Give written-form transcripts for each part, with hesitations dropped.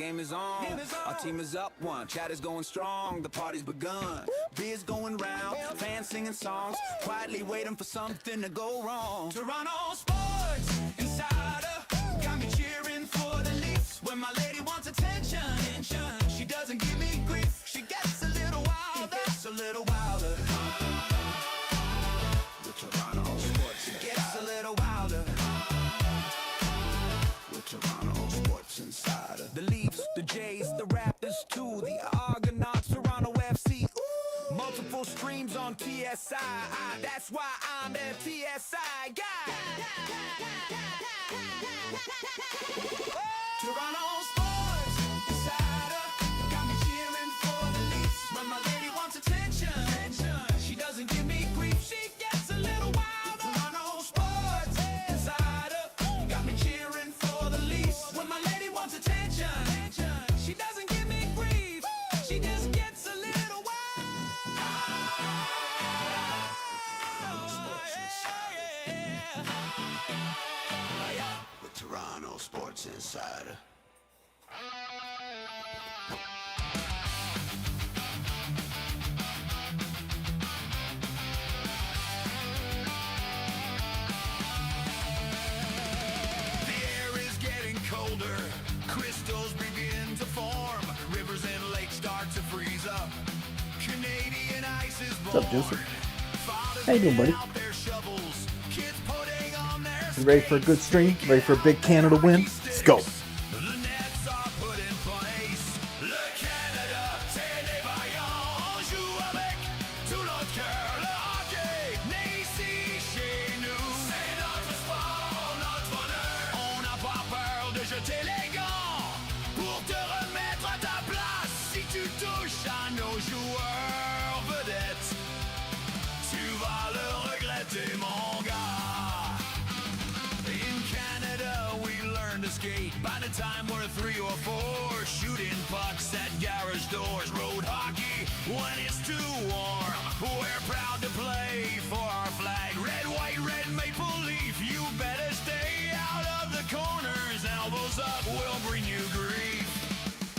game is on. Our team is up one, chat is going strong. The party's begun, beers going round, fans singing songs, quietly waiting for something to go wrong. Toronto Sports Insider got me cheering for the Leafs. When my lady wants attention, she doesn't give me grief. She gets a little wilder, a little wilder. The Toronto Sports gets a little wilder. The Toronto Sports Insider. The Leafs, the Jays, the Raptors too, the Argonauts, Toronto FC. Ooh. Multiple streams on TSI. That's why I'm the TSI guy. Toronto Sports Insider got me cheering for the Leafs. When my lady wants attention, she doesn't give me grief. She gets a little wilder. Toronto Sports Insider got me cheering for the Leafs. When my lady wants attention, she doesn't give me grief. She just gets a little wild. With Toronto Sports Insider. Crystals begin to form. Rivers and lakes start to freeze up. Canadian ice is born. What's up, Joseph? How you doing, buddy? You ready for a good stream? Ready for a big Canada win? Let's go. By the time we're 3 or 4, shooting pucks at garage doors. Road hockey when it's too warm. We're proud to play for our flag. Red, white, red maple leaf. You better stay out of the corners. Elbows up will bring you grief.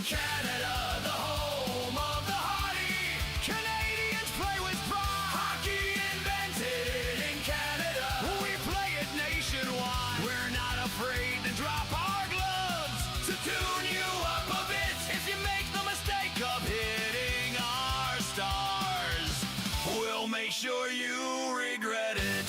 Canada, the home of the hardy. Canadians play with pride. Hockey invented in Canada. We play it nationwide. We're not afraid to drop our gloves to tune you up a bit. If you make the mistake of hitting our stars, we'll make sure you regret it.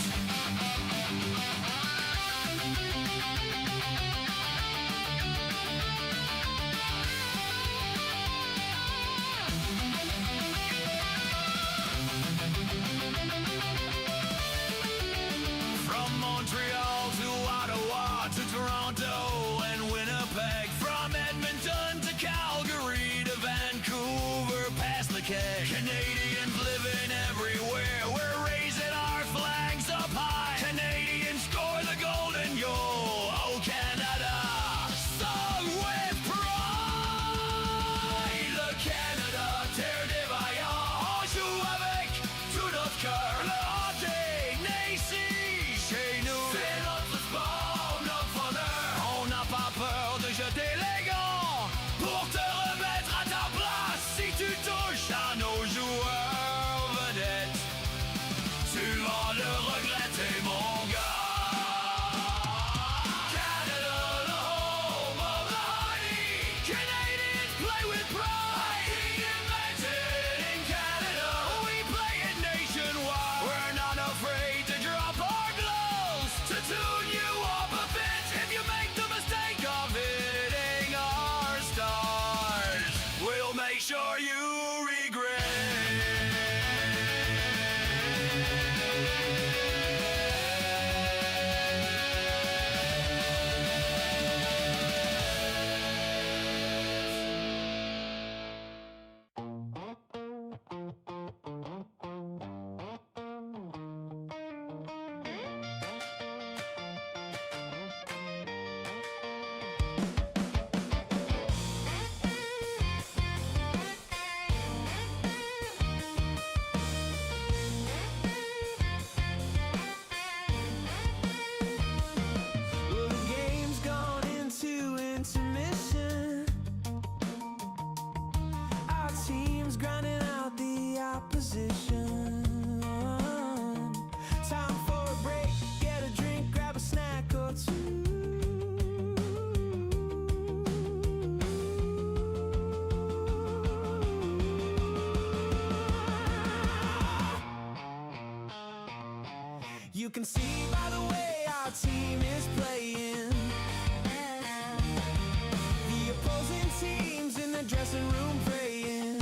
can see by the way our team is playing. The opposing teams in the dressing room praying.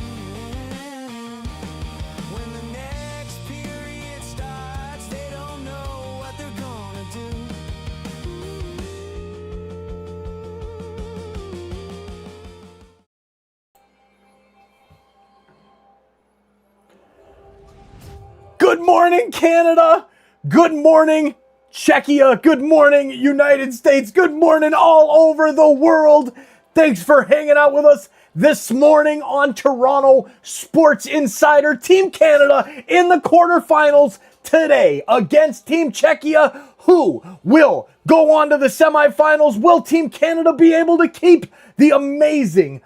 When the next period starts, they don't know what they're gonna do. Good morning, Canada. Good morning, Czechia. Good morning, United States. Good morning, all over the world. Thanks for hanging out with us this morning on Toronto Sports Insider. Team Canada in the quarterfinals today against Team Czechia, who will go on to the semifinals. Will Team Canada be able to keep the amazing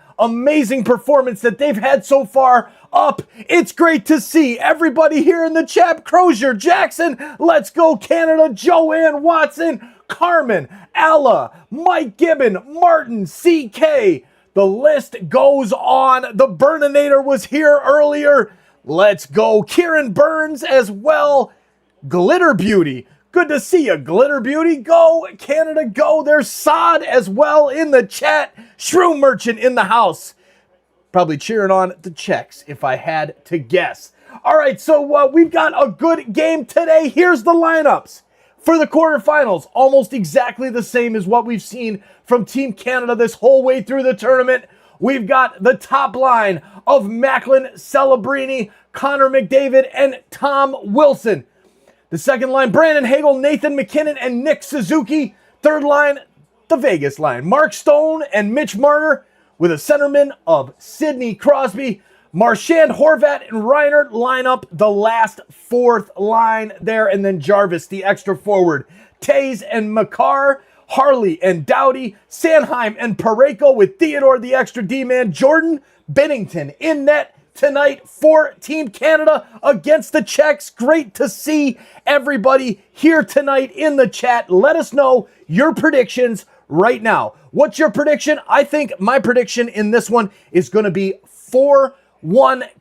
performance that they've had so far up? It's great to see everybody here in the chat. Crozier, Jackson, let's go Canada, Joanne Watson, Carmen, Alla, Mike Gibbon, Martin, CK. The list goes on. The Burninator was here earlier. Let's go. Kieran Burns as well. Glitter Beauty. Good to see you, Glitter Beauty. Go, Canada, go. There's Sod as well in the chat. Shroom Merchant in the house. Probably cheering on the Czechs, if I had to guess. All right, so we've got a good game today. Here's the lineups for the quarterfinals. Almost exactly the same as what we've seen from Team Canada this whole way through the tournament. We've got the top line of Macklin, Celebrini, Connor McDavid, and Tom Wilson. The second line, Brandon Hagel, Nathan McKinnon, and Nick Suzuki. Third line, the Vegas line, Mark Stone and Mitch Marner, with a centerman of Sidney Crosby. Marchand, Horvat, and Reinert line up the last fourth line there. And then Jarvis, the extra forward. Tays and Makar, Harley and Doughty, Sanheim and Pareko with Theodore, the extra D-man. Jordan Bennington in net tonight for Team Canada against the Czechs. Great to see everybody here tonight in the chat. Let us know your predictions right now. What's your prediction? I think my prediction in this one is going to be 4-1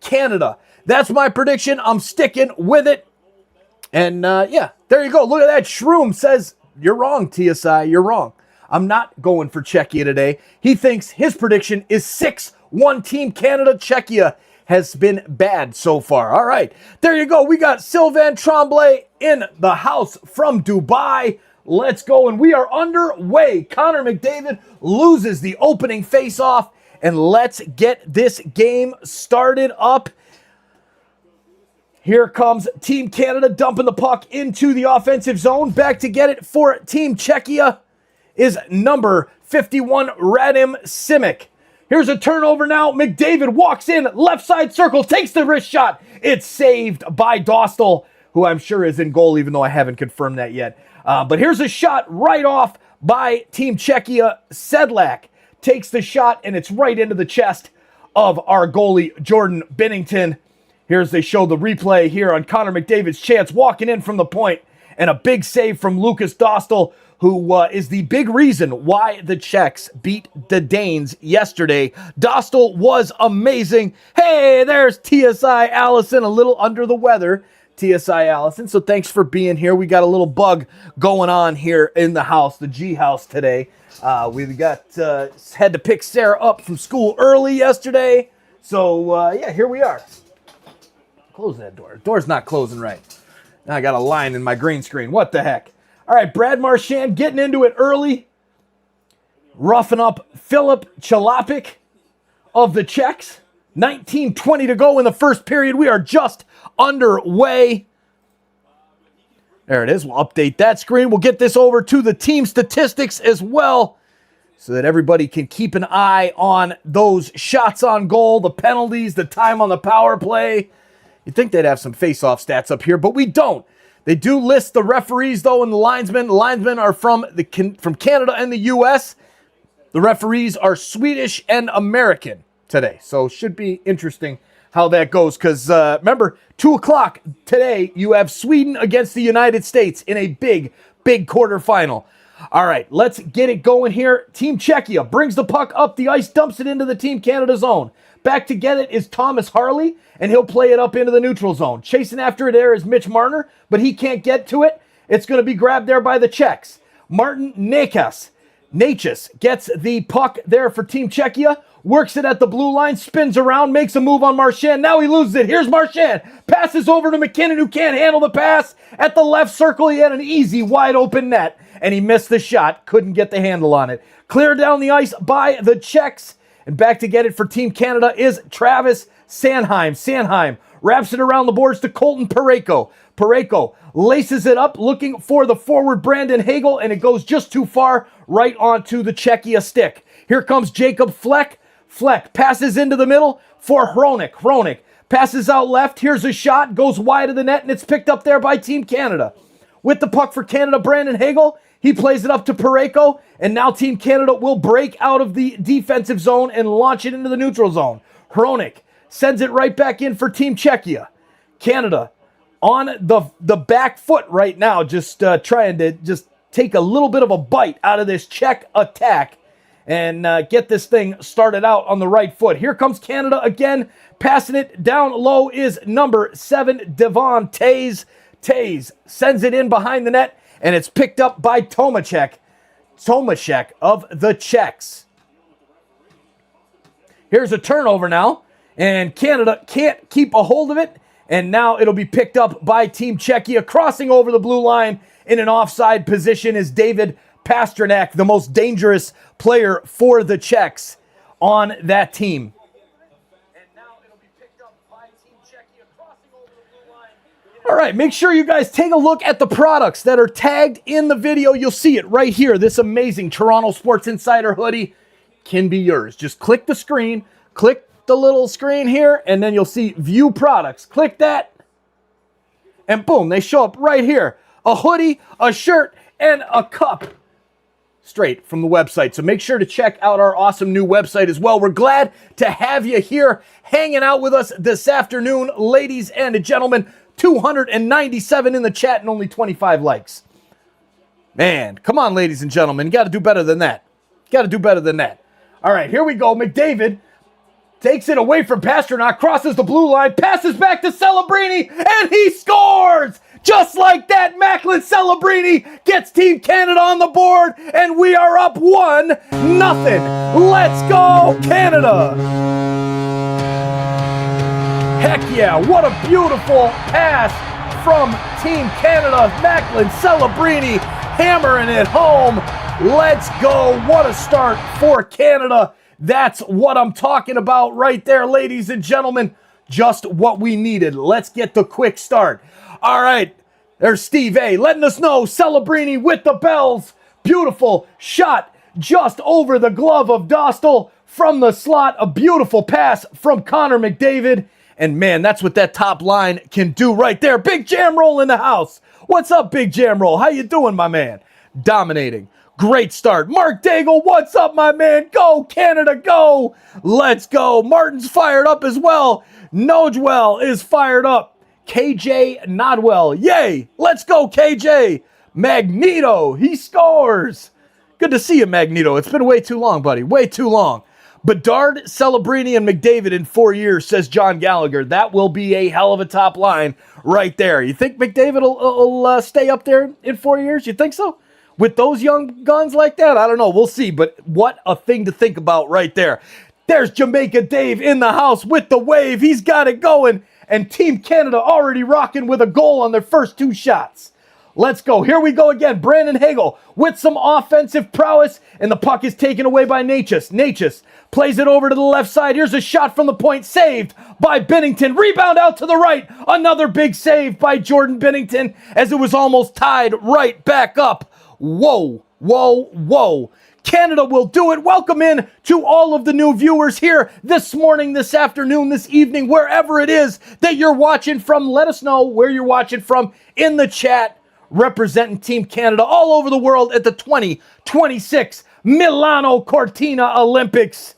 Canada. That's my prediction. I'm sticking with it. And yeah, there you go. Look at that. Shroom says, you're wrong, TSI. You're wrong. I'm not going for Czechia today. He thinks his prediction is 6-1 Team Canada. Czechia has been bad so far. All right, there you go. We got Sylvain Tremblay in the house from Dubai. Let's go, and we are underway. Connor McDavid loses the opening face-off, and let's get this game started up. Here comes Team Canada dumping the puck into the offensive zone. Back to get it for Team Czechia is number 51, Radim Simic. Here's a turnover now. McDavid walks in, left side circle, takes the wrist shot. It's saved by Dostal, who I'm sure is in goal, even though I haven't confirmed that yet. But here's a shot right off by Team Czechia. Sedlak takes the shot, and it's right into the chest of our goalie, Jordan Bennington. Here's they show the replay here on Connor McDavid's chance, walking in from the point, and a big save from Lucas Dostal, who is the big reason why the Czechs beat the Danes yesterday. Dostal was amazing. Hey, there's TSI Allison, a little under the weather. TSI Allison, so thanks for being here. We got a little bug going on here in the house, the G house today. We got had to pick Sarah up from school early yesterday, so yeah, here we are. Close that door. Door's not closing right. Now I got a line in my green screen. What the heck? All right, Brad Marchand getting into it early, roughing up Philip Chalapik of the Czechs. 19:20 to go in the first period. We are just underway. There it is. We'll update that screen. We'll get this over to the team statistics as well so that everybody can keep an eye on those shots on goal, the penalties, the time on the power play. You'd think they'd have some face-off stats up here, but we don't. They do list the referees, though, and the linesmen. The linesmen are from Canada and the U.S. The referees are Swedish and American today, so should be interesting how that goes, because remember, 2 o'clock today, you have Sweden against the United States in a big quarterfinal. All right, let's get it going here. Team Czechia brings the puck up the ice, dumps it into the Team Canada zone. Back to get it is Thomas Harley, and he'll play it up into the neutral zone. Chasing after it there is Mitch Marner, but he can't get to it. It's going to be grabbed there by the Czechs. Martin Necas gets the puck there for Team Czechia, works it at the blue line, spins around, makes a move on Marchand. Now he loses it. Here's Marchand. Passes over to McKinnon, who can't handle the pass. At the left circle, he had an easy, wide open net, and he missed the shot. Couldn't get the handle on it. Cleared down the ice by the Czechs. And back to get it for Team Canada is Travis Sanheim. Sanheim wraps it around the boards to Colton Parayko. Parayko laces it up, looking for the forward Brandon Hagel, and it goes just too far, right onto the Czechia stick. Here comes Jacob Fleck. Fleck passes into the middle for Hronek. Hronek passes out left. Here's a shot, goes wide of the net, and it's picked up there by Team Canada. With the puck for Canada, Brandon Hagel. He plays it up to Parayko, and now Team Canada will break out of the defensive zone and launch it into the neutral zone. Hronek sends it right back in for Team Czechia. Canada on the back foot right now, just trying to just take a little bit of a bite out of this Czech attack and get this thing started out on the right foot. Here comes Canada again. Passing it down low is number 7, Devon Tays. Tays sends it in behind the net, and it's picked up by Tomaszek. Tomaszek of the Czechs. Here's a turnover now, and Canada can't keep a hold of it, and now it'll be picked up by Team Czechia. Crossing over the blue line in an offside position is David Pastrnak, the most dangerous player for the Czechs on that team. And now it'll be picked up by Team Czechia, crossing over the blue line. All right, make sure you guys take a look at the products that are tagged in the video. You'll see it right here. This amazing Toronto Sports Insider hoodie can be yours. Just click the screen, click the little screen here, and then you'll see view products. Click that, and boom, they show up right here. A hoodie, a shirt, and a cup straight from the website. So make sure to check out our awesome new website as well. We're glad to have you here hanging out with us this afternoon, ladies and gentlemen. 297 in the chat and only 25 likes. Man, come on, ladies and gentlemen. You got to do better than that. Got to do better than that. All right, here we go. McDavid takes it away from Pastrnak, crosses the blue line, passes back to Celebrini, and he scores! Just like that, Macklin Celebrini gets Team Canada on the board, and we are up 1-0. Let's go, Canada! Heck yeah, what a beautiful pass from Team Canada. Macklin Celebrini hammering it home. Let's go. What a start for Canada. That's what I'm talking about right there, ladies and gentlemen. Just what we needed. Let's get the quick start. All right, there's Steve A. letting us know Celebrini with the bells. Beautiful shot just over the glove of Dostal from the slot. A beautiful pass from Connor McDavid. And man, that's what that top line can do right there. Big Jam Roll in the house. What's up, Big Jam Roll? How you doing, my man? Dominating. Great start. Mark Daigle, what's up, my man? Go, Canada, go. Let's go. Martin's fired up as well. Nojwell is fired up. KJ Nodwell, yay. Let's go, KJ. Magneto, he scores. Good to see you, Magneto. It's been way too long, buddy. Way too long. Bedard, Celebrini, and McDavid in 4 years, says John Gallagher. That will be a hell of a top line right there. You think McDavid will stay up there in 4 years? You think so? With those young guns like that? I don't know. We'll see. But what a thing to think about right there. There's Jamaica Dave in the house with the wave. He's got it going. And Team Canada already rocking with a goal on their first 2 shots. Let's go. Here we go again. Brandon Hagel with some offensive prowess, and the puck is taken away by Necas. Necas plays it over to the left side. Here's a shot from the point, saved by Binnington. Rebound out to the right. Another big save by Jordan Binnington as it was almost tied right back up. Whoa, whoa, whoa. Canada will do it. Welcome in to all of the new viewers here this morning, this afternoon, this evening, wherever it is that you're watching from. Let us know where you're watching from in the chat. Representing Team Canada all over the world at the 2026 Milano Cortina Olympics.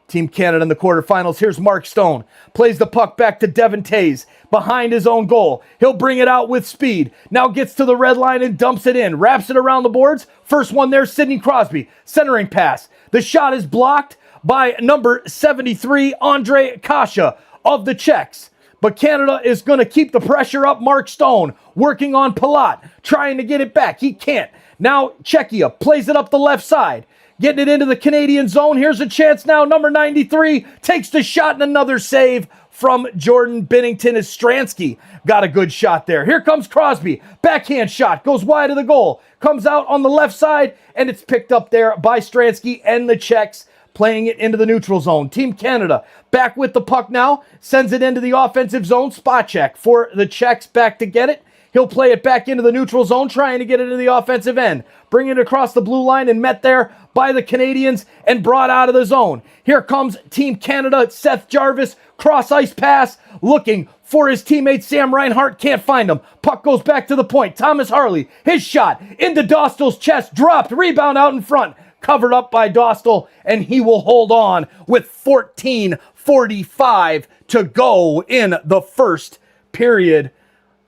Team Canada in the quarterfinals. Here's Mark Stone. Plays the puck back to Devon Tays behind his own goal. He'll bring it out with speed. Now gets to the red line and dumps it in. Wraps it around the boards. First one there, Sidney Crosby. Centering pass. The shot is blocked by number 73, Andre Kasha of the Czechs. but Canada is going to keep the pressure up. Mark Stone working on Palat, trying to get it back. He can't. Now Czechia plays it up the left side, getting it into the Canadian zone. Here's a chance now. Number 93 takes the shot, and another save from Jordan Binnington as Stransky got a good shot there. Here comes Crosby. Backhand shot. Goes wide of the goal. Comes out on the left side, and it's picked up there by Stransky and the Czechs playing it into the neutral zone. Team Canada back with the puck now. Sends it into the offensive zone. Spot check for the Czechs back to get it. He'll play it back into the neutral zone, trying to get it into the offensive end. Bring it across the blue line and met there by the Canadians and brought out of the zone. Here comes Team Canada. Seth Jarvis, cross-ice pass, looking for his teammate Sam Reinhart. Can't find him. Puck goes back to the point. Thomas Harley, his shot into Dostal's chest, dropped, rebound out in front. Covered up by Dostal, and he will hold on with 14:45 to go in the first period.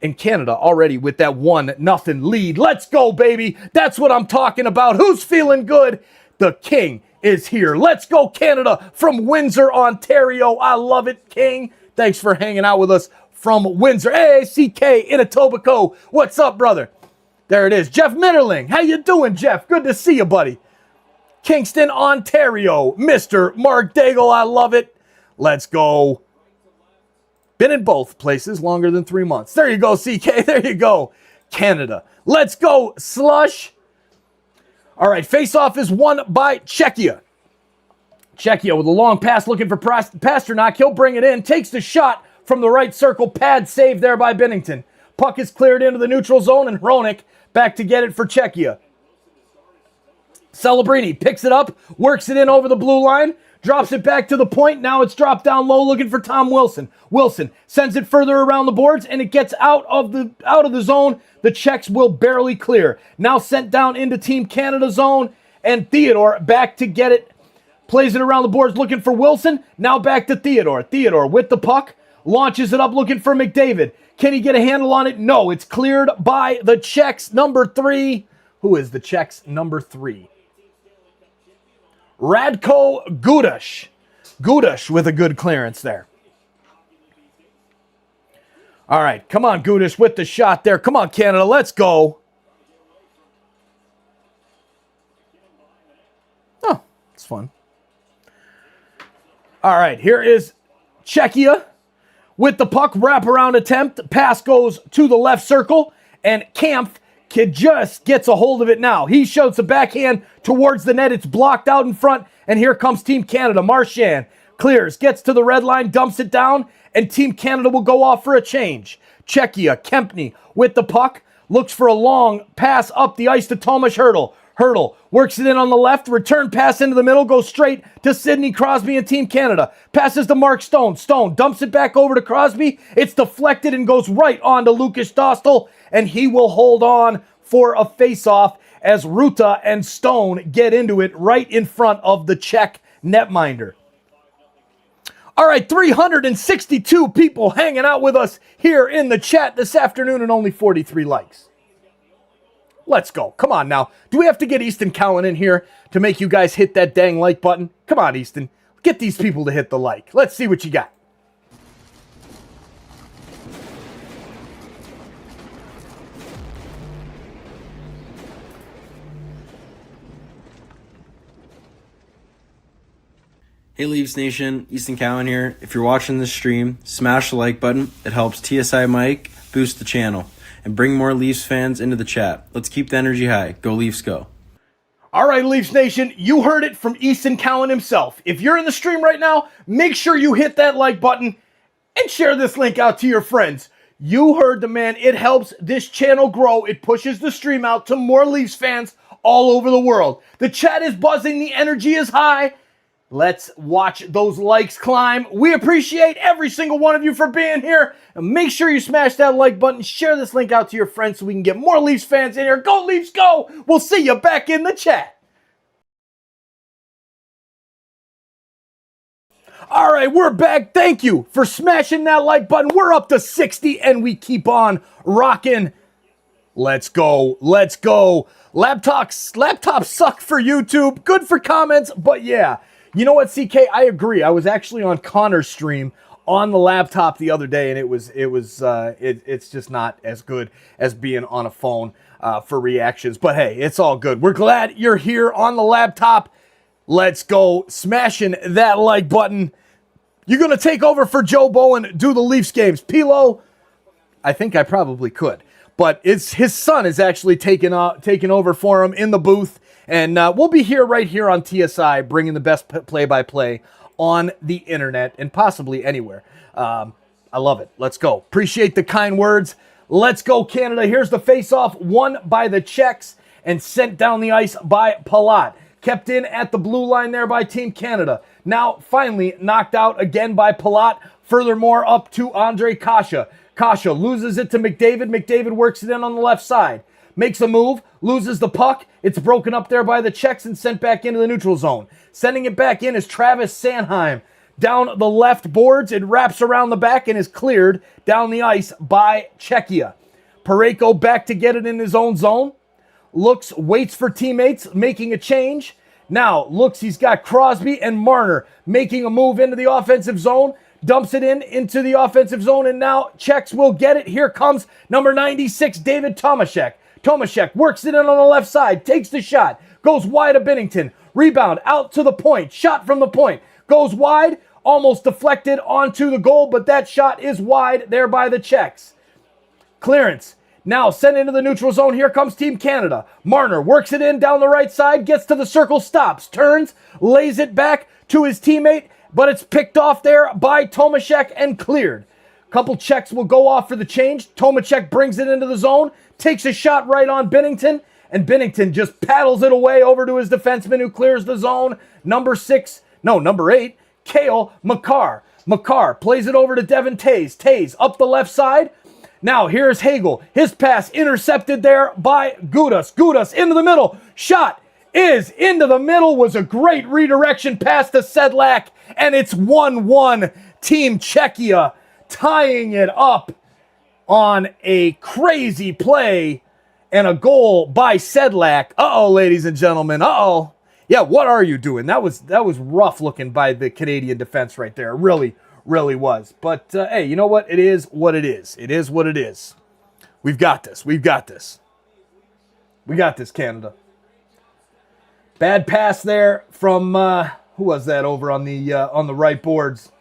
And Canada already with that 1-0 lead. Let's go, baby. That's what I'm talking about. Who's feeling good? The King is here. Let's go, Canada, from Windsor, Ontario. I love it, King. Thanks for hanging out with us from Windsor. Hey, CK in Etobicoke. What's up, brother? There it is. Jeff Mitterling. How you doing, Jeff? Good to see you, buddy. Kingston, Ontario. Mr. Mark Daigle. I love it. Let's go. Been in both places longer than 3 months. There you go, CK. There you go. Canada. Let's go, Slush. All right, face-off is won by Czechia. Czechia with a long pass looking for Pasternak. He'll bring it in. Takes the shot from the right circle. Pad save there by Binnington. Puck is cleared into the neutral zone, and Hronek back to get it for Czechia. Celebrini picks it up, works it in over the blue line, drops it back to the point. Now it's dropped down low looking for Tom Wilson. Wilson sends it further around the boards, and it gets out of the zone. The Czechs will barely clear. Now sent down into Team Canada zone, and Theodore back to get it. Plays it around the boards looking for Wilson. Now back to Theodore. Theodore with the puck. Launches it up looking for McDavid. Can he get a handle on it? No, it's cleared by the Czechs. Number 3. Who is the Czechs' number 3? Radko Gudas. Gudas with a good clearance there. All right, come on, Gudas with the shot there. Come on, Canada, let's go. Oh, it's fun. All right, here is Czechia with the puck. Wraparound attempt. Pass goes to the left circle, and Kampf just gets a hold of it now. He shoots a backhand towards the net. It's blocked out in front, and here comes Team Canada. Marchand clears, gets to the red line, dumps it down, and Team Canada will go off for a change. Czechia, Kempny with the puck, looks for a long pass up the ice to Tomas Hertl. Hertl works it in on the left, return pass into the middle, goes straight to Sidney Crosby and Team Canada. Passes to Mark Stone. Stone dumps it back over to Crosby. It's deflected and goes right on to Lucas Dostal, and he will hold on for a face-off as Ruta and Stone get into it right in front of the Czech netminder. All right, 362 people hanging out with us here in the chat this afternoon and only 43 likes. Let's go. Come on now. Do we have to get Easton Cowan in here to make you guys hit that dang like button? Come on, Easton. Get these people to hit the like. Let's see what you got. Hey Leafs Nation, Easton Cowan here. If you're watching this stream, smash the like button. It helps TSI Mike boost the channel and bring more Leafs fans into the chat. Let's keep the energy high. Go Leafs, go. All right, Leafs Nation, you heard it from Easton Cowan himself. If you're in the stream right now, make sure you hit that like button and share this link out to your friends. You heard the man. It helps this channel grow. It pushes the stream out to more Leafs fans all over the world. The chat is buzzing. The energy is high. Let's watch those likes climb. We appreciate every single one of you for being here. And make sure you smash that like button. Share this link out to your friends so we can get more Leafs fans in here. Go Leafs, go! We'll see you back in the chat. All right, we're back. Thank you for smashing that like button. We're up to 60 and we keep on rocking. Let's go. Let's go. Laptops suck for YouTube. Good for comments, but yeah. You know what, CK? I agree. I was actually on Connor's stream on the laptop the other day, and it's just not as good as being on a phone for reactions. But hey, it's all good. We're glad you're here on the laptop. Let's go smashing that like button. You're going to take over for Joe Bowen, do the Leafs games. Pilo, I think I probably could. But his son is actually taking over for him in the booth. And we'll be here right here on TSI, bringing the best play-by-play on the internet and possibly anywhere. I love it. Let's go. Appreciate the kind words. Let's go, Canada. Here's the face-off, won by the Czechs and sent down the ice by Palat. Kept in at the blue line there by Team Canada. Now finally knocked out again by Palat. Furthermore, up to Andre Kasha. Kasha loses it to McDavid. McDavid works it in on the left side. Makes a move, loses the puck. It's broken up there by the Czechs and sent back into the neutral zone. Sending it back in is Travis Sanheim. Down the left boards, it wraps around the back and is cleared down the ice by Czechia. Parayko back to get it in his own zone. Looks, waits for teammates, making a change. Now, looks, he's got Crosby and Marner making a move into the offensive zone. Dumps it into the offensive zone, and now Czechs will get it. Here comes number 96, David Tomaszek. Tomaszek works it in on the left side, takes the shot, goes wide of Binnington. Rebound out to the point, shot from the point. Goes wide, almost deflected onto the goal, but that shot is wide there by the Czechs. Clearance. Now sent into the neutral zone. Here comes Team Canada. Marner works it in down the right side, gets to the circle, stops, turns, lays it back to his teammate, but it's picked off there by Tomaszek and cleared. Couple Czechs will go off for the change. Tomaszek brings it into the zone, takes a shot right on Binnington, and Binnington just paddles it away over to his defenseman who clears the zone. Number 8, Cale Makar. Makar plays it over to Devin Tays. Tays up the left side. Now here's Hagel. His pass intercepted there by Gudas. Gudas into the middle. Shot is into the middle. Was a great redirection pass to Sedlak. And it's 1-1. Team Czechia tying it up on a crazy play and a goal by Sedlak. Uh-oh, ladies and gentlemen. Uh-oh. Yeah, what are you doing? That was rough looking by the Canadian defense right there. Really was. But, hey, you know what? It is what it is. It is what it is. We've got this. We've got this. We got this, Canada. Bad pass there from, who was that over on the right boards?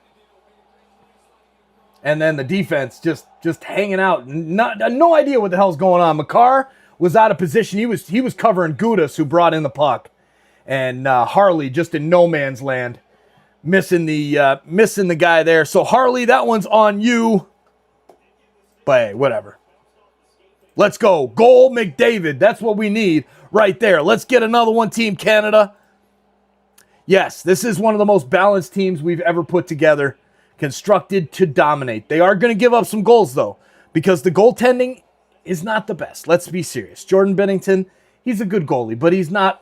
And then the defense just hanging out. No idea what the hell's going on. Makar was out of position. He was covering Gudas, who brought in the puck. And Harley just in no man's land. Missing the guy there. So Harley, that one's on you. But hey, whatever. Let's go. Goal McDavid. That's what we need right there. Let's get another one, Team Canada. Yes, this is one of the most balanced teams we've ever put together. Constructed to dominate. They are going to give up some goals, though, because the goaltending is not the best. Let's be serious. Jordan Binnington, he's a good goalie, but he's not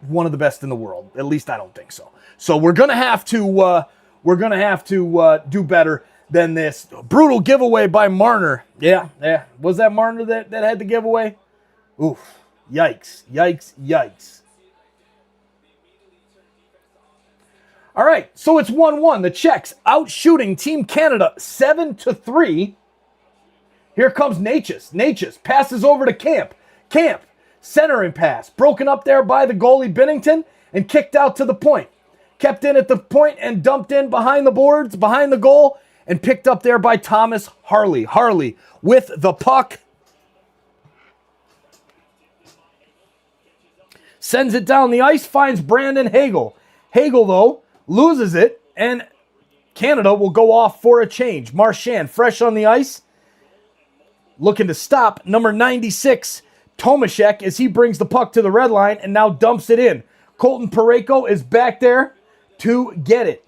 one of the best in the world. At least I don't think so. So we're gonna have to do better than this. Brutal giveaway by Marner. Yeah. Was that Marner that had the giveaway? Oof. Yikes. All right, so it's 1-1. The Czechs out shooting Team Canada 7-3. Here comes Natchez. Natchez passes over to Camp. Camp, centering pass. Broken up there by the goalie Binnington and kicked out to the point. Kept in at the point and dumped in behind the boards, behind the goal, and picked up there by Thomas Harley. Harley with the puck. Sends it down the ice, finds Brandon Hagel. Hagel, though, loses it, and Canada will go off for a change. Marchand, fresh on the ice, looking to stop number 96, Tomaszek, as he brings the puck to the red line and now dumps it in. Colton Parayko is back there to get it.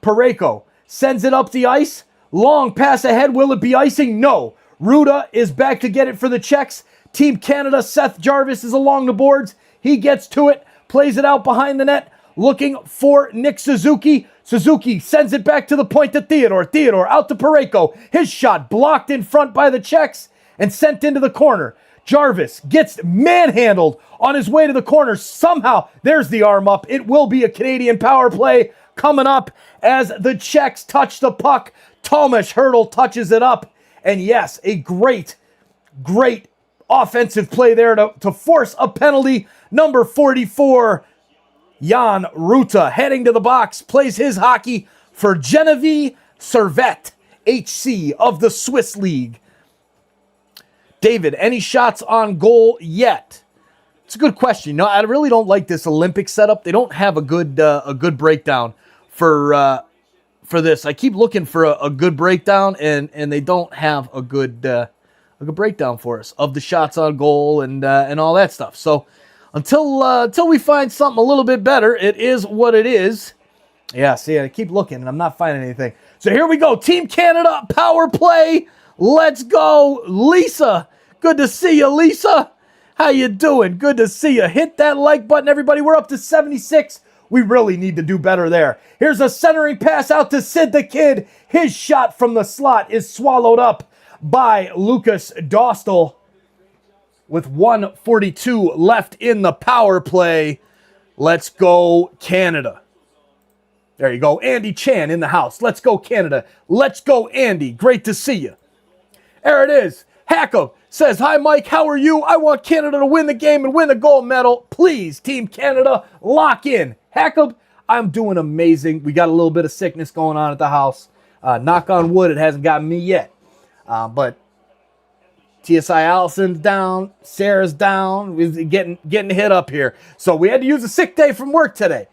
Parayko sends it up the ice. Long pass ahead. Will it be icing? No. Ruda is back to get it for the Czechs. Team Canada, Seth Jarvis is along the boards. He gets to it, plays it out behind the net, looking for Nick Suzuki. Suzuki sends it back to the point to Theodore. Theodore out to Parayko. His shot blocked in front by the Czechs and sent into the corner. Jarvis gets manhandled on his way to the corner. Somehow, there's the arm up. It will be a Canadian power play. coming up as the Czechs touch the puck. Tomáš Hertl touches it up. And yes, a great offensive play there to force a penalty. Number 44, Jan Ruta, heading to the box, plays his hockey for Genevieve Servette, HC of the Swiss League. David, any shots on goal yet? It's a good question. No, I really don't like this Olympic setup. They don't have a good breakdown for this. I keep looking for a good breakdown, and they don't have a good breakdown for us of the shots on goal and all that stuff. So until we find something a little bit better, it is what it is. Yeah, see, I keep looking, and I'm not finding anything. So here we go. Team Canada power play. Let's go, Lisa. Good to see you, Lisa. How you doing? Good to see you. Hit that like button, everybody. We're up to 76. We really need to do better there. Here's a centering pass out to Sid the Kid. His shot from the slot is swallowed up by Lucas Dostal with 1:42 left in the power play. Let's go, Canada. There you go. Andy Chan in the house. Let's go, Canada. Let's go, Andy. Great to see you. There it is. Hack'em says, hi, Mike. How are you? I want Canada to win the game and win the gold medal. Please, Team Canada, lock in. Hack'em, I'm doing amazing. We got a little bit of sickness going on at the house. Knock on wood, it hasn't gotten me yet. But TSI Allison's down. Sarah's down. We're getting hit up here. So we had to use a sick day from work today,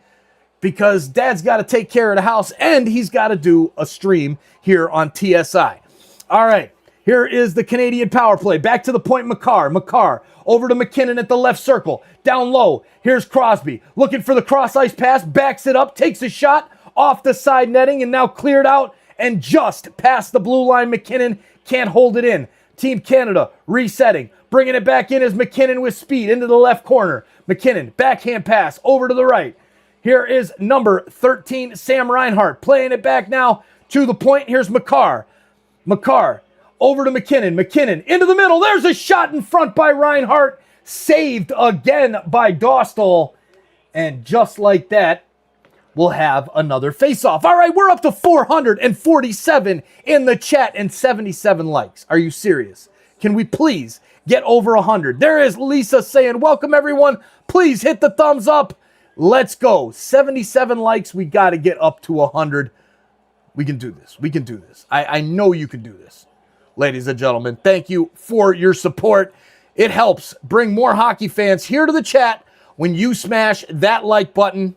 because Dad's got to take care of the house, and he's got to do a stream here on TSI. All right, here is the Canadian power play. Back to the point, Makar over to McKinnon at the left circle. Down low, here's Crosby. Looking for the cross-ice pass, backs it up, takes a shot off the side netting, and now cleared out and just past the blue line. McKinnon can't hold it in. Team Canada resetting. Bringing it back in as McKinnon with speed into the left corner. McKinnon, backhand pass over to the right. Here is number 13, Sam Reinhart, playing it back now to the point. Here's Makar over to McKinnon. McKinnon into the middle. There's a shot in front by Reinhart. Saved again by Dostal. And just like that, we'll have another face-off. All right, we're up to 447 in the chat and 77 likes. Are you serious? Can we please get over 100? There is Lisa saying, welcome everyone. Please hit the thumbs up. Let's go. 77 likes. We got to get up to 100. We can do this. We can do this. I know you can do this. Ladies and gentlemen, thank you for your support. It helps bring more hockey fans here to the chat when you smash that like button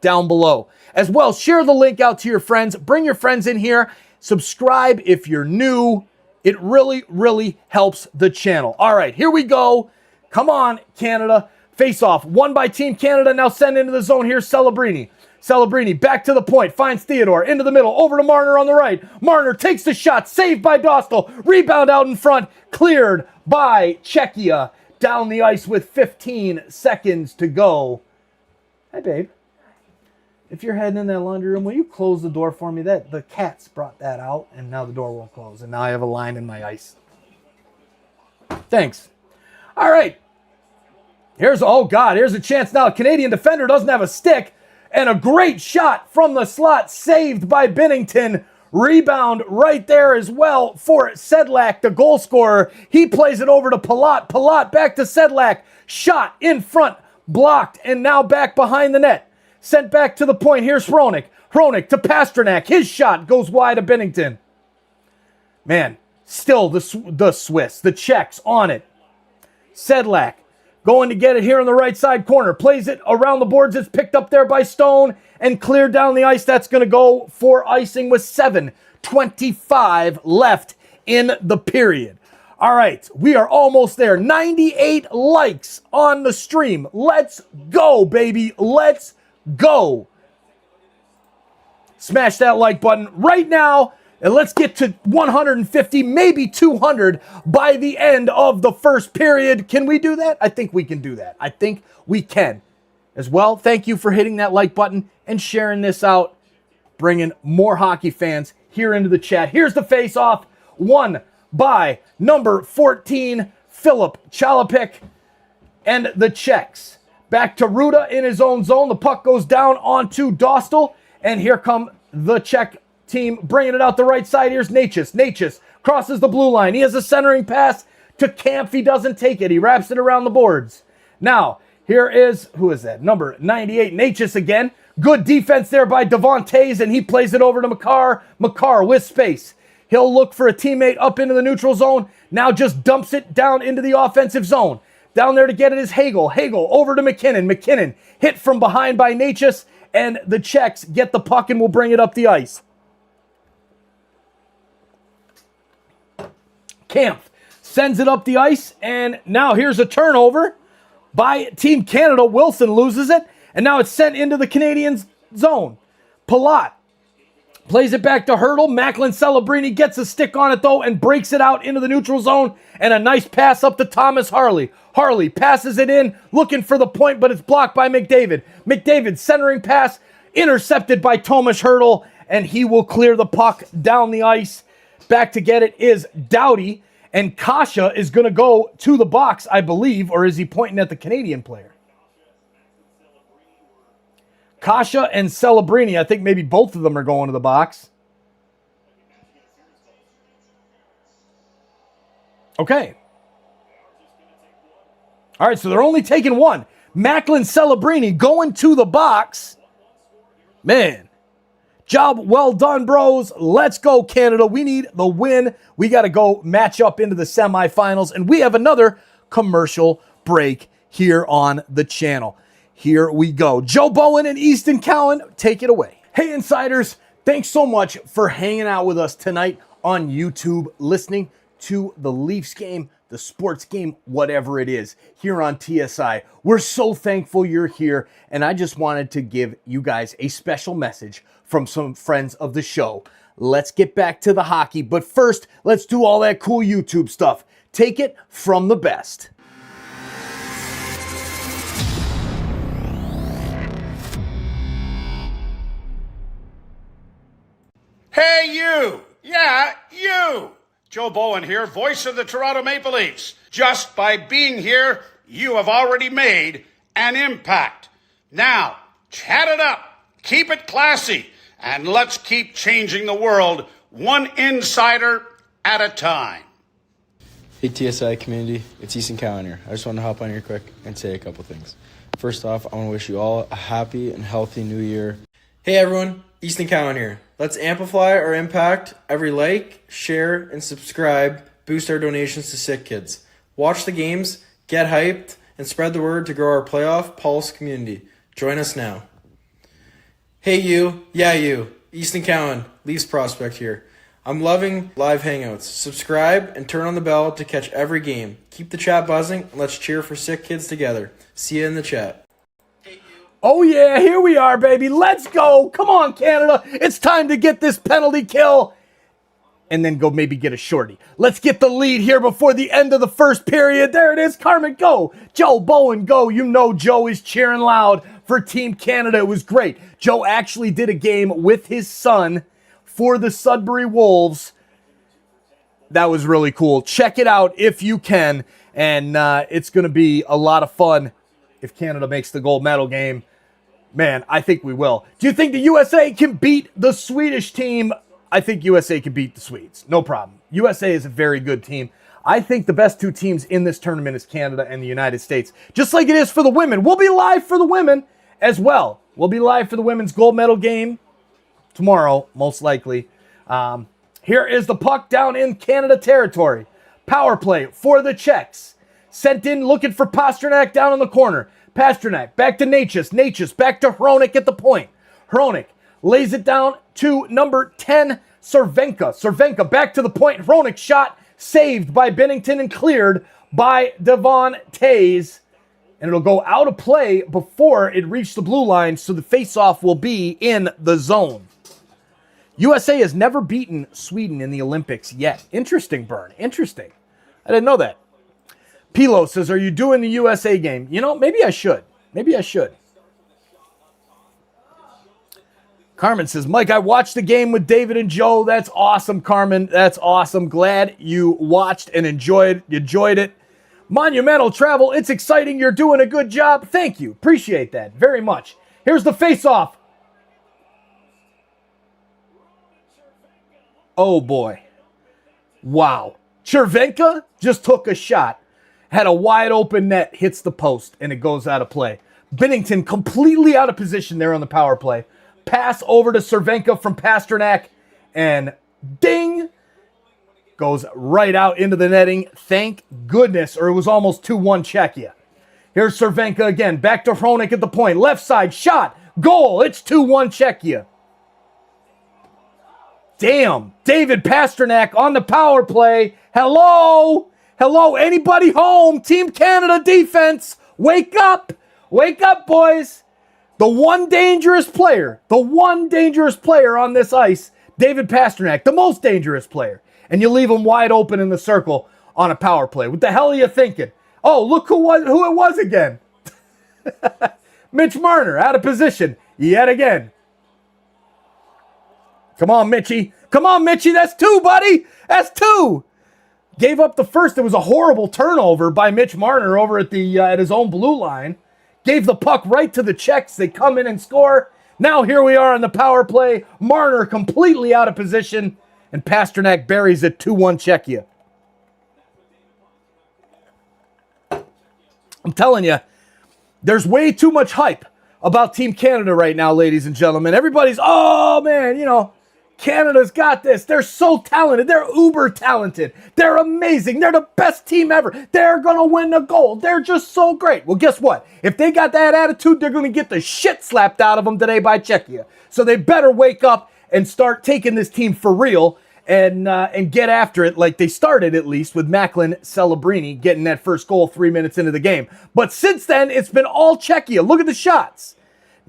down below. As well, share the link out to your friends. Bring your friends in here. Subscribe if you're new. It really, really helps the channel. All right, here we go. Come on, Canada. Face-off, won by Team Canada. Now send into the zone. Here's Celebrini. Celebrini back to the point. Finds Theodore into the middle. Over to Marner on the right. Marner takes the shot. Saved by Dostal. Rebound out in front. Cleared by Czechia. Down the ice with 15 seconds to go. Hey, babe. If you're heading in that laundry room, will you close the door for me? The cats brought that out, and now the door won't close. And now I have a line in my ice. Thanks. All right. Here's a chance now. A Canadian defender doesn't have a stick. And a great shot from the slot, saved by Binnington. Rebound right there as well for Sedlak, the goal scorer. He plays it over to Palat. Palat back to Sedlak. Shot in front, blocked, and now back behind the net. Sent back to the point. Here's Hronik. Hronik to Pasternak. His shot goes wide to Binnington. Man, still the Swiss, the Czechs on it. Sedlak going to get it here in the right side corner. Plays it around the boards. It's picked up there by Stone and cleared down the ice. That's going to go for icing with 7:25 left in the period. All right, we are almost there. 98 likes on the stream. Let's go, baby. Let's go. Smash that like button right now. And let's get to 150, maybe 200 by the end of the first period. Can we do that? I think we can do that. I think we can. As well, thank you for hitting that like button and sharing this out, bringing more hockey fans here into the chat. Here's the face-off, won by number 14, Philip Chalapik, and the Czechs. Back to Ruda in his own zone. The puck goes down onto Dostal. And here come the Czech team bringing it out the right side. Here's Natchez. Natchez crosses the blue line. He has a centering pass to Kampf. He doesn't take it. He wraps it around the boards. Now, here is, who is that? Number 98, Natchez again. Good defense there by Devontays, and he plays it over to Makar. Makar with space. He'll look for a teammate up into the neutral zone. Now just dumps it down into the offensive zone. Down there to get it is Hagel. Hagel over to McKinnon. McKinnon hit from behind by Natchez, and the Czechs get the puck and will bring it up the ice. Kampf sends it up the ice, and now here's a turnover by Team Canada. Wilson loses it, and now it's sent into the Canadian zone. Palat plays it back to Hurdle. Macklin Celebrini gets a stick on it, though, and breaks it out into the neutral zone, and a nice pass up to Thomas Harley. Harley passes it in, looking for the point, but it's blocked by McDavid. McDavid centering pass, intercepted by Thomas Hurdle, and he will clear the puck down the ice. Back to get it is Doughty, and Kasha is going to go to the box, I believe, or is he pointing at the Canadian player? Kasha and Celebrini, I think maybe both of them are going to the box. Okay. All right, so they're only taking one. Macklin Celebrini going to the box. Man. Job well done, bros. Let's go, Canada. We need the win. We got to go match up into the semifinals, and we have another commercial break here on the channel. Here we go. Joe Bowen and Easton Cowan, take it away. Hey, Insiders, thanks so much for hanging out with us tonight on YouTube, listening to the Leafs game, the sports game, whatever it is, here on TSI. We're so thankful you're here, and I just wanted to give you guys a special message from some friends of the show. Let's get back to the hockey, but first, let's do all that cool YouTube stuff. Take it from the best. Hey, you! Yeah, you! Joe Bowen here, voice of the Toronto Maple Leafs. Just by being here, you have already made an impact. Now, chat it up, keep it classy, and let's keep changing the world one insider at a time. Hey TSI community, it's Easton Cowan here. I just want to hop on here quick and say a couple things. First off, I want to wish you all a happy and healthy new year. Hey everyone, Easton Cowan here. Let's amplify our impact. Every like, share, and subscribe boost our donations to sick kids. Watch the games, get hyped, and spread the word to grow our playoff pulse community. Join us now. Hey you, yeah you, Easton Cowan, Leafs prospect here. I'm loving live hangouts. Subscribe and turn on the bell to catch every game. Keep the chat buzzing and let's cheer for sick kids together. See you in the chat. Oh yeah, here we are, baby. Let's go. Come on, Canada. It's time to get this penalty kill. And then go maybe get a shorty. Let's get the lead here before the end of the first period. There it is. Carmen, go. Joe Bowen, go. You know Joe is cheering loud for Team Canada. It was great. Joe actually did a game with his son for the Sudbury Wolves. That was really cool. Check it out if you can. And it's going to be a lot of fun if Canada makes the gold medal game. Man, I think we will. Do you think the USA can beat the Swedish team? I think USA can beat the Swedes. No problem. USA is a very good team. I think the best two teams in this tournament is Canada and the United States. Just like it is for the women. We'll be live for the women as well. We'll be live for the women's gold medal game tomorrow, most likely. Here is the puck down in Canada territory. Power play for the Czechs. Sent in looking for Pastrnak down in the corner. Pastrnak back to Natchez. Natchez back to Hronek at the point. Hronek lays it down to number 10, Cervenka. Cervenka back to the point. Hronek shot saved by Bennington and cleared by Devon Tays. And it'll go out of play before it reached the blue line, so the faceoff will be in the zone. USA has never beaten Sweden in the Olympics yet. Interesting, Burn. Interesting. I didn't know that. Pilo says, are you doing the USA game? You know, maybe I should. Maybe I should. Carmen says, Mike, I watched the game with David and Joe. That's awesome, Carmen. That's awesome. Glad you watched and enjoyed it. Monumental Travel, it's exciting. You're doing a good job. Thank you. Appreciate that very much. Here's the face-off. Oh, boy. Wow. Chervenka just took a shot. Had a wide open net, hits the post, and it goes out of play. Binnington completely out of position there on the power play. Pass over to Cervenka from Pasternak, and ding! Goes right out into the netting. Thank goodness, or it was almost 2-1 Czechia. Here's Cervenka again. Back to Hronek at the point. Left side, shot, goal. It's 2-1 Czechia. Damn. David Pasternak on the power play. Hello? Hello? Anybody home? Team Canada defense. Wake up. Wake up, boys. The one dangerous player on this ice, David Pasternak, the most dangerous player. And you leave him wide open in the circle on a power play. What the hell are you thinking? Oh, look who it was again. Mitch Marner out of position yet again. Come on, Mitchie. Come on, Mitchie. That's 2, buddy. That's 2. Gave up the first. It was a horrible turnover by Mitch Marner over at his own blue line. Gave the puck right to the Czechs. They come in and score. Now here we are on the power play. Marner completely out of position. And Pasternak buries it 2-1 Czechia. I'm telling you, there's way too much hype about Team Canada right now, ladies and gentlemen. Everybody's, oh man, Canada's got this. They're so talented. They're uber talented. They're amazing. They're the best team ever. They're going to win the gold. They're just so great. Well, guess what? If they got that attitude, they're going to get the shit slapped out of them today by Czechia. So they better wake up and start taking this team for real and get after it like they started, at least, with Macklin Celebrini getting that first goal 3 minutes into the game. But since then, it's been all Czechia. Look at the shots.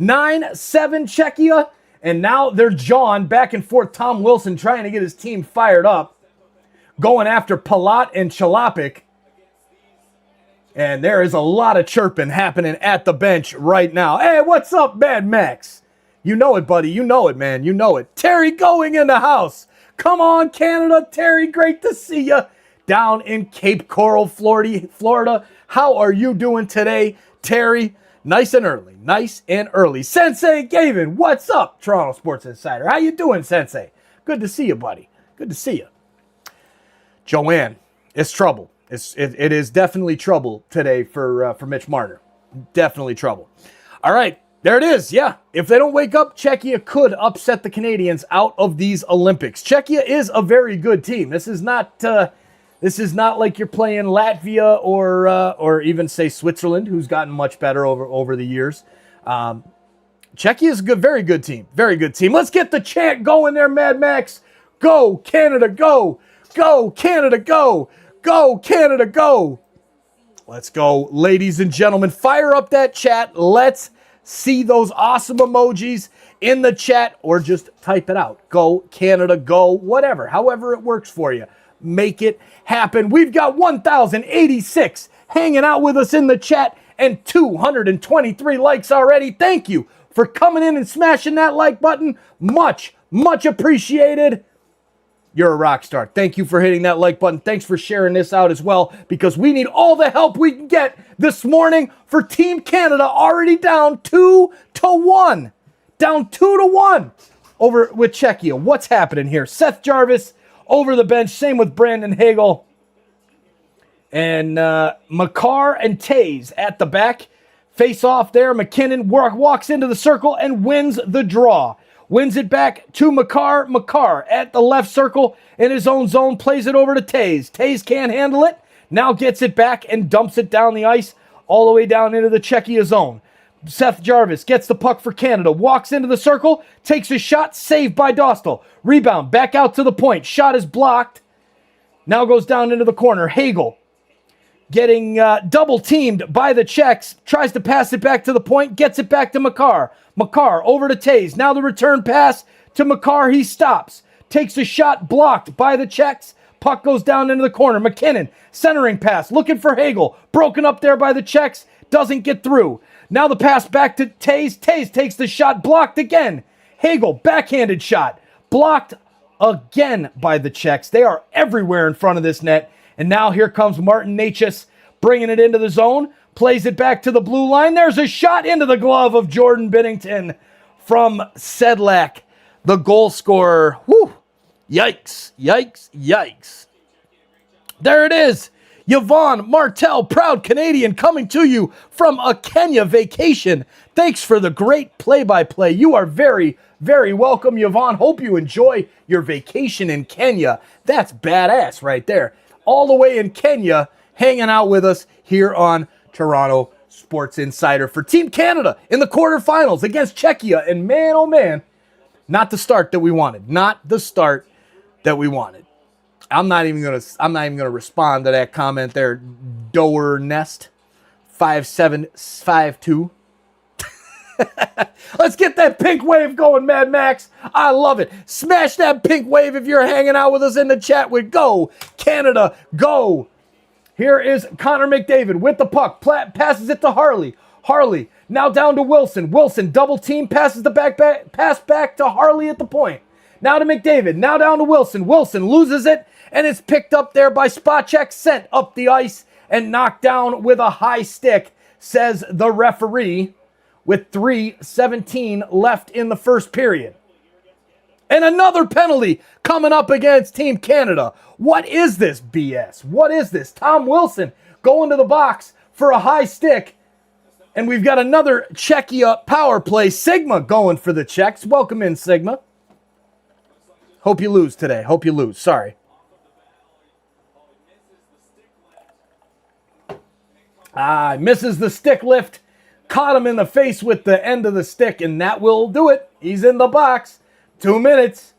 9-7 Czechia. And now they're jawing back and forth. Tom Wilson trying to get his team fired up. Going after Palat and Chalapik. And there is a lot of chirping happening at the bench right now. Hey, what's up, Mad Max? You know it, buddy. You know it, man. You know it. Terry going in the house. Come on, Canada. Terry, great to see you. Down in Cape Coral, Florida. How are you doing today, Terry? Nice and early. Nice and early. Sensei Gavin, what's up, Toronto Sports Insider? How you doing, Sensei? Good to see you, buddy. Good to see you. Joanne, it's trouble. It is definitely trouble today for Mitch Marner. Definitely trouble. All right, there it is. Yeah, if they don't wake up, Czechia could upset the Canadians out of these Olympics. Czechia is a very good team. This is not like you're playing Latvia or even say Switzerland, who's gotten much better over the years. Czechia is a very good team. Very good team. Let's get the chant going there, Mad Max. Go, Canada, go. Go, Canada, go. Go, Canada, go. Let's go, ladies and gentlemen. Fire up that chat. Let's see those awesome emojis in the chat, or just type it out. Go, Canada, go. Whatever. However it works for you. Make it happen. We've got 1,086 hanging out with us in the chat and 223 likes already. Thank you for coming in and smashing that like button. Much, much appreciated. You're a rock star. Thank you for hitting that like button. Thanks for sharing this out as well, because we need all the help we can get this morning for Team Canada, already down 2-1. Down 2-1 over with Czechia. What's happening here? Seth Jarvis over the bench. Same with Brandon Hagel. And Makar and Taze at the back. Face off there. McKinnon walks into the circle and wins the draw. Wins it back to Makar. Makar at the left circle in his own zone. Plays it over to Taze. Taze can't handle it. Now gets it back and dumps it down the ice all the way down into the Czechia zone. Seth Jarvis gets the puck for Canada. Walks into the circle. Takes a shot. Saved by Dostal. Rebound. Back out to the point. Shot is blocked. Now goes down into the corner. Hagel getting double teamed by the Czechs. Tries to pass it back to the point. Gets it back to Makar. Makar over to Taze. Now the return pass to Makar. He stops. Takes a shot. Blocked by the Czechs. Puck goes down into the corner. McKinnon. Centering pass. Looking for Hagel. Broken up there by the Czechs. Doesn't get through. Now the pass back to Taze. Taze takes the shot. Blocked again. Hagel. Backhanded shot. Blocked again by the Czechs. They are everywhere in front of this net. And now here comes Martin Necas bringing it into the zone. Plays it back to the blue line. There's a shot into the glove of Jordan Binnington from Sedlak, the goal scorer. Whew. Yikes, yikes, yikes. There it is. Yvonne Martel, proud Canadian, coming to you from a Kenya vacation. Thanks for the great play-by-play. You are very, very welcome, Yvonne. Hope you enjoy your vacation in Kenya. That's badass right there. All the way in Kenya, hanging out with us here on Toronto Sports Insider for Team Canada in the quarterfinals against Czechia. And man, oh man, not the start that we wanted. Not the start that we wanted. I'm not even gonna respond to that comment there, Doer Nest 5752. Let's get that pink wave going, Mad Max. I love it. Smash that pink wave if you're hanging out with us in the chat with Go Canada, go. Here is Connor McDavid with the puck. Passes it to Harley. Harley now down to Wilson. Wilson double team, passes the pass back to Harley at the point. Now to McDavid. Now down to Wilson. Wilson loses it, and it's picked up there by Spacek, sent up the ice and knocked down with a high stick, says the referee, with 3:17 left in the first period. And another penalty coming up against Team Canada. What is this BS? What is this? Tom Wilson going to the box for a high stick. And we've got another Czechia power play. Sigma going for the Czechs. Welcome in, Sigma. Hope you lose today. Hope you lose. Sorry. Misses the stick lift. Caught him in the face with the end of the stick, and that will do it. He's in the box. 2 minutes.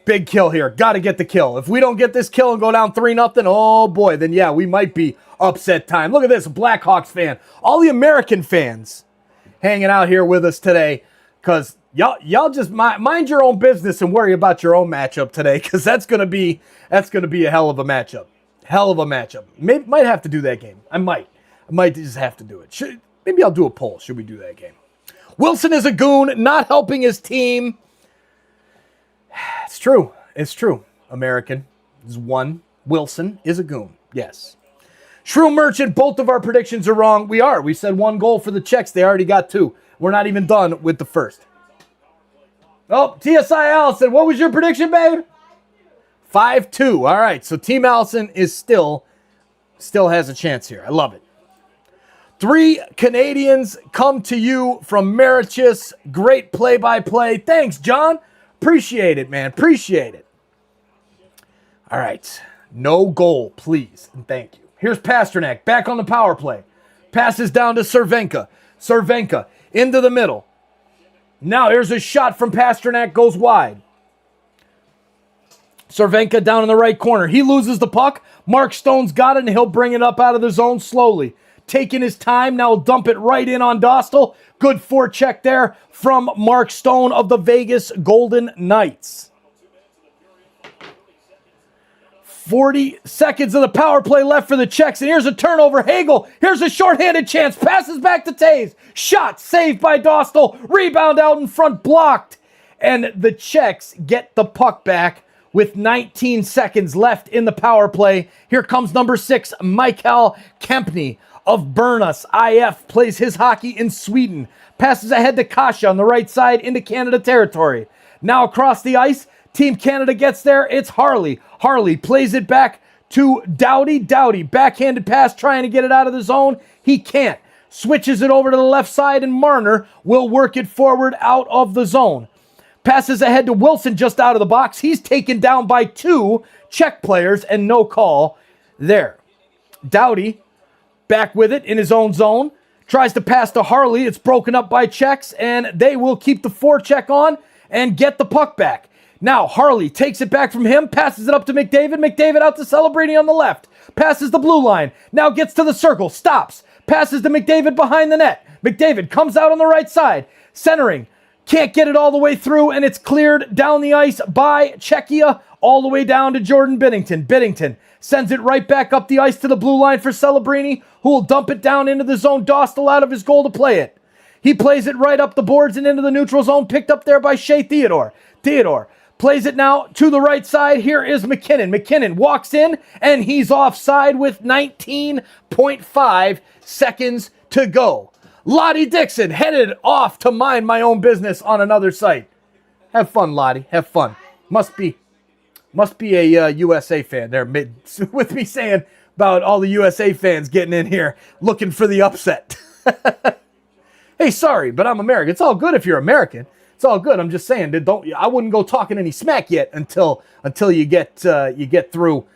Big kill here. Got to get the kill. If we don't get this kill and go down 3-0, oh boy, then yeah, we might be upset time. Look at this, Blackhawks fan. All the American fans hanging out here with us today, because y'all just mind your own business and worry about your own matchup today, because that's gonna be a hell of a matchup. Hell of a matchup. Might have to do that game. I might just have to do it. Maybe I'll do a poll. Should we do that game? Wilson is a goon, not helping his team. It's true. It's true. American is one. Wilson is a goon. Yes. Shrew Merchant, both of our predictions are wrong. We said 1 goal for the Czechs. They already got 2. We're not even done with the first. Oh, TSI Allison, what was your prediction, babe? 5-2. All right, so Team Allison is still has a chance here. I love it. 3 Canadians come to you from Mauritius. Great play-by-play. Thanks, John. Appreciate it, man. Appreciate it. All right. No goal, please, and thank you. Here's Pasternak back on the power play. Passes down to Cervenka. Cervenka into the middle. Now here's a shot from Pasternak, goes wide. Cervenka down in the right corner. He loses the puck. Mark Stone's got it, and he'll bring it up out of the zone slowly. Taking his time, now he'll dump it right in on Dostal. Good forecheck there from Mark Stone of the Vegas Golden Knights. 40 seconds of the power play left for the Czechs, and here's a turnover. Hagel, here's a shorthanded chance. Passes back to Taves. Shot saved by Dostal. Rebound out in front, blocked. And the Czechs get the puck back with 19 seconds left in the power play. Here comes number 6, Mikael Kempny of Burnus IF, plays his hockey in Sweden. Passes ahead to Kasha on the right side into Canada territory. Now across the ice, Team Canada gets there. It's Harley. Harley plays it back to Doughty. Doughty, backhanded pass, trying to get it out of the zone. He can't. Switches it over to the left side, and Marner will work it forward out of the zone. Passes ahead to Wilson just out of the box. He's taken down by 2 Czech players, and no call there. Doughty back with it in his own zone. Tries to pass to Harley. It's broken up by Czechs, and they will keep the forecheck on and get the puck back. Now Harley takes it back from him, passes it up to McDavid. McDavid out to Celebrating on the left. Passes the blue line. Now gets to the circle. Stops. Passes to McDavid behind the net. McDavid comes out on the right side. Centering. Can't get it all the way through, and it's cleared down the ice by Czechia all the way down to Jordan Binnington. Binnington sends it right back up the ice to the blue line for Celebrini, who will dump it down into the zone. Dostal out of his goal to play it. He plays it right up the boards and into the neutral zone, picked up there by Shea Theodore. Theodore plays it now to the right side. Here is McKinnon. McKinnon walks in, and he's offside with 19.5 seconds to go. Lottie Dixon headed off to mind my own business on another site. Have fun, Lottie. Have fun. Must be Must be a USA fan there with me saying about all the USA fans getting in here looking for the upset. Hey, sorry, but I'm American. It's all good if you're American. It's all good. I'm just saying, I wouldn't go talking any smack yet until you get through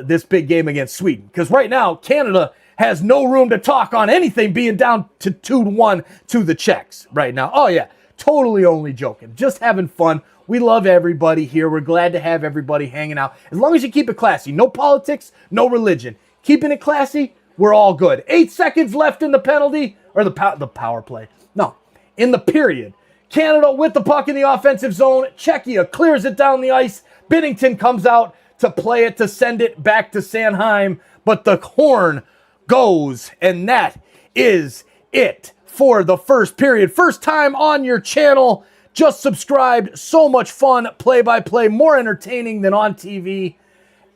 this big game against Sweden. Because right now, Canada has no room to talk on anything being down to 2-1 to the Czechs right now. Oh yeah, totally only joking. Just having fun. We love everybody here. We're glad to have everybody hanging out. As long as you keep it classy. No politics, no religion. Keeping it classy, we're all good. 8 seconds left in the penalty, or the power play. No, in the period. Canada with the puck in the offensive zone. Czechia clears it down the ice. Binnington comes out to play it, to send it back to Sanheim. But the horn goes, and that is it for the first period. First time on your channel. Just subscribed. So much fun. Play-by-play. More entertaining than on TV.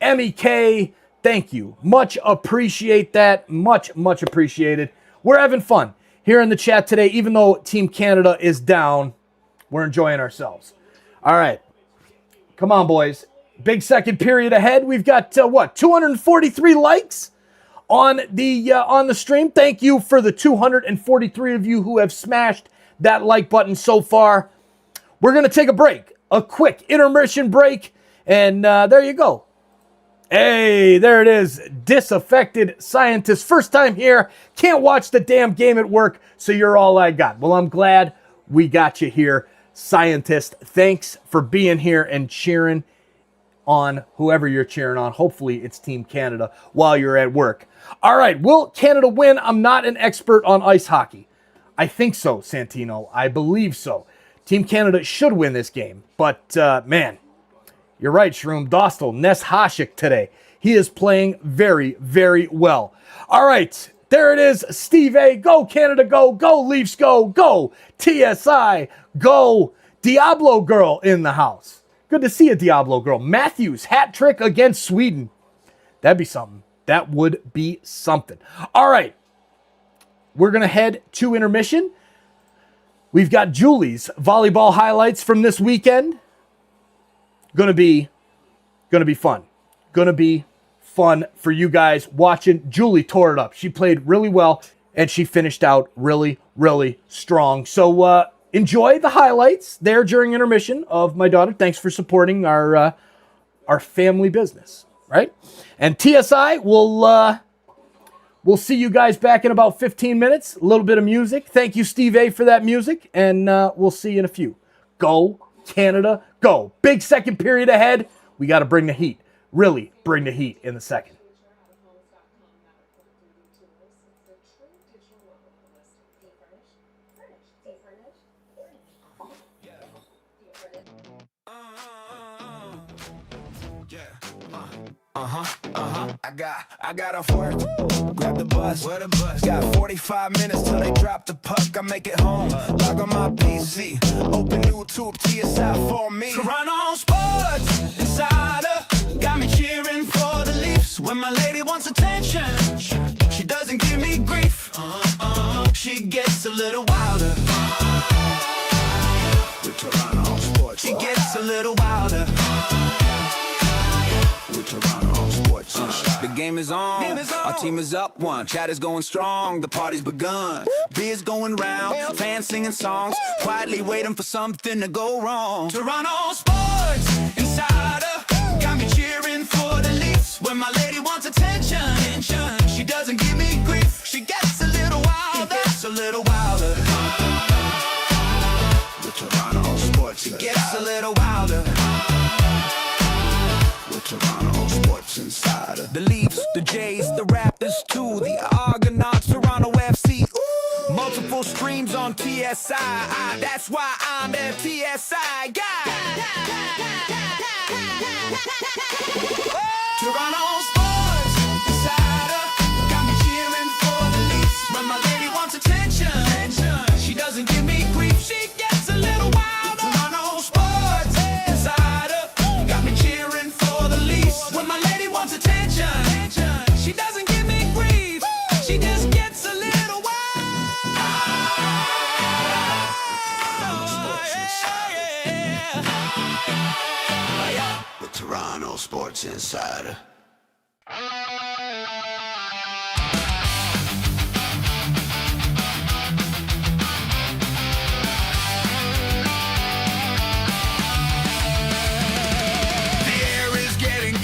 MEK, thank you. Much appreciate that. Much appreciated. We're having fun here in the chat today. Even though Team Canada is down, we're enjoying ourselves. All right. Come on, boys. Big second period ahead. We've got, 243 likes on the stream. Thank you for the 243 of you who have smashed that like button so far. We're going to take a break, a quick intermission break, and there you go. Hey, there it is. Disaffected Scientist. First time here. Can't watch the damn game at work, so you're all I got. Well, I'm glad we got you here, Scientist. Thanks for being here and cheering on whoever you're cheering on. Hopefully it's Team Canada while you're at work. All right, will Canada win? I'm not an expert on ice hockey. I think so, Santino. I believe so. Team Canada should win this game. But, man, you're right, Shroom. Dostal, Ness Hasek today. He is playing very, very well. All right, there it is. Steve A. Go, Canada, go. Go, Leafs, go. Go, TSI. Go, Diablo Girl in the house. Good to see a Diablo Girl. Matthews, hat trick against Sweden. That'd be something. That would be something. All right. We're going to head to intermission. We've got Julie's volleyball highlights from this weekend. Gonna be fun. Gonna be fun for you guys watching. Julie tore it up. She played really well, and she finished out really, really strong. So enjoy the highlights there during intermission of my daughter. Thanks for supporting our family business, right? And TSI we'll see you guys back in about 15 minutes. A little bit of music. Thank you, Steve A, for that music. And we'll see you in a few. Go, Canada, go. Big second period ahead. We got to bring the heat. Really bring the heat in the second. I got off work, grab the bus. Where the bus? Got 45 minutes till they drop the puck. I make it home, log on my PC, open YouTube, TSI for me. Toronto Sports Insider got me cheering for the Leafs. When my lady wants attention, she doesn't give me grief. She gets a little wilder. With Toronto Sports, she gets a little wilder. With Toronto Sports Insider. The game is on. Our team is up one. Chat is going strong. The party's begun. Beers going round. Fans singing songs. Quietly waiting for something to go wrong. Toronto Sports Insider got me cheering for the Leafs. When my lady wants attention, she doesn't give me grief. She gets a little wilder. Gets a little wilder. With Toronto Sports, she gets a little wilder. With Toronto Sports Insider. The Leafs, the Jays, the Raptors too, the Argonauts, Toronto FC. Ooh. Multiple streams on TSI. That's why I'm a TSI guy. Toronto Sports Insider got me cheering for the Leafs. When my lady wants attention, she doesn't give me grief. She gets a little wild. Toronto Sports Insider got me cheering for the Leafs. When my lady wants attention, she doesn't give me grief. She just gets a little wild. Toronto Sports Insider.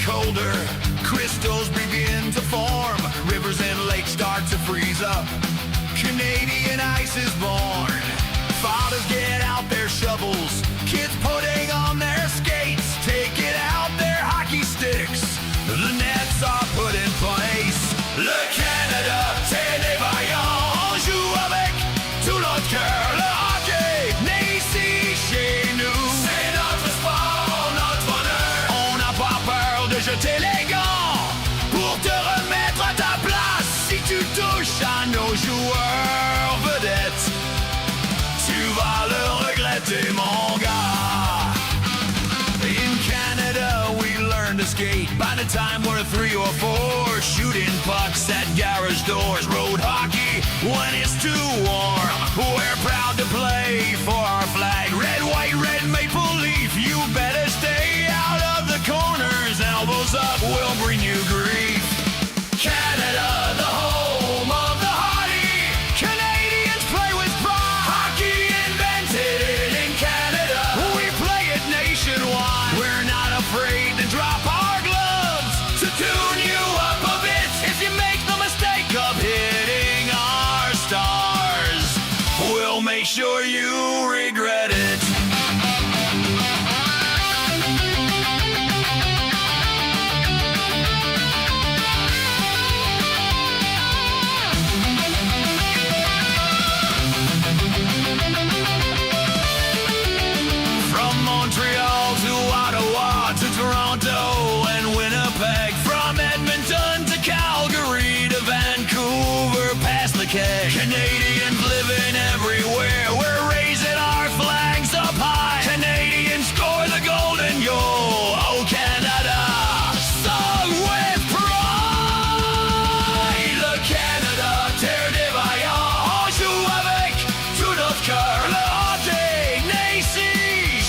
Colder, crystals begin to form, rivers and lakes start to freeze up, Canadian ice is born. Fathers get out their shovels, kids putting on their skates, taking out their hockey sticks, the nets are put in place. Le Canada, c'est des vaillants, joue avec tout notre cœur, le hockey naît ici chez nous. C'est notre sport, notre bonheur, on n'a pas peur de jeter les gants pour te remettre à ta place. Si tu touches à nos joueurs vedettes, tu vas le regretter, mon gars. In Canada we learn to skate. By the time we're 3 or 4, shooting pucks at garage doors. Road hockey when it's too warm. We're proud to play for our flag. Red, white, red maple leaf. You better stay out of the corners. Elbows up will bring you grief. Canada, the home of the hardy. Canadians play with pride. Hockey invented in Canada. We play it nationwide. We're not afraid to drop our gloves to tune you up a bit. If you make the mistake of hitting our stars, we'll make sure you regret it. Montreal to Ottawa to Toronto and Winnipeg, from Edmonton to Calgary to Vancouver past the keg. Canadians living everywhere, we're raising our flags up high. Canadians score the golden goal, oh Canada, sung with pride. Le Canada, terre des vaillants, on joue avec tout notre cœur. Le hockey naît ici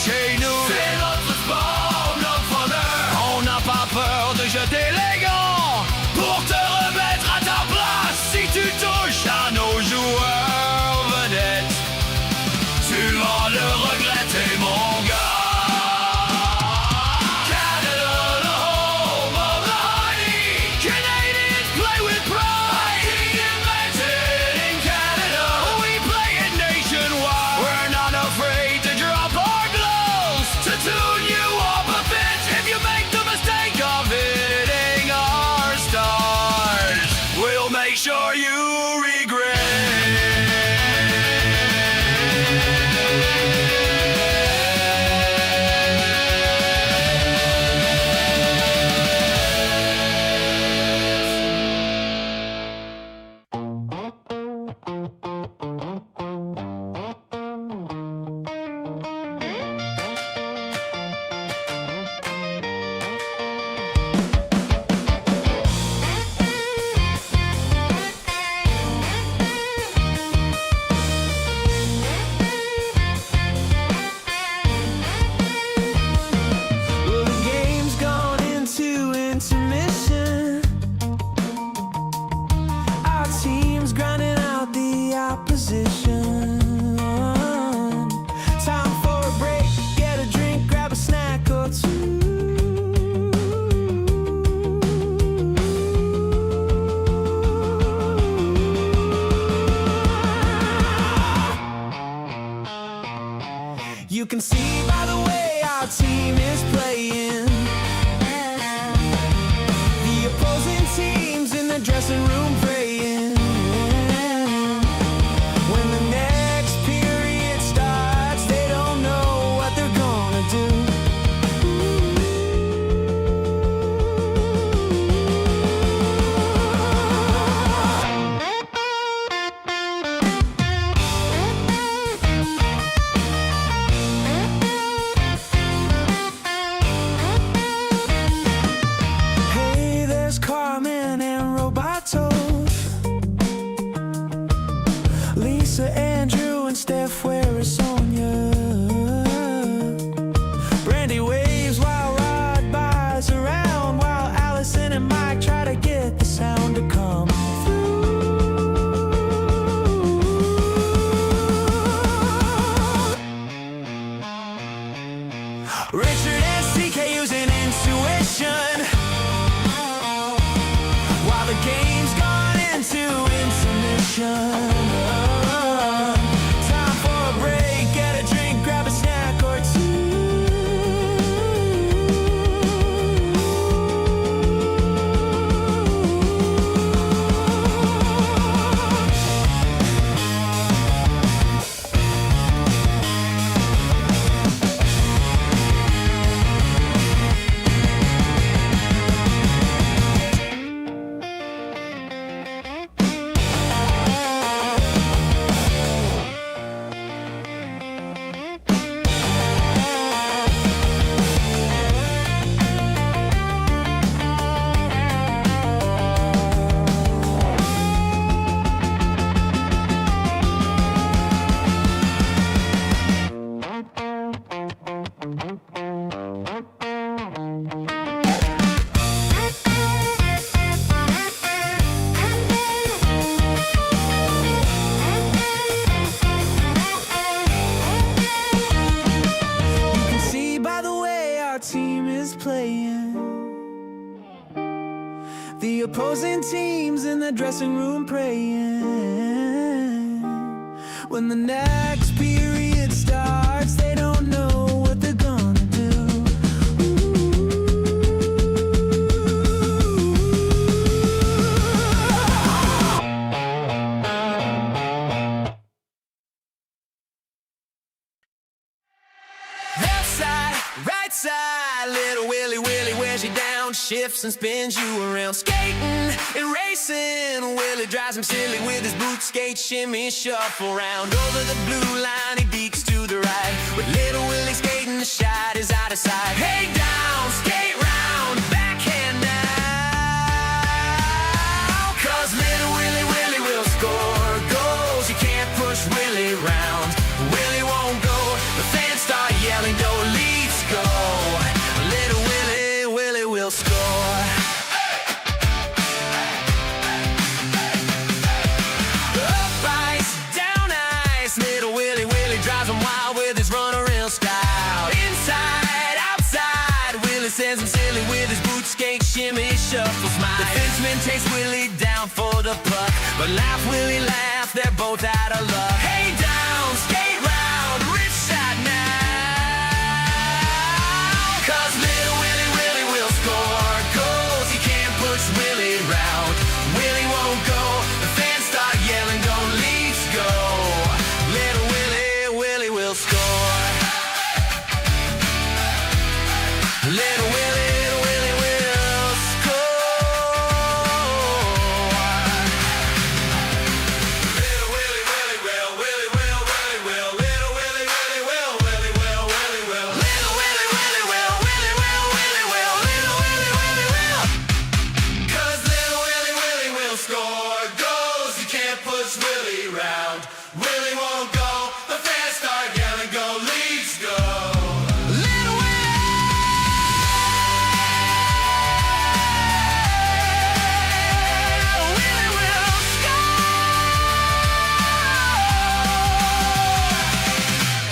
chez nous. C'est notre sport, notre bonheur. On n'a pas peur de jeter les gants pour te remettre à ta place. Si tu touches à nos joueurs vedettes, tu vas le regretter, mon gars. Canada, the home of the hardy. Canadians play with pride. Hockey invented in Canada. We play it nationwide. We're not afraid to drop our gloves to tune you up a bit. If you make the mistake of hitting our stars, we'll make sure you regret. Well, the game's gone into intermission. Our team's grinding out the opposition. Time for a break, get a drink, grab a snack or two. You can see by the way our team is playing, the opposing teams in the dressing room praying. When the next period starts, they don't know what they're gonna do. Hey, there's Carmen and Roboto. Richard and CK using intuition while the game's gone into intermission. Time for a break, get a drink, grab a snack or two. The opposing teams in the dressing room praying. When the next period starts, they don't know what they're gonna do. Left side, right side, little Willie wears you down, shifts and spins you around. Skating and racing, Willie drives him silly with his boot skate shimmy shuffle round. Over the blue line, he beats to the right, with little Willie skating, the shot is out of sight. Hey down, skate round, backhand now, 'cause little Willie will score goals. You can't push Willie round, Willie won't go. The fans start yelling, go Leafs go. Little Willie will score. Up ice, down ice, little Willie drives him wild with his runaround style. Inside, outside, Willie sends him silly with his boot skate shimmy shuffle smile. The defenseman takes Willie down for the puck, but laugh Willie laugh, they're both out of luck. Hey down, skate round, rich shot now, 'cause little Willie will score goals. He can't push Willie round, Willie won't go. The fans start yelling, go Leafs go. Little Willie will score. Little Willie will score. Little Willie will, Willie will, little Willie will, Willie will, little Willie will, little Willie will. 'Cause little Willie will score goals. You can't push Willie round, Willie won't go. The fans start yelling, go Leafs go. Little Willie will score.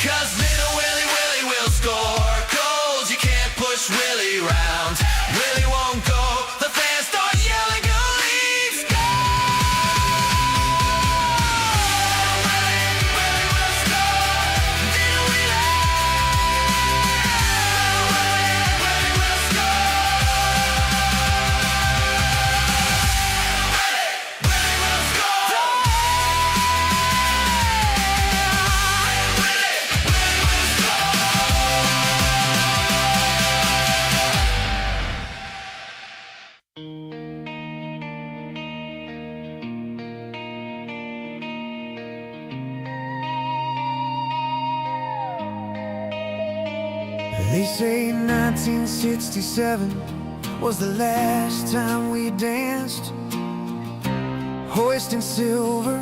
'Cause little Willie will score goals. You can't push Willie round, Willie won't go. The fans start yelling, go Leafs go. Willie will score. Little Willie will They say 1967 was the last time we danced, hoisting silver,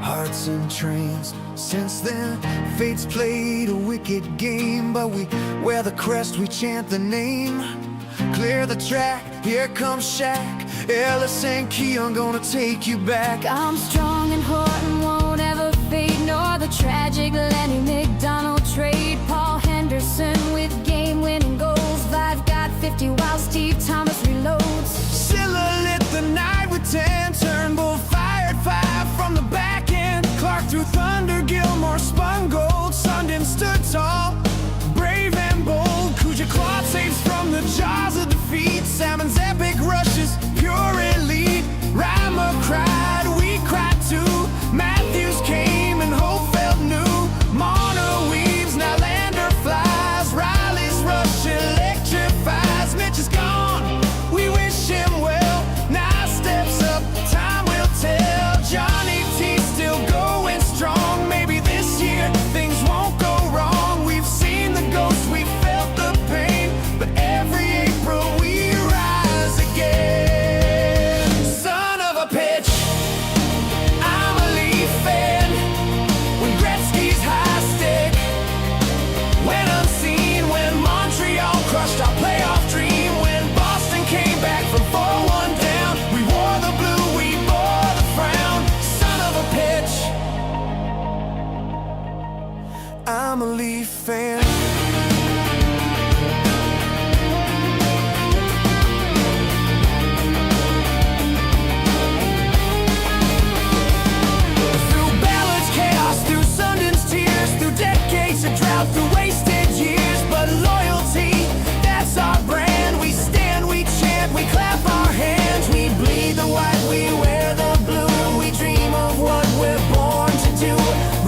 hearts entranced. Since then, fate's played a wicked game, but we wear the crest, we chant the name. Clear the track, here comes Shaq, Ellis and Keon gonna take you back. I'm strong and Horton won't ever fade, nor the tragic Lenny McDonald trade. Paul Henderson, fan. Through ballads, chaos, through Sundance tears, through decades of drought, through wasted years, but loyalty, that's our brand. We stand, we chant, we clap our hands, we bleed the white, we wear the blue. We dream of what we're born to do.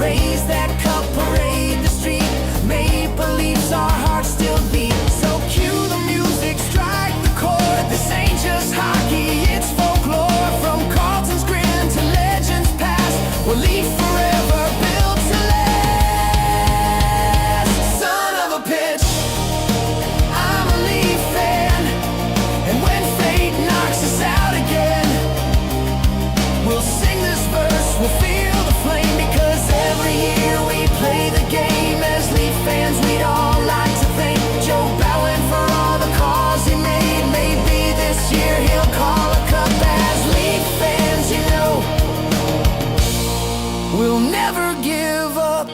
Raise that cup, parade the street. Maple Leafs, our hearts still beat. So cue the music, strike the chord. This ain't just hockey, it's folklore. From Carlton's grin to legends past, we'll leave forever, built to last. Son of a pitch, I'm a Leaf fan, and when fate knocks us out again, we'll sing this verse, we'll feel the flame, because every year we play the game. As Leaf fans, we'd all like to thank Joe Bowen for all the calls he made. Maybe this year he'll call a cup. As Leaf fans, you know, we'll never give up.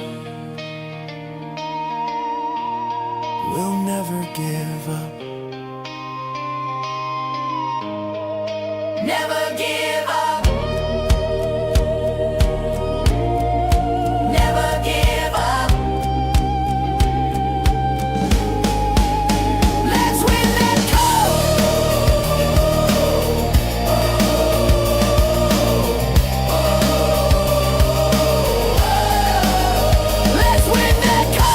We'll never give up. Never give up. Never give up. Let's win that cup. Let's win that cup.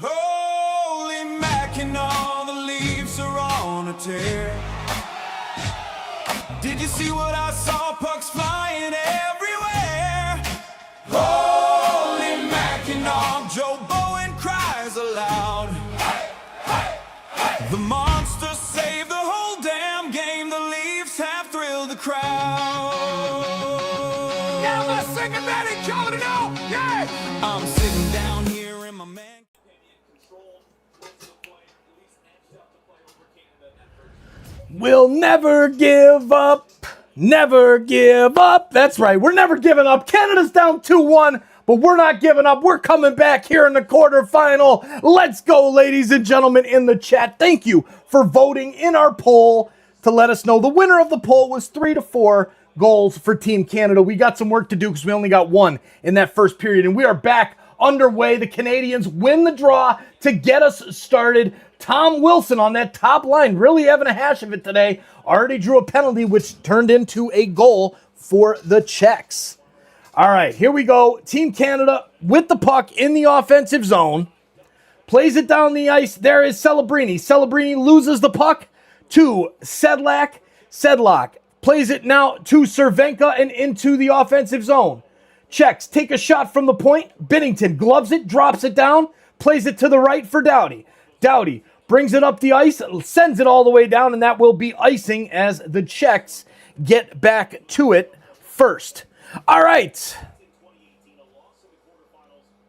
Holy Mac and all the leaves are on a tear. Did you see what I saw? Pucks flying everywhere. Holy Mac and all, Joe Bowen cries aloud. The monsters saved the whole damn game. The Leafs have thrilled the crowd. Now the second batting coming it out. Yeah! I'm sitting down here in my man. We'll never give up. Never give up. That's right. We're never giving up. Canada's down 2-1, but we're not giving up. We're coming back here in the quarterfinal. Let's go, ladies and gentlemen in the chat. Thank you for voting in our poll to let us know. The winner of the poll was 3-4 goals for Team Canada. We got some work to do because we only got one in that first period, and we are back underway. The Canadians win the draw to get us started. Tom Wilson on that top line, really having a hash of it today. Already drew a penalty, which turned into a goal for the Czechs. All right, here we go. Team Canada with the puck in the offensive zone. Plays it down the ice. There is Celebrini. Celebrini loses the puck to Sedlak. Sedlak plays it now to Cervenka and into the offensive zone. Czechs take a shot from the point. Binnington gloves it, drops it down, plays it to the right for Doughty. Doughty brings it up the ice, sends it all the way down, and that will be icing as the Czechs get back to it first. All right.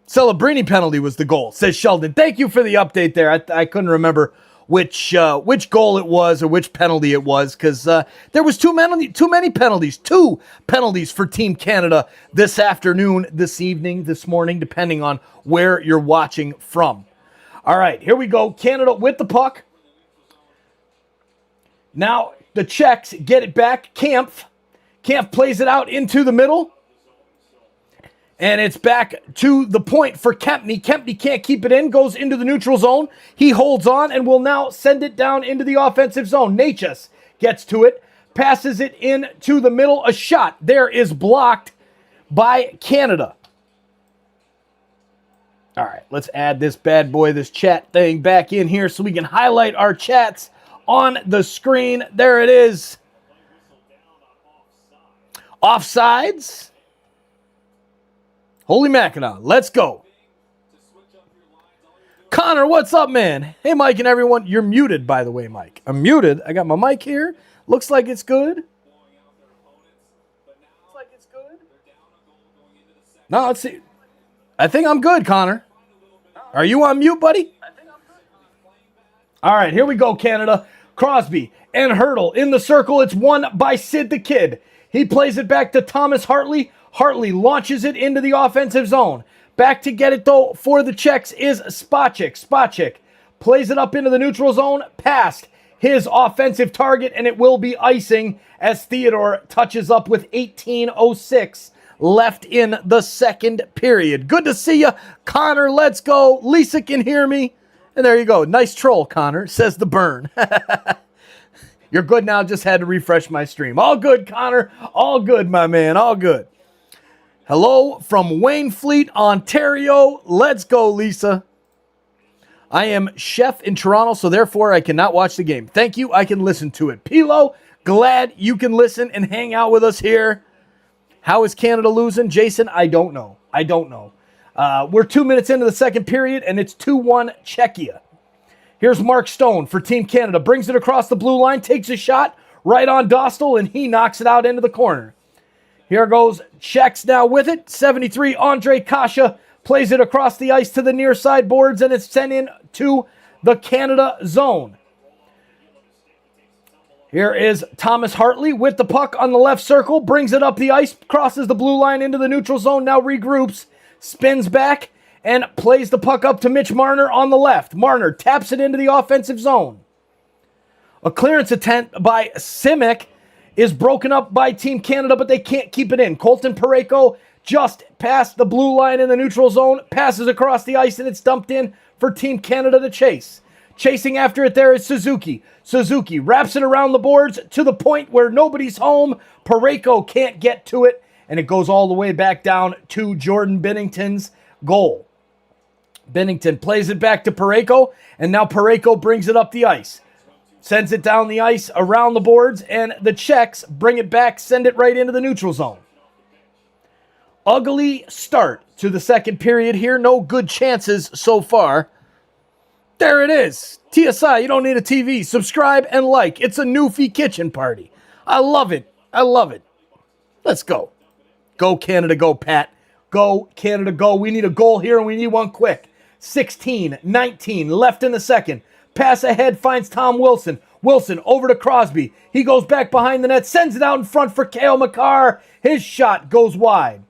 Celebrini penalty was the goal, says Sheldon. Thank you for the update there. I couldn't remember which goal it was or which penalty it was, because there was too many penalties. 2 penalties for Team Canada this afternoon, this evening, this morning, depending on where you're watching from. All right, here we go. Canada with the puck. Now the Czechs get it back. Kampf plays it out into the middle. And it's back to the point for Kempny. Kempny can't keep it in, goes into the neutral zone. He holds on and will now send it down into the offensive zone. Natchez gets to it, passes it into the middle. A shot there is blocked by Canada. All right, let's add this bad boy, this chat thing back in here so we can highlight our chats on the screen. There it is. Offsides. Holy Mackinac, let's go. Connor, what's up, man? Hey, Mike and everyone. You're muted, by the way, Mike. I'm muted. I got my mic here. Looks like it's good. No, let's see. I think I'm good, Connor. Are you on mute, buddy? All right, here we go, Canada. Crosby and Hurdle in the circle. It's won by Sid the Kid. He plays it back to Thomas Hartley. Hartley launches it into the offensive zone. Back to get it, though, for the Czechs is Spacek. Spacek plays it up into the neutral zone, past his offensive target, and it will be icing as Theodore touches up with 18:06 left in the second period. Good to see you, Connor. Let's go. Lisa can hear me. And there you go. Nice troll, Connor, says the burn. You're good now. Just had to refresh my stream. All good, Connor. All good, my man. All good. Hello from Waynefleet, Ontario. Let's go, Lisa. I am chef in Toronto, so therefore I cannot watch the game. Thank you. I can listen to it. Pilo, glad you can listen and hang out with us here. How is Canada losing? Jason, I don't know. I don't know. We're 2 minutes into the second period, and it's 2-1 Czechia. Here's Mark Stone for Team Canada. Brings it across the blue line, takes a shot right on Dostal, and he knocks it out into the corner. Here goes Czechs now with it. 73, Andre Kasha plays it across the ice to the near side boards, and it's sent in to the Canada zone. Here is Thomas Hartley with the puck on the left circle. Brings it up the ice, crosses the blue line into the neutral zone, now regroups. Spins back and plays the puck up to Mitch Marner on the left. Marner taps it into the offensive zone. A clearance attempt by Simic is broken up by Team Canada, but they can't keep it in. Colton Parayko just past the blue line in the neutral zone, passes across the ice, and it's dumped in for Team Canada to chase. Chasing after it there is Suzuki. Suzuki wraps it around the boards to the point where nobody's home. Parayko can't get to it. And it goes all the way back down to Jordan Binnington's goal. Binnington plays it back to Parayko, and now Parayko brings it up the ice. Sends it down the ice, around the boards, and the Czechs bring it back, send it right into the neutral zone. Ugly start to the second period here. No good chances so far. There it is. TSI, you don't need a TV. Subscribe and like. It's a Newfie kitchen party. I love it. I love it. Let's go. Go, Canada, go, Pat. Go, Canada, go. We need a goal here, and we need one quick. 16-19 left in the second. Pass ahead finds Tom Wilson. Wilson over to Crosby. He goes back behind the net, sends it out in front for Cale Makar. His shot goes wide.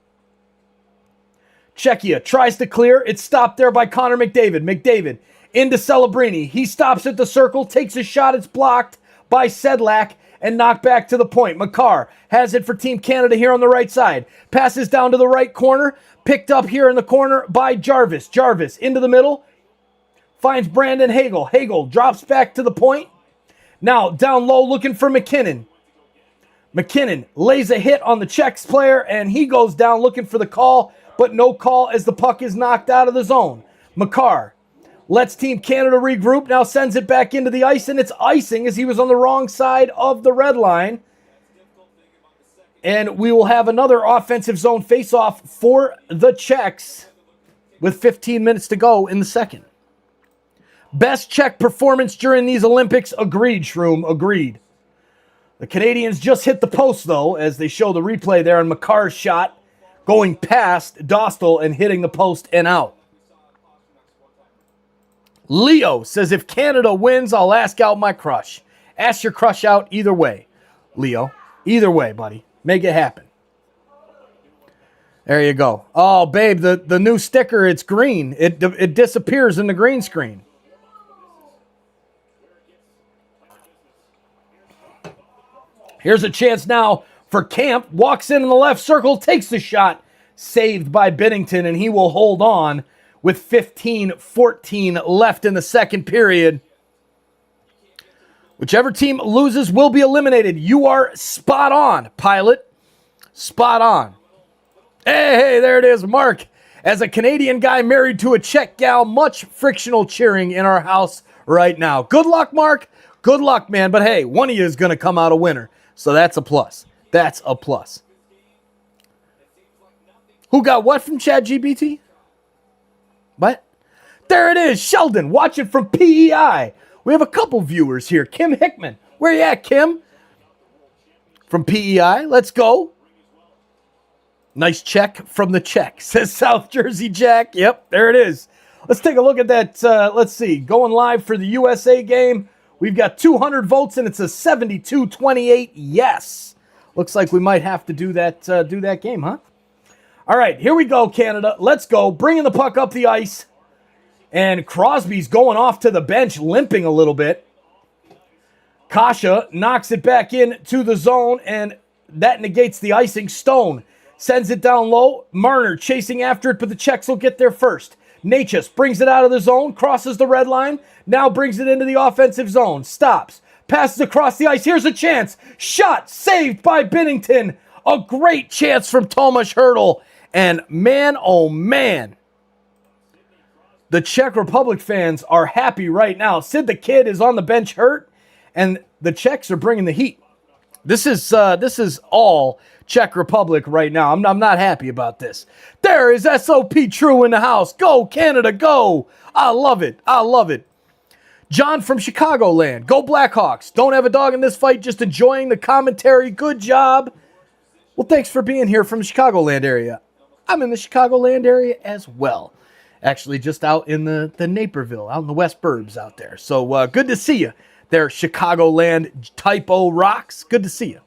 Czechia tries to clear. It's stopped there by Connor McDavid. McDavid into Celebrini. He stops at the circle, takes a shot. It's blocked by Sedlak and knocked back to the point. Makar has it for Team Canada here on the right side. Passes down to the right corner. Picked up here in the corner by Jarvis. Jarvis into the middle. Finds Brandon Hagel. Hagel drops back to the point. Now down low looking for McKinnon. McKinnon lays a hit on the Czechs player, and he goes down looking for the call, but no call as the puck is knocked out of the zone. Makar lets Team Canada regroup, now sends it back into the ice, and it's icing as he was on the wrong side of the red line. And we will have another offensive zone face-off for the Czechs with 15 minutes to go in the second. Best Czech performance during these Olympics. Agreed, Shroom, agreed. The Canadians just hit the post, though, as they show the replay there on Makar's shot going past Dostal and hitting the post and out. Leo says, if Canada wins, I'll ask out my crush. Ask your crush out either way, Leo. Either way, buddy. Make it happen. There you go. Oh, babe, the new sticker, it's green. It disappears in the green screen. Here's a chance now for Camp. Walks in the left circle, takes the shot. Saved by Binnington, and he will hold on with 15-14 left in the second period. Whichever team loses will be eliminated. You are spot on, pilot. Spot on. Hey, there it is, Mark. As a Canadian guy married to a Czech gal, much frictional cheering in our house right now. Good luck, Mark. Good luck, man. But hey, one of you is going to come out a winner. So that's a plus. That's a plus. Who got what from ChatGPT? What? There it is, Sheldon. Watch it from PEI. We have a couple viewers here. Kim Hickman. Where you at, Kim? From PEI. Let's go. Nice check from the Czech, says South Jersey Jack. Yep, there it is. Let's take a look at that. Let's see. Going live for the USA game. We've got 200 votes, and it's a 72-28 yes. Looks like we might have to do that game, huh? All right, here we go, Canada. Let's go. Bringing the puck up the ice. And Crosby's going off to the bench, limping a little bit. Kasha knocks it back in to the zone, and that negates the icing. Stone sends it down low. Marner chasing after it, but the Czechs will get there first. Natchez brings it out of the zone, crosses the red line, now brings it into the offensive zone, stops, passes across the ice. Here's a chance. Shot saved by Binnington. A great chance from Tomáš Hertl. And man, oh man, the Czech Republic fans are happy right now. Sid the Kid is on the bench hurt, and the Czechs are bringing the heat. This is all Czech Republic right now. I'm not happy about this. There is SOP True in the house. Go, Canada, go. I love it. I love it. John from Chicagoland. Go Blackhawks. Don't have a dog in this fight, just enjoying the commentary. Good job. Well, thanks for being here from the Chicagoland area. I'm in the Chicagoland area as well. Actually, just out in the Naperville, out in the West Burbs out there. So good to see you there, Chicagoland typo rocks. Good to see you.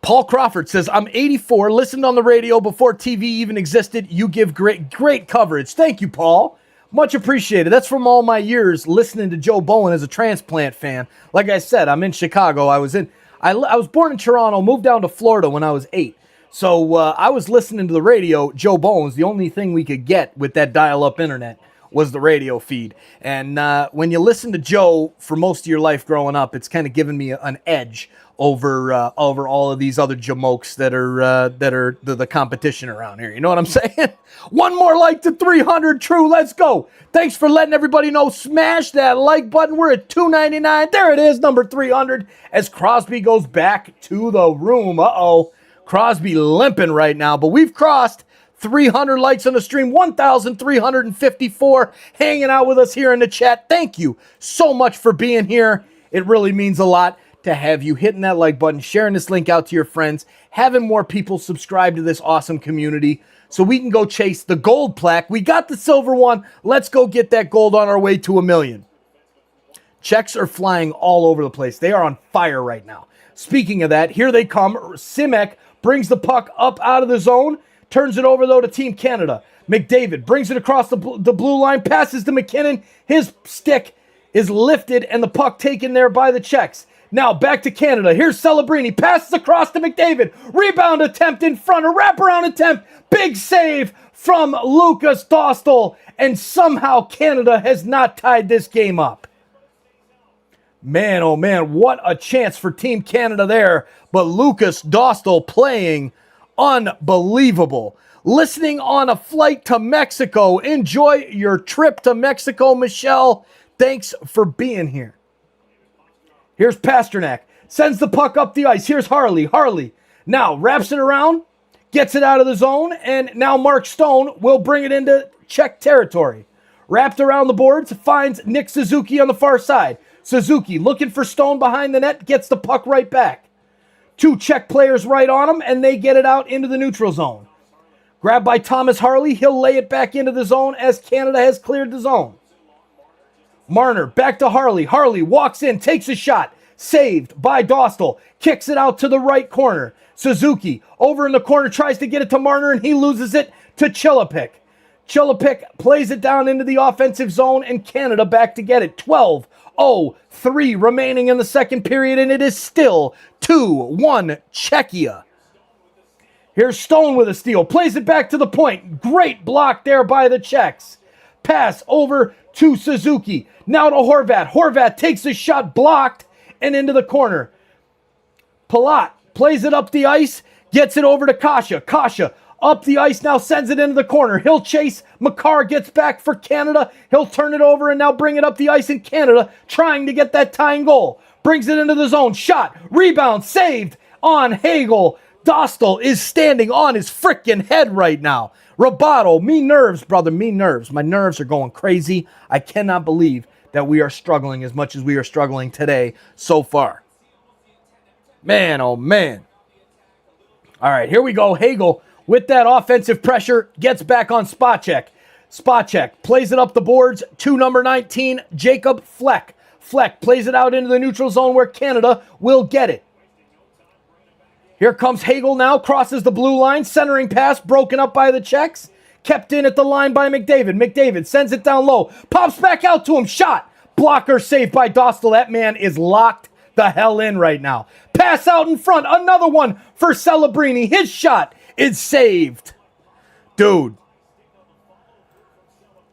Paul Crawford says, I'm 84, listened on the radio before TV even existed. You give great coverage. Thank you, Paul. Much appreciated. That's from all my years listening to Joe Bowen as a transplant fan. Like I said, I'm in Chicago. I was born in Toronto, moved down to Florida when I was 8. So I was listening to the radio. Joe Bowen was the only thing we could get with that dial-up internet was the radio feed. And when you listen to Joe for most of your life growing up, it's kind of given me an edge over all of these other jamokes that are the competition around here. You know what I'm saying? One more like to 300. True. Let's go. Thanks for letting everybody know. Smash that like button. We're at 299. There it is, number 300. As Crosby goes back to the room. Uh-oh. Crosby limping right now, but we've crossed 300 likes on the stream, 1,354 hanging out with us here in the chat. Thank you so much for being here. It really means a lot to have you hitting that like button, sharing this link out to your friends, having more people subscribe to this awesome community so we can go chase the gold plaque. We got the silver one. Let's go get that gold on our way to 1 million. Czechs are flying all over the place. They are on fire right now. Speaking of that, here they come. Simek brings the puck up out of the zone, turns it over, though, to Team Canada. McDavid brings it across the blue line, passes to McKinnon. His stick is lifted, and the puck taken there by the Czechs. Now back to Canada. Here's Celebrini. Passes across to McDavid. Rebound attempt in front. A wraparound attempt. Big save from Lucas Dostal. And somehow Canada has not tied this game up. Man, oh man, what a chance for Team Canada there. But Lucas Dostal playing unbelievable. Listening on a flight to Mexico. Enjoy your trip to Mexico, Michelle. Thanks for being here. Here's Pasternak. Sends the puck up the ice. Here's Harley. Harley now wraps it around. Gets it out of the zone. And now Mark Stone will bring it into Czech territory. Wrapped around the boards. Finds Nick Suzuki on the far side. Suzuki looking for Stone behind the net. Gets the puck right back. 2 Czech players right on him. And they get it out into the neutral zone. Grabbed by Thomas Harley. He'll lay it back into the zone as Canada has cleared the zone. Marner back to Harley. Harley walks in, takes a shot. Saved by Dostal. Kicks it out to the right corner. Suzuki over in the corner tries to get it to Marner, and he loses it to Chilipik. Chilipik plays it down into the offensive zone, and Canada back to get it. 12:03 remaining in the second period, and it is still 2-1 Czechia. Here's Stone with a steal. Plays it back to the point. Great block there by the Czechs. Pass over to Suzuki. Now to Horvat. Horvat takes a shot, blocked, and into the corner. Palat plays it up the ice, gets it over to Kasha. Kasha up the ice now, sends it into the corner. He'll chase. Makar gets back for Canada. He'll turn it over and now bring it up the ice in Canada, trying to get that tying goal. Brings it into the zone. Shot. Rebound. Saved on Hagel. Dostal is standing on his frickin' head right now. Roboto, me nerves, brother, me nerves. My nerves are going crazy. I cannot believe that we are struggling as much as we are struggling today so far. Man, oh man. All right, here we go. Hagel with that offensive pressure, gets back on spot check. Spot check, plays it up the boards to number 19, Jacob Fleck. Fleck plays it out into the neutral zone where Canada will get it. Here comes Hagel now, crosses the blue line, centering pass, broken up by the Czechs. Kept in at the line by McDavid. McDavid sends it down low, pops back out to him, shot. Blocker saved by Dostal. That man is locked the hell in right now. Pass out in front, another one for Celebrini. His shot is saved. Dude.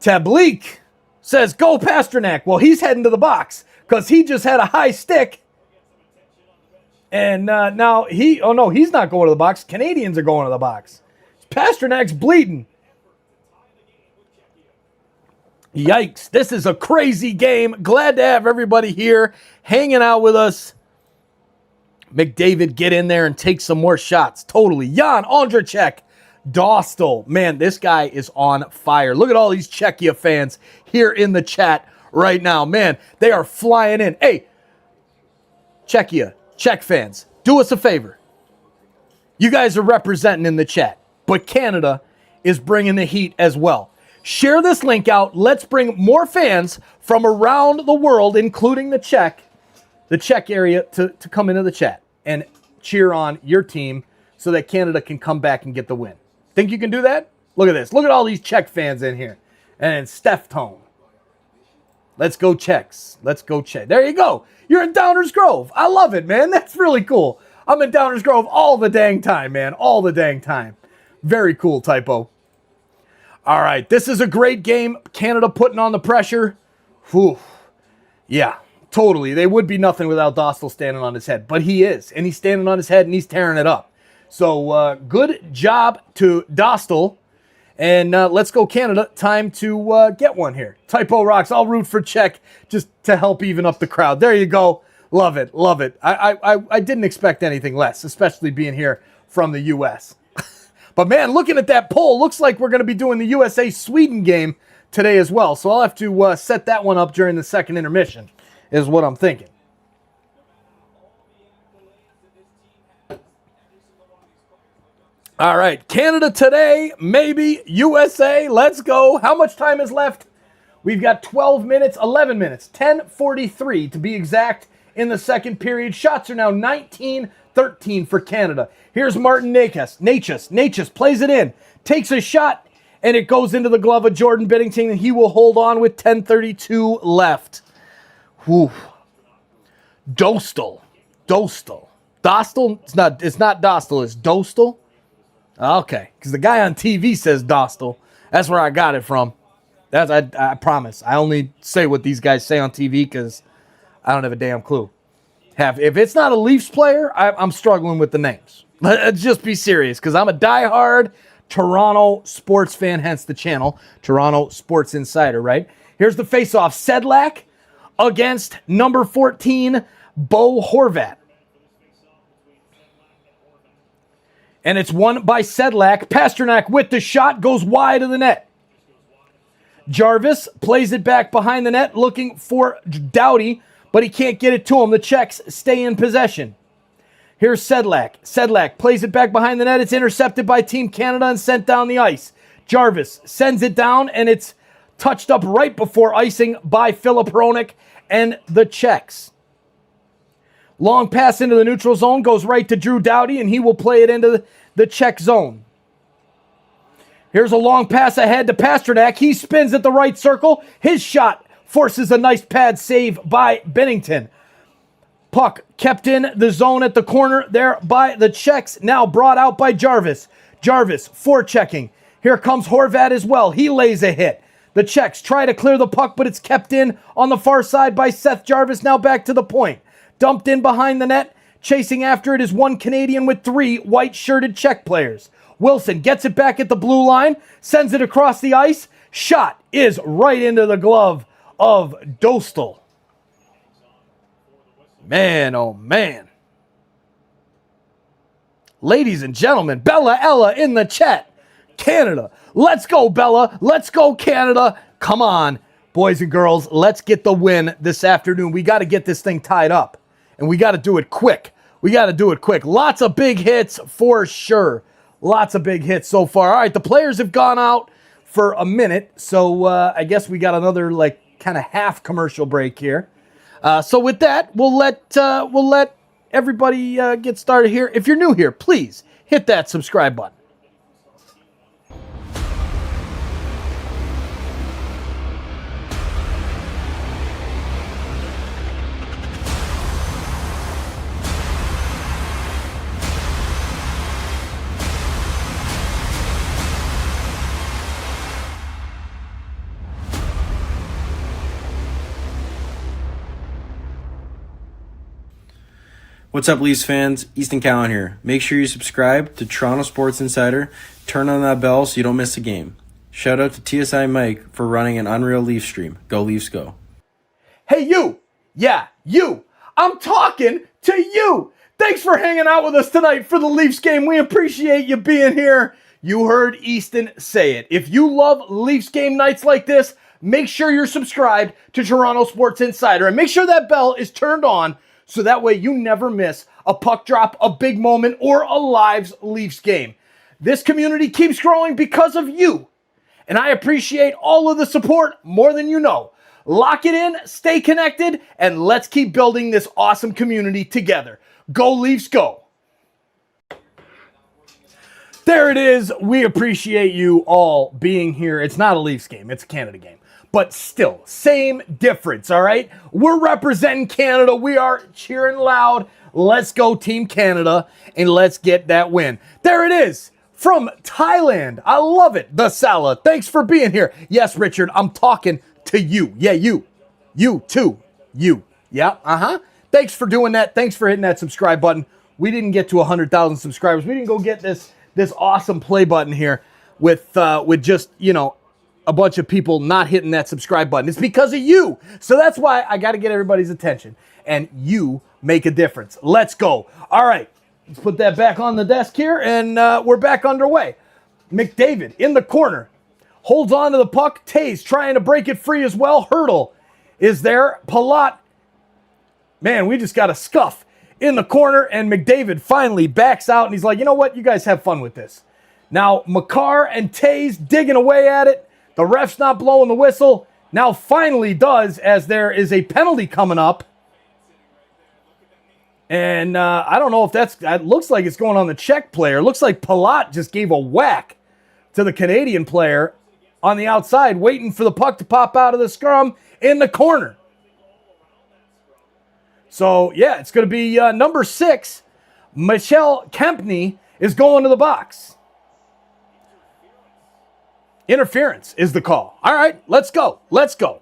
Tablik says, go Pasternak. Well, he's heading to the box because he just had a high stick. And now he's not going to the box. Canadians are going to the box. Pasternak's bleeding. Yikes. This is a crazy game. Glad to have everybody here hanging out with us. McDavid, get in there and take some more shots. Totally. Jan Ondrzejczyk. Dostal. Man, this guy is on fire. Look at all these Czechia fans here in the chat right now. Man, they are flying in. Hey, Czechia, Czech fans, do us a favor. You guys are representing in the chat, but Canada is bringing the heat as well. Share this link out. Let's bring more fans from around the world, including the Czech area, to come into the chat and cheer on your team so that Canada can come back and get the win. Think you can do that? Look at this. Look at all these Czech fans in here. And Steph Tone. Let's go Czechs. Let's go Czech. There you go. You're in Downers Grove. I love it, man. That's really cool. I'm in Downers Grove all the dang time, man. All the dang time. Very cool, Typo. All right. This is a great game. Canada putting on the pressure. Whew. Yeah, totally. They would be nothing without Dostal standing on his head. But he is. And he's standing on his head and he's tearing it up. So good job to Dostal. And let's go Canada. Time to get one here. Typo rocks. I'll root for Czech just to help even up the crowd. There you go. Love it. Love it. I didn't expect anything less, especially being here from the U.S. But man, looking at that poll, looks like we're going to be doing the USA-Sweden game today as well. So I'll have to set that one up during the second intermission is what I'm thinking. All right, Canada today, maybe USA. Let's go. How much time is left? We've got 12 minutes, 11 minutes, 10:43 to be exact in the second period. Shots are now 19-13 for Canada. Here's Martin Necas. Necas plays it in, takes a shot, and it goes into the glove of Jordan Binnington, and he will hold on with 10:32 left. Whew. Dostal. Dostal. It's not Dostal, it's Dostal. Okay, because the guy on TV says Dostal. That's where I got it from. I promise. I only say what these guys say on TV because I don't have a damn clue. If it's not a Leafs player, I'm struggling with the names. Let's just be serious because I'm a diehard Toronto sports fan, hence the channel, Toronto Sports Insider, right? Here's the face-off. Sedlak against number 14, Bo Horvat. And it's won by Sedlak. Pasternak with the shot goes wide of the net. Jarvis plays it back behind the net looking for Doughty, but he can't get it to him. The Czechs stay in possession. Here's Sedlak. Sedlak plays it back behind the net. It's intercepted by Team Canada and sent down the ice. Jarvis sends it down, and it's touched up right before icing by Filip Hronek and the Czechs. Long pass into the neutral zone, goes right to Drew Doughty, and he will play it into the Czech zone. Here's a long pass ahead to Pasternak. He spins at the right circle. His shot forces a nice pad save by Binnington. Puck kept in the zone at the corner there by the Czechs, now brought out by Jarvis. Jarvis forechecking. Here comes Horvat as well. He lays a hit. The Czechs try to clear the puck, but it's kept in on the far side by Seth Jarvis, now back to the point. Dumped in behind the net. Chasing after it is one Canadian with three white-shirted Czech players. Wilson gets it back at the blue line, sends it across the ice. Shot is right into the glove of Dostal. Man, oh man. Ladies and gentlemen, Bella Ella in the chat. Canada. Let's go, Bella. Let's go, Canada. Come on, boys and girls. Let's get the win this afternoon. We got to get this thing tied up. And we got to do it quick. We got to do it quick. Lots of big hits for sure. Lots of big hits so far. All right, the players have gone out for a minute, so I guess we got another like kind of half commercial break here. So with that, we'll let everybody get started here. If you're new here, please hit that subscribe button. What's up, Leafs fans? Easton Cowan here. Make sure you subscribe to Toronto Sports Insider. Turn on that bell so you don't miss a game. Shout out to TSI Mike for running an unreal Leaf stream. Go Leafs, go. Hey, you. Yeah, you. I'm talking to you. Thanks for hanging out with us tonight for the Leafs game. We appreciate you being here. You heard Easton say it. If you love Leafs game nights like this, make sure you're subscribed to Toronto Sports Insider and make sure that bell is turned on so that way you never miss a puck drop, a big moment, or a live Leafs game. This community keeps growing because of you, and I appreciate all of the support more than you know. Lock it in, stay connected, and let's keep building this awesome community together. Go Leafs, go! There it is. We appreciate you all being here. It's not a Leafs game, it's a Canada game. But still, same difference, all right? We're representing Canada. We are cheering loud. Let's go Team Canada, and let's get that win. There it is from Thailand. I love it. The Salah. Thanks for being here. Yes, Richard, I'm talking to you. Yeah, you. You, too. You. Yeah, Thanks for doing that. Thanks for hitting that subscribe button. We didn't get to 100,000 subscribers. We didn't go get this awesome play button here with just, a bunch of people not hitting that subscribe button. It's because of you. So that's why I got to get everybody's attention. And you make a difference. Let's go. All right. Let's put that back on the desk here. And we're back underway. McDavid in the corner. Holds on to the puck. Tays trying to break it free as well. Hurdle is there. Palat. Man, we just got a scuff in the corner. And McDavid finally backs out. And he's like, you know what? You guys have fun with this. Now, Makar and Tays digging away at it. The ref's not blowing the whistle. Now finally does, as there is a penalty coming up. And I don't know if that looks like it's going on the Czech player. It looks like Palat just gave a whack to the Canadian player on the outside, waiting for the puck to pop out of the scrum in the corner. So, yeah, it's going to be number 6. Michel Kempny is going to the box. Interference is the call. All right, let's go. Let's go.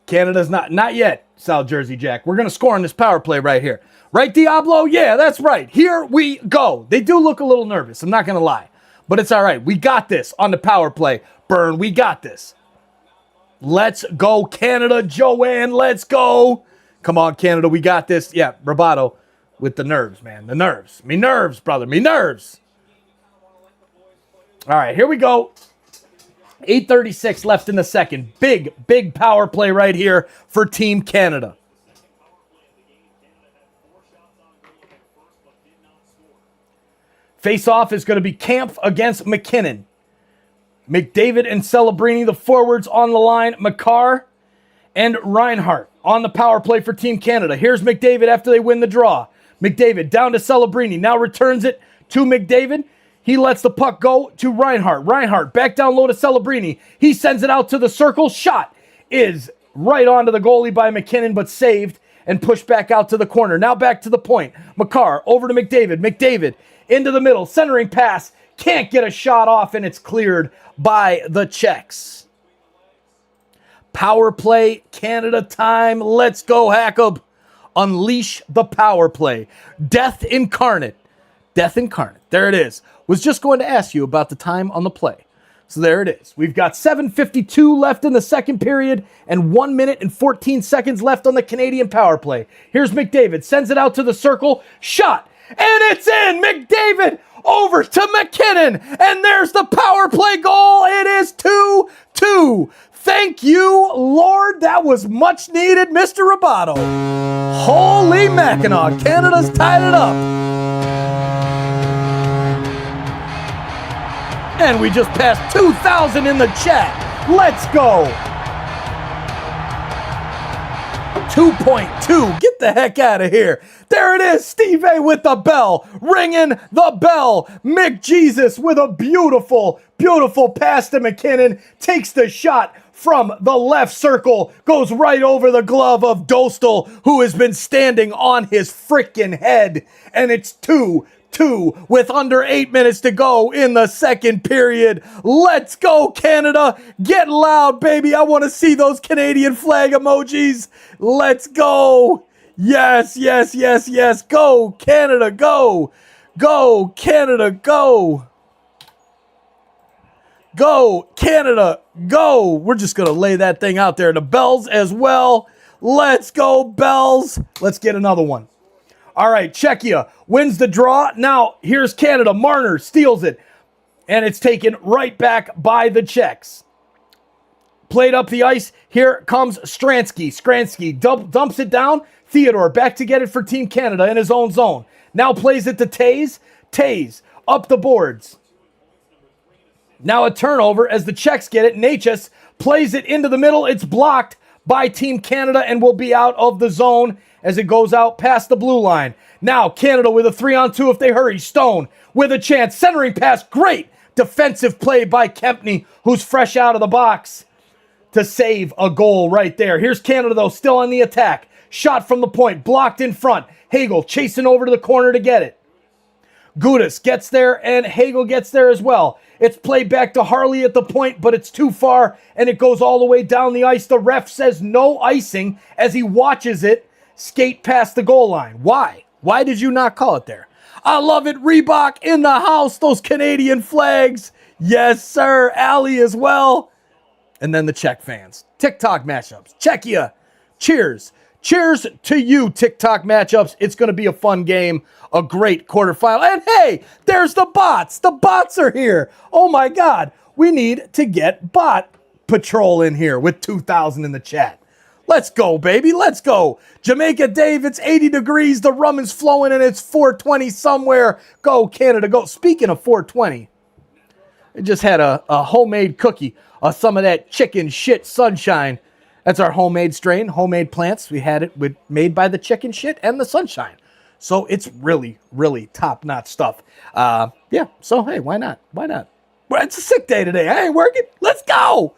Canada's not yet, South Jersey Jack. We're going to score on this power play right here. Right, Diablo? Yeah, that's right. Here we go. They do look a little nervous. I'm not going to lie. But it's all right. We got this on the power play. Burn, we got this. Let's go, Canada. Joanne, let's go. Come on, Canada. We got this. Yeah, Roboto with the nerves, man. The nerves. Me nerves, brother. Me nerves. All right, here we go. 8:36 left in the second. Big power play right here for Team Canada. Face-off is going to be Kampf against McKinnon. McDavid and Celebrini, the forwards on the line. Makar and Reinhart on the power play for Team Canada. Here's McDavid after they win the draw. McDavid down to Celebrini. Now returns it to McDavid. He lets the puck go to Reinhart. Reinhart back down low to Celebrini. He sends it out to the circle. Shot is right onto the goalie by McKinnon, but saved and pushed back out to the corner. Now back to the point. Makar over to McDavid. McDavid into the middle. Centering pass. Can't get a shot off, and it's cleared by the Czechs. Power play, Canada time. Let's go, Hackab. Unleash the power play. Death incarnate. Death incarnate. There it is. Was just going to ask you about the time on the play. So there it is. We've got 7:52 left in the second period and 1 minute and 14 seconds left on the Canadian power play. Here's McDavid. Sends it out to the circle. Shot. And it's in. McDavid over to McKinnon. And there's the power play goal. It is 2-2. Thank you, Lord. That was much needed, Mr. Roboto. Holy Mackinac. Canada's tied it up. And we just passed 2,000 in the chat. Let's go. 2.2. Get the heck out of here. There it is. Steve A with the bell. Ringing the bell. Mick Jesus with a beautiful, beautiful pass to McKinnon. Takes the shot from the left circle. Goes right over the glove of Dostal, who has been standing on his freaking head. And it's 2-2 with under 8 minutes to go in the second period. Let's go, Canada. Get loud, baby. I want to see those Canadian flag emojis. Let's go. Yes, yes, yes, yes. Go, Canada, go. Go, Canada, go. Go, Canada, go. We're just going to lay that thing out there. The bells as well. Let's go, bells. Let's get another one. All right, Czechia wins the draw. Now, here's Canada. Marner steals it. And it's taken right back by the Czechs. Played up the ice. Here comes Stransky. Stransky dumps it down. Theodore back to get it for Team Canada in his own zone. Now plays it to Tays. Tays up the boards. Now a turnover as the Czechs get it. Natchez plays it into the middle. It's blocked by Team Canada and will be out of the zone as it goes out past the blue line. Now Canada with a 3-on-2 if they hurry. Stone with a chance. Centering pass. Great defensive play by Kempney, who's fresh out of the box to save a goal right there. Here's Canada, though, still on the attack. Shot from the point. Blocked in front. Hagel chasing over to the corner to get it. Gudis gets there, and Hagel gets there as well. It's played back to Harley at the point, but it's too far, and it goes all the way down the ice. The ref says no icing as he watches it skate past the goal line. Why? Why did you not call it there? I love it. Reebok in the house. Those Canadian flags. Yes, sir. Ali as well. And then the Czech fans. TikTok matchups. Czechia. Cheers. Cheers to you, TikTok matchups. It's going to be a fun game. A great quarterfinal. And hey, there's the bots. The bots are here. Oh my God. We need to get bot patrol in here with 2,000 in the chat. Let's go, baby. Let's go. Jamaica Dave, it's 80 degrees. The rum is flowing and it's 420 somewhere. Go, Canada, go. Speaking of 420, I just had a homemade cookie. Some of that chicken shit sunshine. That's our homemade strain, homemade plants. We had it made by the chicken shit and the sunshine. So it's really, really top-notch stuff. Yeah, so hey, why not? Why not? Well, it's a sick day today. I ain't working. Let's go.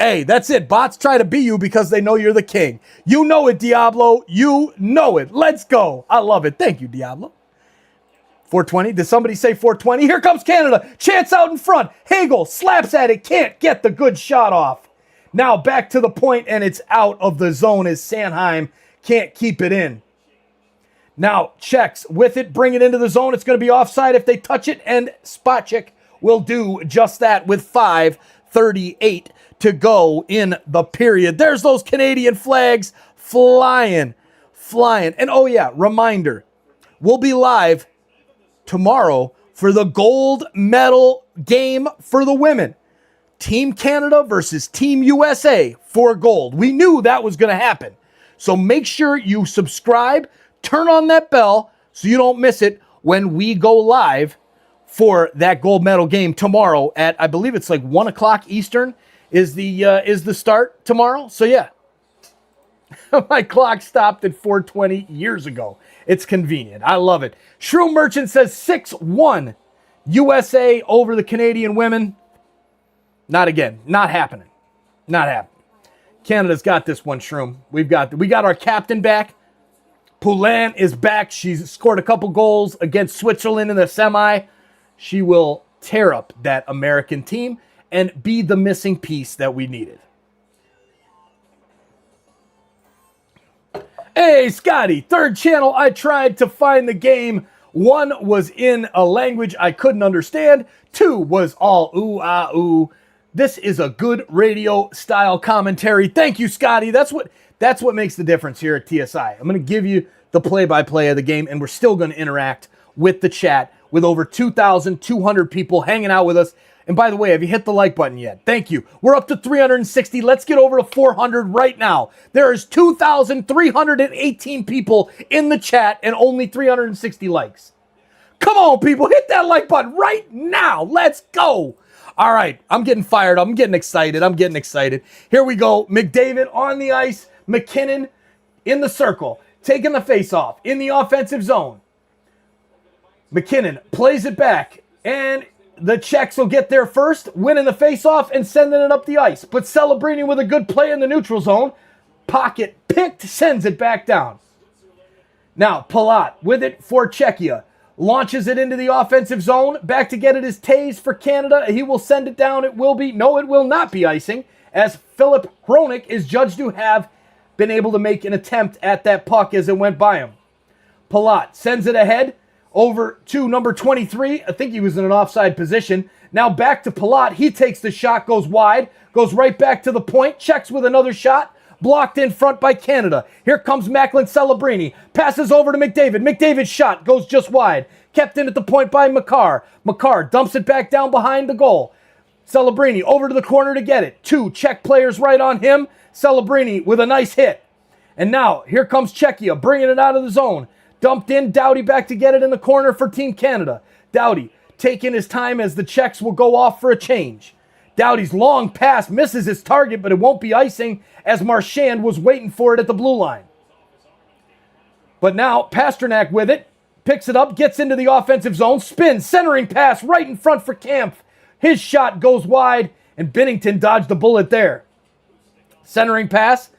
Hey, that's it. Bots try to be you because they know you're the king. You know it, Diablo. You know it. Let's go. I love it. Thank you, Diablo. 420. Did somebody say 420? Here comes Canada. Chance out in front. Hagel slaps at it. Can't get the good shot off. Now back to the point, and it's out of the zone as Sanheim can't keep it in. Now Czechs with it. Bring it into the zone. It's going to be offside if they touch it, and Spacek will do just that with 5:38 to go in the period. There's those Canadian flags flying. And oh yeah, reminder, we'll be live tomorrow for the gold medal game for the women. Team Canada versus Team USA for gold. We knew that was going to happen. So make sure you subscribe, turn on that bell so you don't miss it when we go live for that gold medal game tomorrow at, I believe it's like 1 o'clock Eastern is the start tomorrow. So yeah, my clock stopped at 4:20 years ago. It's convenient. I love it. Shroom Merchant says 6-1 USA over the Canadian women. Not again. Not happening. Not happening. Canada's got this one, Shroom. We got our captain back. Poulin is back. She's scored a couple goals against Switzerland in the semi. She will tear up that American team and be the missing piece that we needed. Hey, Scotty, third channel. I tried to find the game. 1 was in a language I couldn't understand. 2 was all ooh, ah, ooh. This is a good radio style commentary. Thank you, Scotty. That's what makes the difference here at TSI. I'm going to give you the play-by-play of the game, and we're still going to interact with the chat with over 2,200 people hanging out with us. And by the way, have you hit the like button yet? Thank you. We're up to 360. Let's get over to 400 right now. There is 2,318 people in the chat and only 360 likes. Come on, people. Hit that like button right now. Let's go. All right. I'm getting fired up. I'm getting excited. Here we go. McDavid on the ice. McKinnon in the circle. Taking the face-off in the offensive zone. McKinnon plays it back. And the Czechs will get there first, winning the face-off and sending it up the ice. But Celebrini with a good play in the neutral zone. Pocket picked, sends it back down. Now, Palat with it for Czechia. Launches it into the offensive zone. Back to get it is Taves for Canada. He will send it down. It will not be icing, as Philip Hronik is judged to have been able to make an attempt at that puck as it went by him. Palat sends it ahead over to number 23. I think he was in an offside position. Now back to Palat. He takes the shot, goes wide, goes right back to the point, checks with another shot. Blocked in front by Canada. Here comes Macklin Celebrini. Passes over to McDavid. McDavid's shot goes just wide. Kept in at the point by Makar. Makar dumps it back down behind the goal. Celebrini over to the corner to get it. 2 Czech players right on him. Celebrini with a nice hit. And now here comes Czechia bringing it out of the zone. Dumped in. Doughty back to get it in the corner for Team Canada. Doughty taking his time as the Czechs will go off for a change. Doughty's long pass misses his target, but it won't be icing as Marchand was waiting for it at the blue line. But now Pasternak with it, picks it up, gets into the offensive zone, spins, centering pass right in front for Kampf. His shot goes wide, and Binnington dodged the bullet there. Centering pass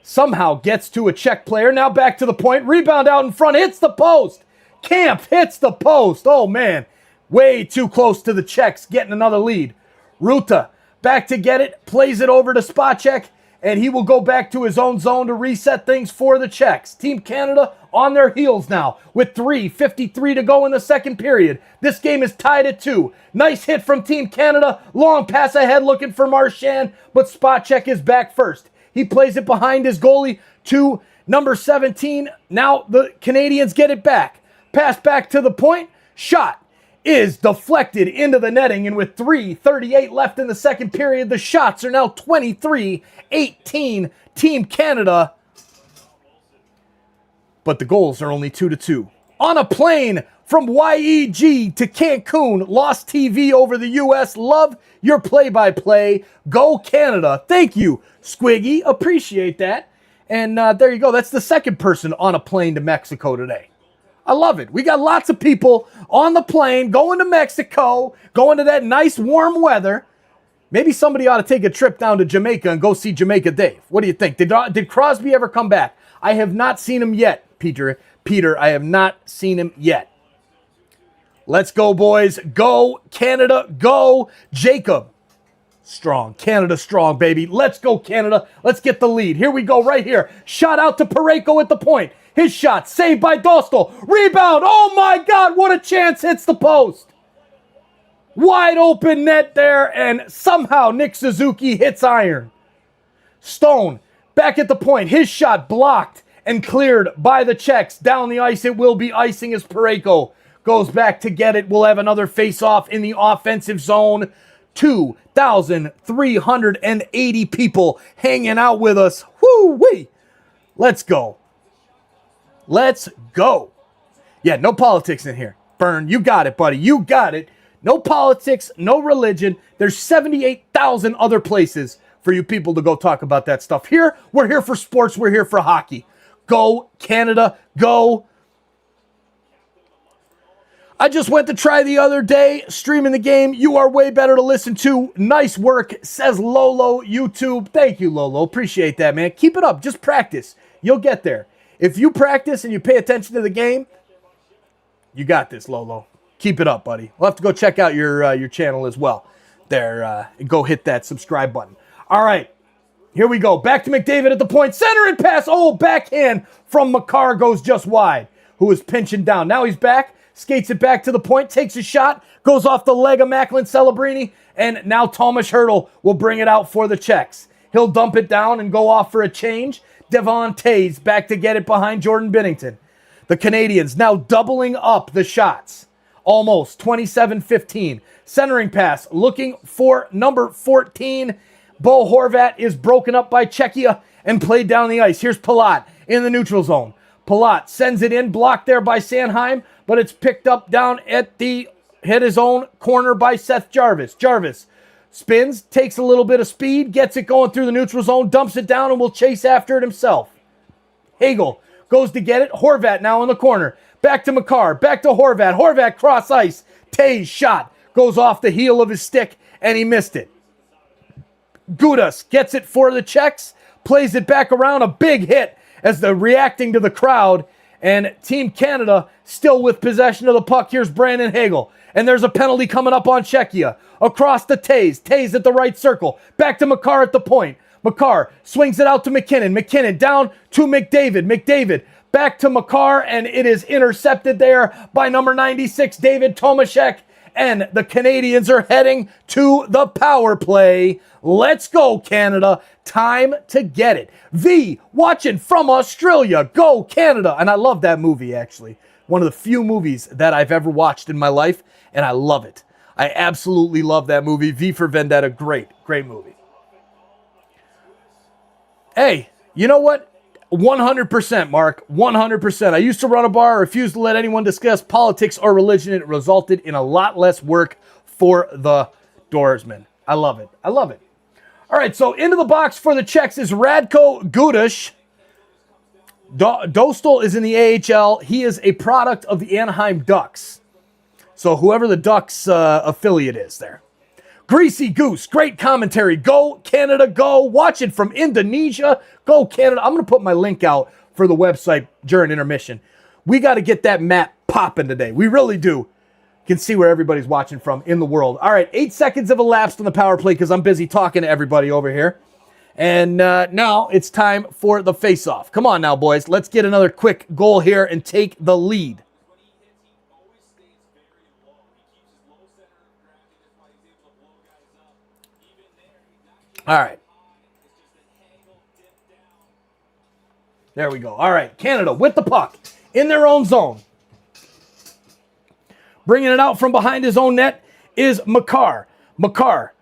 somehow gets to a Czech player. Now back to the point, rebound out in front, hits the post. Kampf hits the post. Oh man, way too close to the Czechs, getting another lead. Ruta back to get it, plays it over to Spacek, and he will go back to his own zone to reset things for the Czechs. Team Canada on their heels now with 3:53 to go in the second period. This game is tied at 2. Nice hit from Team Canada. Long pass ahead looking for Marchand, but Spacek is back first. He plays it behind his goalie to number 17. Now the Canadians get it back. Pass back to the point. Shot is deflected into the netting, and with 3:38 left in the second period, the shots are now 23-18 Team Canada. But the goals are only 2-2. On a plane from YEG to Cancun, Lost TV over the U.S. Love your play-by-play. Go Canada. Thank you, Squiggy. Appreciate that. And there you go. That's the second person on a plane to Mexico today. I love it. We got lots of people on the plane going to Mexico, going to that nice warm weather. Maybe somebody ought to take a trip down to Jamaica and go see Jamaica Dave. What do you think? Did Crosby ever come back? I have not seen him yet, Peter. I have not seen him yet. Let's go, boys. Go, Canada. Go, Jacob. Strong. Canada strong, baby. Let's go, Canada. Let's get the lead. Here we go right here. Shot out to Parayko at the point. His shot saved by Dostal. Rebound. Oh, my God. What a chance. Hits the post. Wide open net there, and somehow Nick Suzuki hits iron. Stone back at the point. His shot blocked and cleared by the Czechs. Down the ice, it will be icing as Parayko goes back to get it. We'll have another face-off in the offensive zone. 2,380 people hanging out with us. Woo-wee. Let's go. Let's go. Yeah, no politics in here. Burn, you got it, buddy. You got it. No politics, no religion. There's 78,000 other places for you people to go talk about that stuff. Here, we're here for sports. We're here for hockey. Go, Canada. Go. I just went to try the other day, streaming the game. You are way better to listen to. Nice work, says Lolo YouTube. Thank you, Lolo. Appreciate that, man. Keep it up. Just practice. You'll get there. If you practice and you pay attention to the game, you got this, Lolo. Keep it up, buddy. We'll have to go check out your channel as well. There, go hit that subscribe button. All right, here we go. Back to McDavid at the point. Center and pass. Oh, backhand from Makar goes just wide, who is pinching down. Now he's back, skates it back to the point, takes a shot, goes off the leg of Macklin Celebrini, and now Tomas Hertl will bring it out for the Czechs. He'll dump it down and go off for a change. Devon Taves back to get it behind Jordan Binnington. The Canadians now doubling up the shots. Almost 27-15. Centering pass looking for number 14. Bo Horvat is broken up by Czechia and played down the ice. Here's Palat in the neutral zone. Palat sends it in, blocked there by Sanheim, but it's picked up down at the hit his own corner by Seth Jarvis. Jarvis spins, takes a little bit of speed, gets it going through the neutral zone, dumps it down, and will chase after it himself. Hagel goes to get it. Horvat now in the corner. Back to Makar. Back to Horvat. Horvat cross ice. Tays shot. Goes off the heel of his stick, and he missed it. Gudas gets it for the Czechs. Plays it back around. A big hit as they're reacting to the crowd. And Team Canada still with possession of the puck. Here's Brandon Hagel. And there's a penalty coming up on Czechia. Across to Tays. Tays at the right circle. Back to Makar at the point. Makar swings it out to McKinnon. McKinnon down to McDavid. McDavid back to Makar, and it is intercepted there by number 96, David Tomaszek. And the Canadians are heading to the power play. Let's go, Canada. Time to get it. V, watching from Australia. Go, Canada. And I love that movie, actually. One of the few movies that I've ever watched in my life, and I love it. I absolutely love that movie. V for Vendetta. Great, great movie. Hey, you know what? 100%, Mark. 100%. I used to run a bar, refused to let anyone discuss politics or religion. It resulted in a lot less work for the doorsman. I love it. I love it. All right, so into the box for the Czechs is Radko Gudas. Dostal is in the AHL. He is a product of the Anaheim Ducks. So whoever the Ducks affiliate is there. Greasy Goose, great commentary. Go, Canada, go. Watch it from Indonesia. Go, Canada. I'm going to put my link out for the website during intermission. We got to get that map popping today. We really do. You can see where everybody's watching from in the world. All right, 8 seconds have elapsed on the power play because I'm busy talking to everybody over here. And now it's time for the face-off. Come on now, boys. Let's get another quick goal here and take the lead. All right. There we go. All right. Canada with the puck in their own zone. Bringing it out from behind his own net is Makar. Makar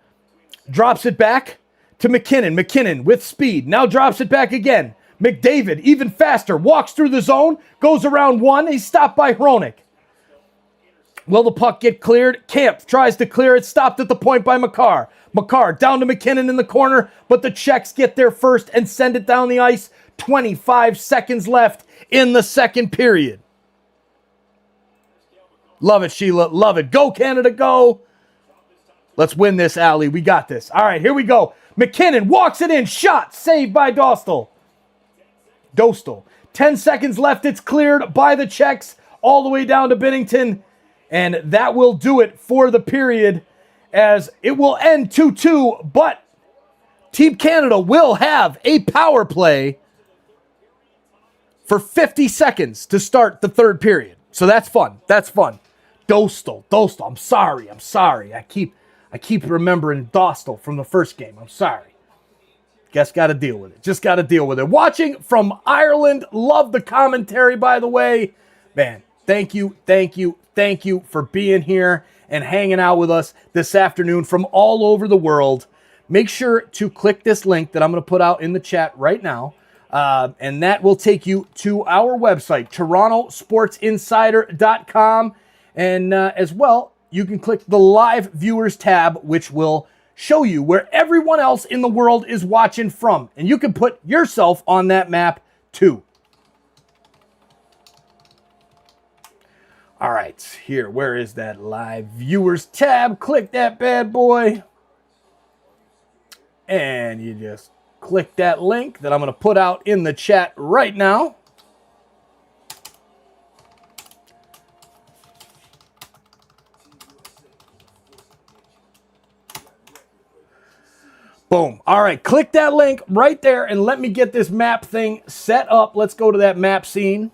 drops it back to McKinnon. McKinnon with speed. Now drops it back again. McDavid, even faster, walks through the zone, goes around one. He's stopped by Hronek. Will the puck get cleared? Camp tries to clear it. Stopped at the point by Makar. Makar down to McKinnon in the corner, but the Czechs get there first and send it down the ice. 25 seconds left in the second period. Love it, Sheila. Love it. Go, Canada, go. Let's win this, Allie. We got this. All right, here we go. McKinnon walks it in. Shot. Saved by Dostal. 10 seconds left. It's cleared by the Czechs all the way down to Binnington. And that will do it for the period, as it will end 2-2, but Team Canada will have a power play for 50 seconds to start the third period. So that's fun. That's fun. Dostal. I'm sorry. I keep remembering Dostal from the first game. I'm sorry. Guess got to deal with it. Just got to deal with it. Watching from Ireland. Love the commentary, by the way. Man, thank you for being here and hanging out with us this afternoon from all over the world. Make sure to click this link that I'm going to put out in the chat right now. And that will take you to our website, TorontoSportsInsider.com. And as well, you can click the live viewers tab, which will show you where everyone else in the world is watching from. And you can put yourself on that map too. All right, here, where is that live viewers tab? Click that bad boy. And you just click that link that I'm going to put out in the chat right now. Boom. All right, click that link right there and let me get this map thing set up. Let's go to that map scene.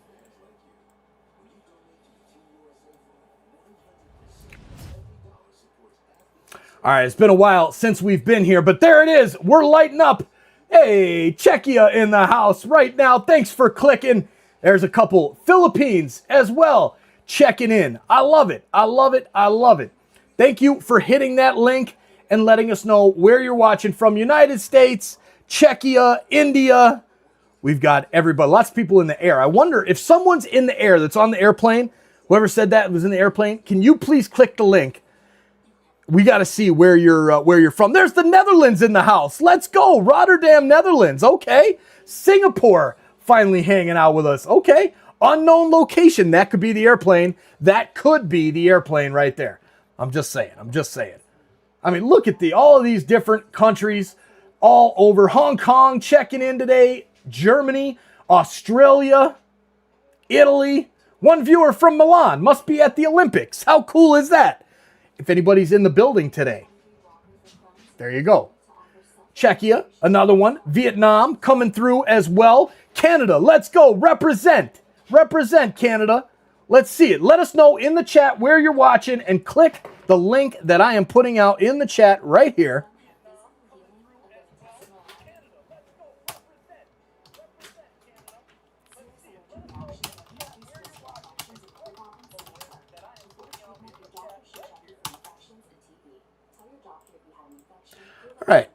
All right, it's been a while since we've been here, but there it is. We're lighting up. Hey, Czechia in the house right now. Thanks for clicking. There's a couple Philippines as well checking in. I love it. I love it. I love it. Thank you for hitting that link and letting us know where you're watching from. United States, Czechia, India. We've got everybody. Lots of people in the air. I wonder if someone's in the air that's on the airplane. Whoever said that was in the airplane, can you please click the link? We got to see where you're from. There's the Netherlands in the house. Let's go. Rotterdam, Netherlands. Okay. Singapore finally hanging out with us. Okay. Unknown location. That could be the airplane. That could be the airplane right there. I'm just saying. I mean, look at all of these different countries all over. Hong Kong checking in today. Germany, Australia, Italy. One viewer from Milan must be at the Olympics. How cool is that? If anybody's in the building today. There you go. Czechia, another one. Vietnam coming through as well. Canada, let's go. Represent. Represent, Canada. Let's see it. Let us know in the chat where you're watching and click the link that I am putting out in the chat right here. All right.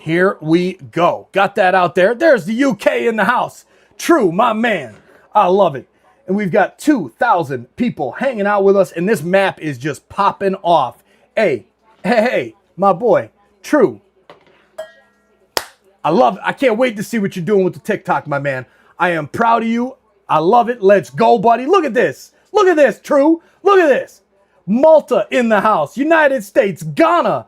Here we go. Got that out there. There's the UK in the house. True, my man. I love it. And we've got 2,000 people hanging out with us, and this map is just popping off. Hey, my boy, True. I love it. I can't wait to see what you're doing with the TikTok, my man. I am proud of you. I love it. Let's go, buddy. Look at this. Look at this, True. Look at this. Malta in the house. United States, Ghana.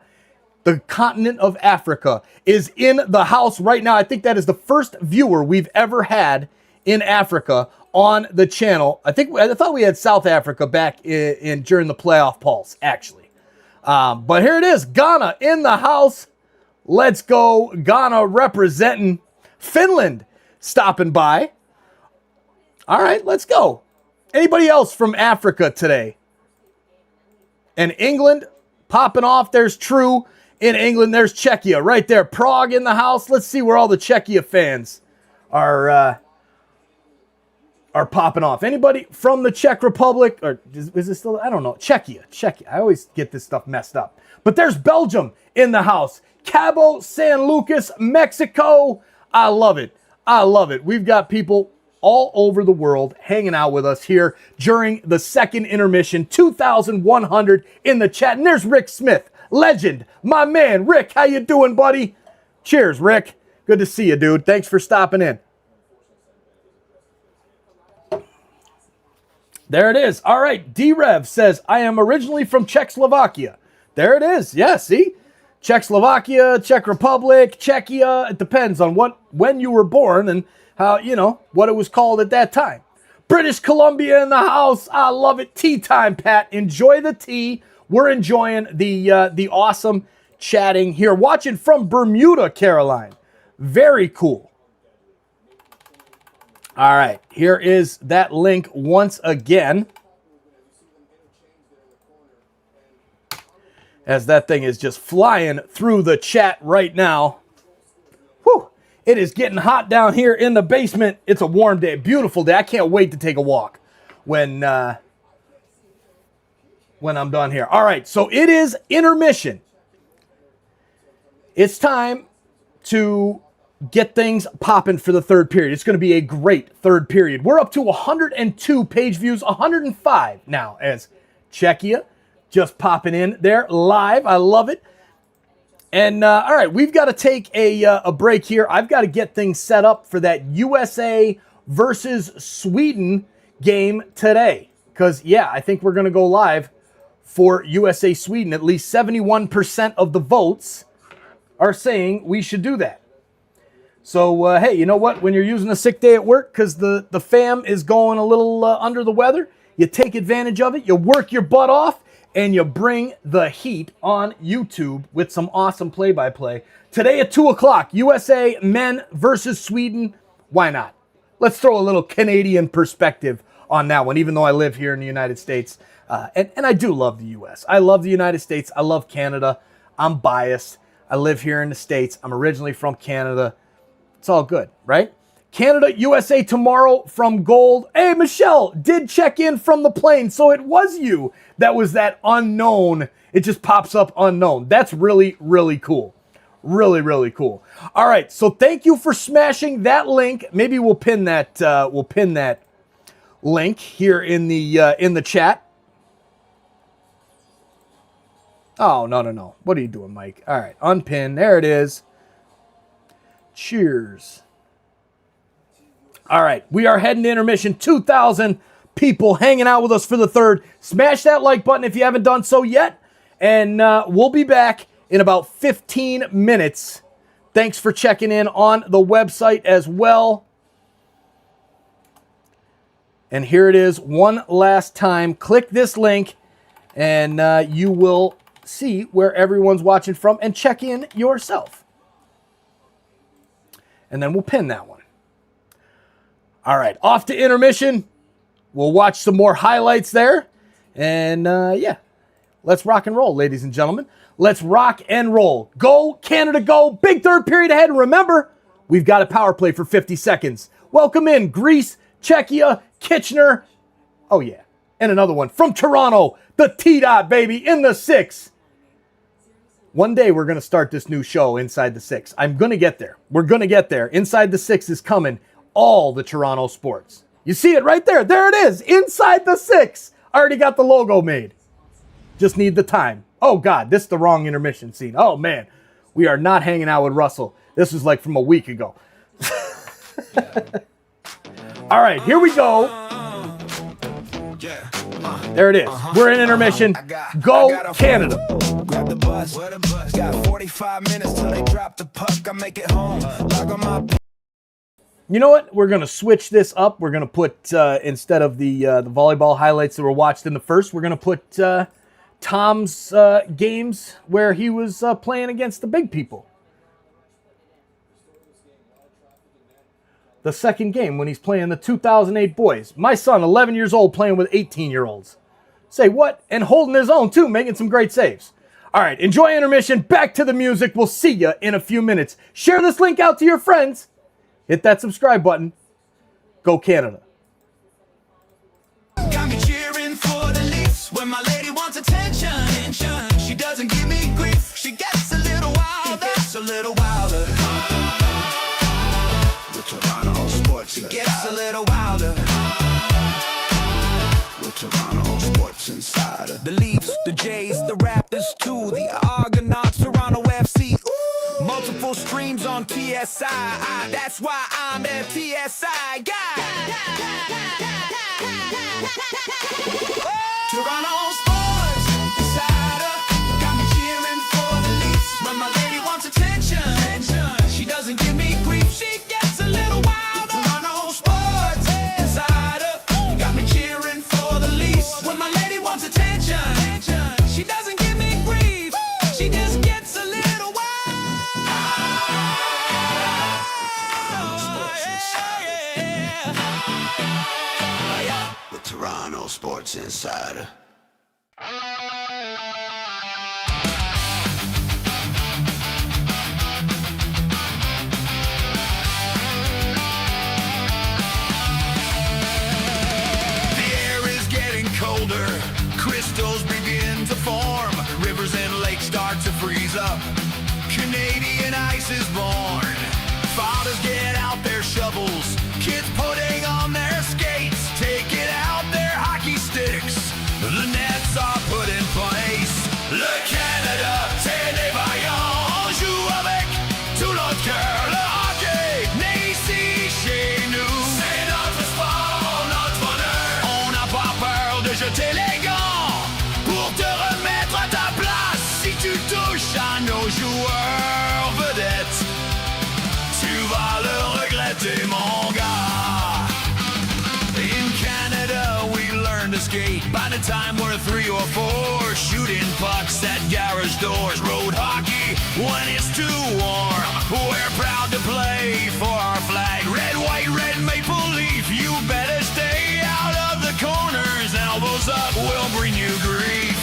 The continent of Africa is in the house right now. I think that is the first viewer we've ever had in Africa on the channel. I thought we had South Africa back in during the playoff pulse, actually. But here it is, Ghana in the house. Let's go, Ghana representing. Finland stopping by. All right, let's go. Anybody else from Africa today? And England popping off. There's True in England. There's Czechia right there. Prague in the house. Let's see where all the Czechia fans are popping off. Anybody from the Czech Republic? Or is this still? I don't know. Czechia. I always get this stuff messed up. But there's Belgium in the house. Cabo San Lucas, Mexico. I love it. I love it. We've got people all over the world hanging out with us here during the second intermission. 2,100 in the chat. And there's Rick Smith, legend, my man. Rick, how you doing, buddy? Cheers, Rick. Good to see you, dude. Thanks for stopping in. There it is. All right, D-Rev says, I am originally from Czechoslovakia. There it is. Yeah, see? Czechoslovakia, Czech Republic, Czechia. It depends on when you were born and how, what it was called at that time. British Columbia in the house. I love it. Tea time, Pat. Enjoy the tea. We're enjoying the awesome chatting here. Watching from Bermuda, Caroline. Very cool. All right. Here is that link once again. As that thing is just flying through the chat right now. Whew. It is getting hot down here in the basement. It's a warm day, beautiful day. I can't wait to take a walk when I'm done here. All right, so it is intermission. It's time to get things popping for the third period. It's going to be a great third period. We're up to 102 page views, 105 now as Czechia just popping in there live. I love it. And all right, we've got to take a break here. I've got to get things set up for that USA versus Sweden game today. Because, yeah, I think we're going to go live for USA Sweden. At least 71% of the votes are saying we should do that. So, hey, you know what? When you're using a sick day at work because the fam is going a little under the weather, you take advantage of it. You work your butt off. And you bring the heat on YouTube with some awesome play-by-play. Today at 2 o'clock, USA men versus Sweden. Why not? Let's throw a little Canadian perspective on that one, even though I live here in the United States. And I do love the U.S. I love the United States. I love Canada. I'm biased. I live here in the States. I'm originally from Canada. It's all good, right? Canada, USA tomorrow from Gold. Hey, Michelle did check in from the plane, so it was you that was that unknown. It just pops up unknown. That's really, really cool. Really, really cool. All right, so thank you for smashing that link. Maybe we'll pin that link here in the chat. Oh, no. What are you doing, Mike? All right, unpin. There it is. Cheers. All right, we are heading to intermission. 2,000 people hanging out with us for the third. Smash that like button if you haven't done so yet. And we'll be back in about 15 minutes. Thanks for checking in on the website as well. And here it is one last time. Click this link and you will see where everyone's watching from and check in yourself. And then we'll pin that one. All right, off to intermission. We'll watch some more highlights there. And yeah, let's rock and roll, ladies and gentlemen. Let's rock and roll. Go, Canada, go. Big third period ahead. And remember, we've got a power play for 50 seconds. Welcome in Greece, Czechia, Kitchener. Oh, yeah. And another one from Toronto. The T-Dot, baby, in the 6. One day we're going to start this new show, Inside the 6. I'm going to get there. We're going to get there. Inside the 6 is coming. All the Toronto sports. You see it right there. There it is. Inside the 6. I already got the logo made. Just need the time. Oh, God, this is the wrong intermission scene. Oh, man. We are not hanging out with Russell. This was like from a week ago. All right, here we go. There it is. We're in intermission. Go, Canada. Grab the bus. Got 45 minutes till they drop the puck. I make it home. Log on my. You know what? We're going to switch this up. We're going to put, instead of the volleyball highlights that were watched in the first, we're going to put Tom's games where he was playing against the big people. The second game when he's playing the 2008 boys. My son, 11 years old, playing with 18-year-olds. Say what? And holding his own, too, making some great saves. All right, enjoy intermission. Back to the music. We'll see you in a few minutes. Share this link out to your friends. Hit that subscribe button. Go Canada. Got me cheering for the Leafs when my lady wants attention. She doesn't give me grief. She gets a little wilder. A little wilder. The Toronto Sports. She gets a little wilder. The Toronto Sports Insider. The Leafs, the Jays, the Raptors too. The Argonauts, Toronto FC. Ooh. Multiple streams on TSI. That's why I'm a TSI guy. Toronto Sports Insider. Got me cheering for the Leafs when my lady wants attention. She doesn't give me grief. She gets a little wilder. Toronto Sports Insider. Got me cheering for the Leafs when my lady wants attention. She doesn't give me grief. She just gets a little wild. The Toronto Sports Insider. Crystals begin to form. Rivers and lakes start to freeze up. Canadian ice is born. Fathers get out their shovels. Kids putting on their skates. Taking out their hockey sticks. The nets are put in place. Le Canada, c'est des vaillants. Joue avec tout notre cœur. Le hockey, né ici chez nous. C'est notre sport, notre bonheur. On n'a pas peur de jeter les gants. Tu touches à nos joueurs vedettes, tu vas le regretter, mon gars. In Canada, we learn to skate. By the time we're 3 or 4, shooting pucks at garage doors. Road hockey when it's too warm. We're proud to play for our flag. Red, white, red maple leaf. You better stay out of the corners. Elbows up will bring you grief.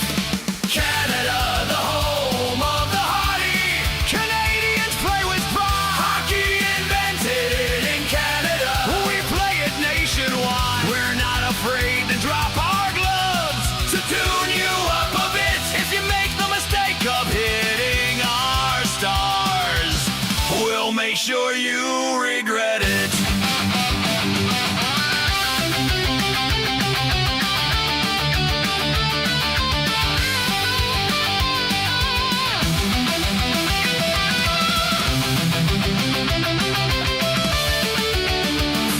Canada, the home of the hardy. Canadians play with pride. Hockey invented in Canada. We play it nationwide. We're not afraid to drop our gloves to tune you up a bit. If you make the mistake of hitting our stars. sure you regret it.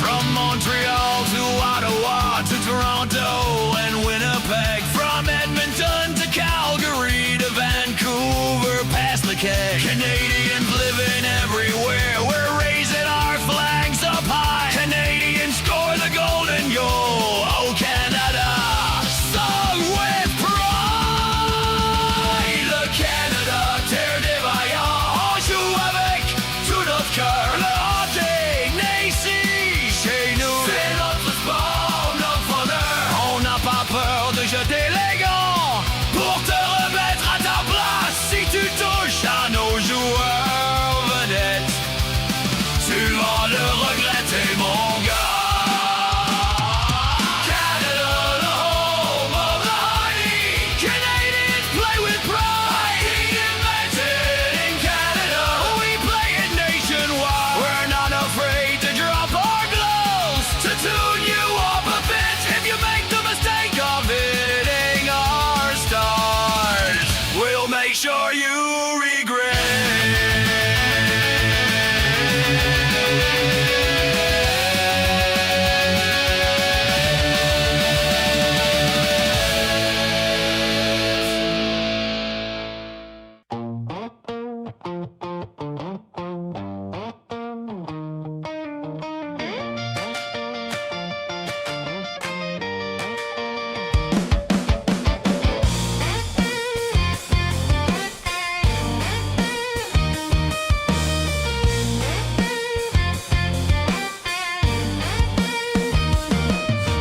From Montreal to Ottawa to Toronto and Winnipeg, from Edmonton to Calgary to Vancouver past the keg. Canadians living everywhere, we're raising our flags up high. Canadians score the golden goal, oh Canada, sung with pride. Le Canada, terre des vaillants, on joue avec tout notre cœur. Le hockey naît ici, chez nous, c'est notre sport, notre honneur. On n'a pas peur de jeter les gants pour te remettre à ta place. Si tu touches à nos joueurs vedettes, tu vas le regretter, mon gars. Canada, the home of the hockey. Canadians play with pride. Hockey invented in Canada. We play it nationwide. We're not afraid to drop our gloves to tune you up a bit. If you make the mistake of hitting our stars, we'll make sure you regret it.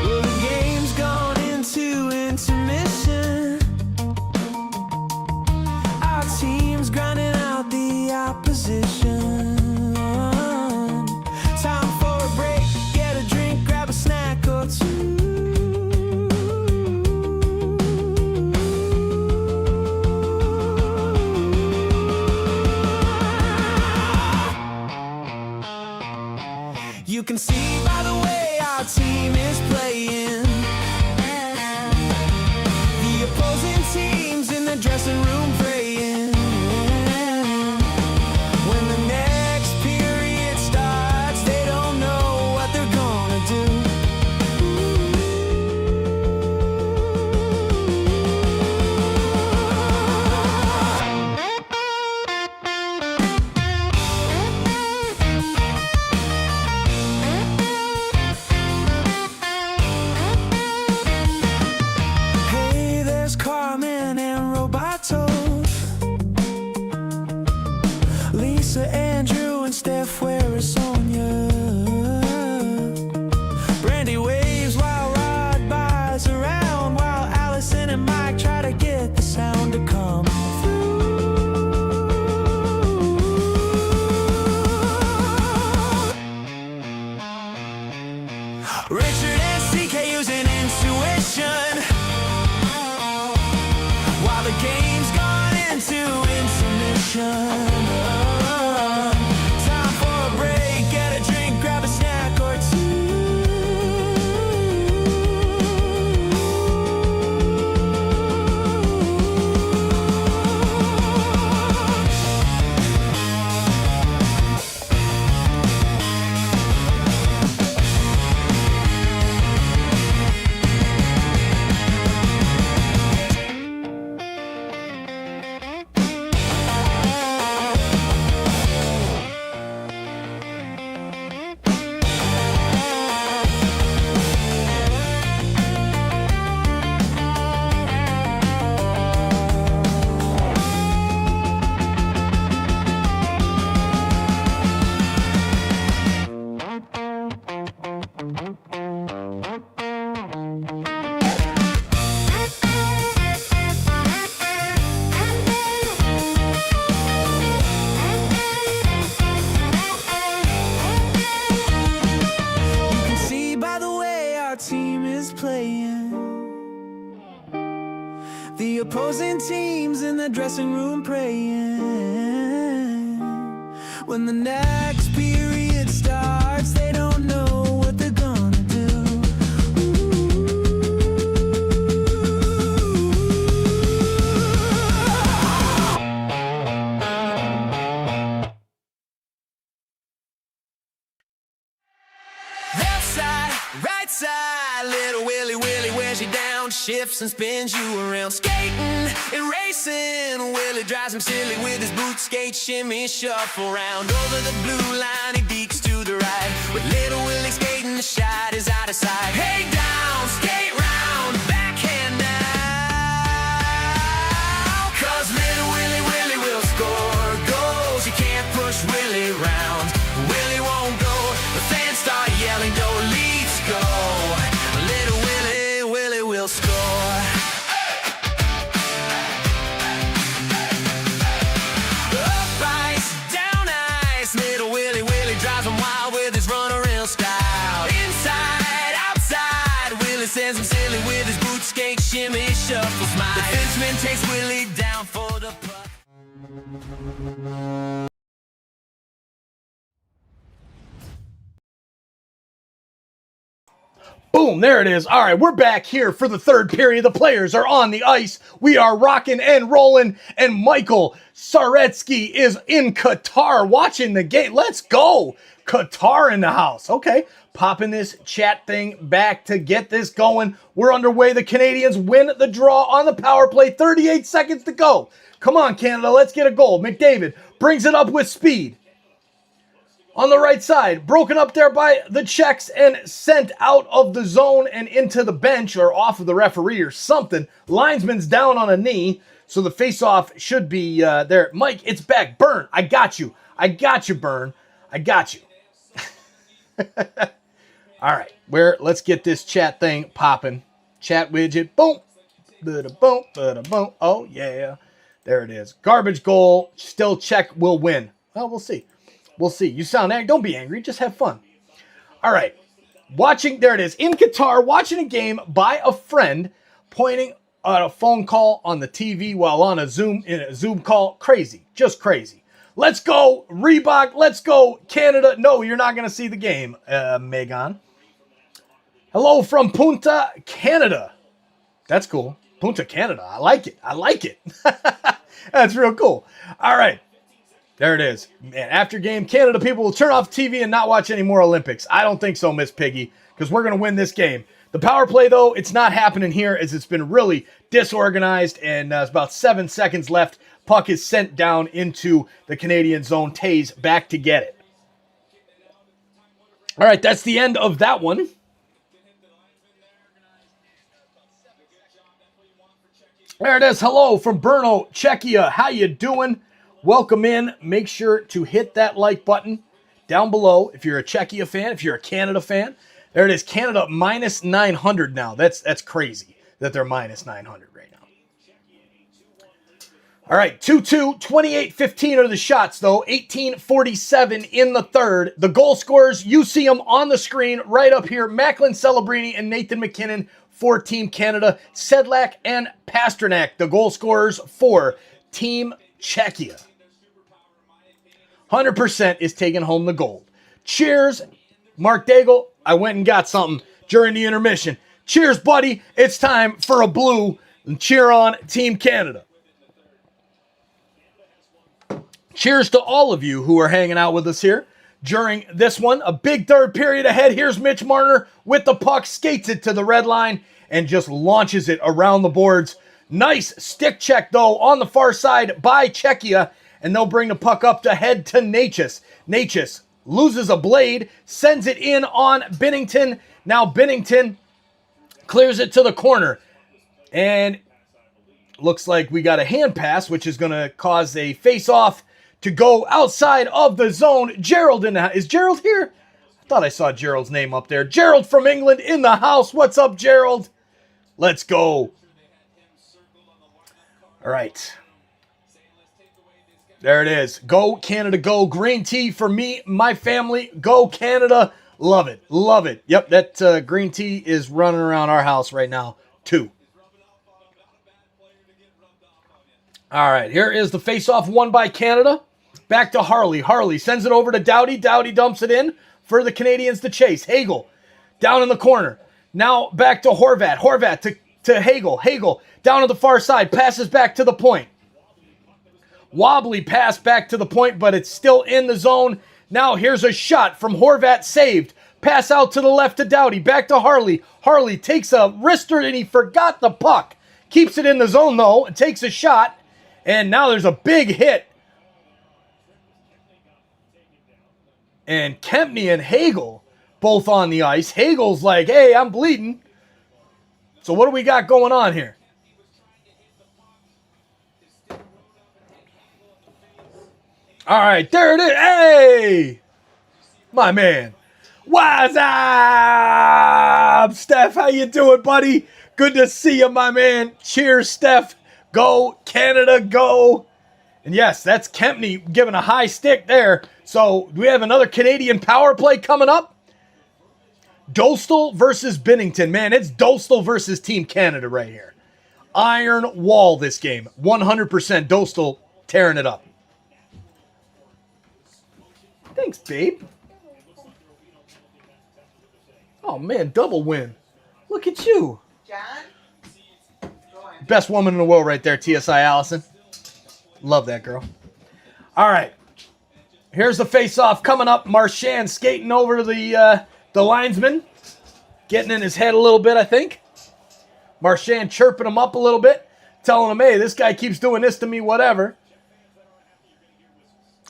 Well, the game's gone into intermission. Our team's grinding out the opposition. Time for a break, get a drink, grab a snack or two. You can see by the way our team is playing, the opposing teams in the dressing room praying. When the next period starts, they don't know what they're gonna do. Hey, there's Carmen and Roberto, Lisa, Andrew, and Steph. Where is Sonia? Brandy waves while Rod buys around, while Allison and Mike try to get the sound to come through. Richard and CK using intuition, while the game's gone into intermission. Time for a break, get a drink, grab a snack or two. The opposing teams in the dressing room praying. When the next period starts, they don't know what they're gonna do. Left side, right side, little Willie wears you down, shifts and spins you around. Skating and racing, Willie drives him silly with his boot skate shimmy shuffle round. Over the blue line, he deeks to the right, with little Willie skating, the shot is out of sight. Hey down, skate round, backhand now, 'cause little Willie will score goals. You can't push Willie round, Willie won't go. The fans start yelling, "Go Leafs, go!" Little Willie will score. Up ice, down ice, little Willie drives him wild with his runaround style. Inside, outside, Willie sends him silly with his boot skate shimmy shuffle smile. The defenseman takes Willie down for the puck. Boom, there it is. All right, we're back here for the third period. The players are on the ice. We are rocking and rolling, and Michael Saretsky is in Qatar watching the game. Let's go. Qatar in the house. Okay, popping this chat thing back to get this going. We're underway. The Canadians win the draw on the power play. 38 seconds to go. Come on, Canada. Let's get a goal. McDavid brings it up with speed. On the right side, broken up there by the Czechs and sent out of the zone and into the bench or off of the referee or something. Linesman's down on a knee, so the face-off should be there. Mike, it's back. Burn, I got you. I got you, Burn. I got you. All right, let's get this chat thing popping. Chat widget, boom, boom, boom. Oh, yeah, there it is. Garbage goal, still Czech will win. Well, we'll see. We'll see. You sound angry. Don't be angry. Just have fun. All right. There it is. In Qatar, watching a game by a friend, pointing at a phone call on the TV while on in a Zoom call. Crazy. Just crazy. Let's go, Reebok. Let's go, Canada. No, you're not going to see the game, Megan. Hello from Punta, Canada. That's cool. Punta, Canada. I like it. I like it. That's real cool. All right. There it is. Man, after game, Canada people will turn off TV and not watch any more Olympics. I don't think so, Miss Piggy, because we're going to win this game. The power play, though, it's not happening here as it's been really disorganized, and there's about 7 seconds left. Puck is sent down into the Canadian zone. Tays back to get it. All right, that's the end of that one. There it is. Hello from Brno, Czechia. How you doing? Welcome in. Make sure to hit that like button down below if you're a Czechia fan, if you're a Canada fan. There it is. Canada minus 900 now. That's crazy that they're minus 900 right now. All right, 2-2, 28-15 are the shots, though. 18-47 in the third. The goal scorers, you see them on the screen right up here. Macklin Celebrini and Nathan McKinnon for Team Canada. Sedlak and Pasternak, the goal scorers for Team Czechia. 100% is taking home the gold. Cheers, Mark Daigle. I went and got something during the intermission. Cheers, buddy. It's time for a blue and cheer on Team Canada. Cheers to all of you who are hanging out with us here during this one. A big third period ahead. Here's Mitch Marner with the puck, skates it to the red line, and just launches it around the boards. Nice stick check, though, on the far side by Czechia, and they'll bring the puck up to head to Natchez. Natchez loses a blade, sends it in on Binnington. Now Binnington clears it to the corner, and looks like we got a hand pass, which is going to cause a face-off to go outside of the zone. Gerald is Gerald here? I thought I saw Gerald's name up there. Gerald from England in the house. What's up, Gerald? Let's go. All right. There it is. Go, Canada, go. Green tea for me, my family. Go, Canada. Love it. Love it. Yep, that green tea is running around our house right now, too. All right, here is the face-off won by Canada. Back to Harley. Harley sends it over to Doughty. Doughty dumps it in for the Canadians to chase. Hagel down in the corner. Now back to Horvat. Horvat to Hagel. Hagel down to the far side. Passes back to the point. Wobbly pass back to the point, but it's still in the zone. Now here's a shot from Horvat, saved. Pass out to the left to Doughty. Back to Harley. Harley takes a wrister and he forgot the puck. Keeps it in the zone though and takes a shot. And now there's a big hit. And Kempney and Hagel both on the ice. Hagel's like, hey, I'm bleeding. So what do we got going on here? All right, there it is. Hey, my man. What's up, Steph? How you doing, buddy? Good to see you, my man. Cheers, Steph. Go, Canada, go. And yes, that's Kempney giving a high stick there. So do we have another Canadian power play coming up? Dostal versus Binnington. Man, it's Dostal versus Team Canada right here. Iron wall this game. 100% Dostal tearing it up. Thanks, babe. Oh, man, double win. Look at you. John? Best woman in the world right there, TSI Allison. Love that girl. All right. Here's the face-off coming up. Marchand skating over to the linesman. Getting in his head a little bit, I think. Marchand chirping him up a little bit. Telling him, hey, this guy keeps doing this to me, whatever.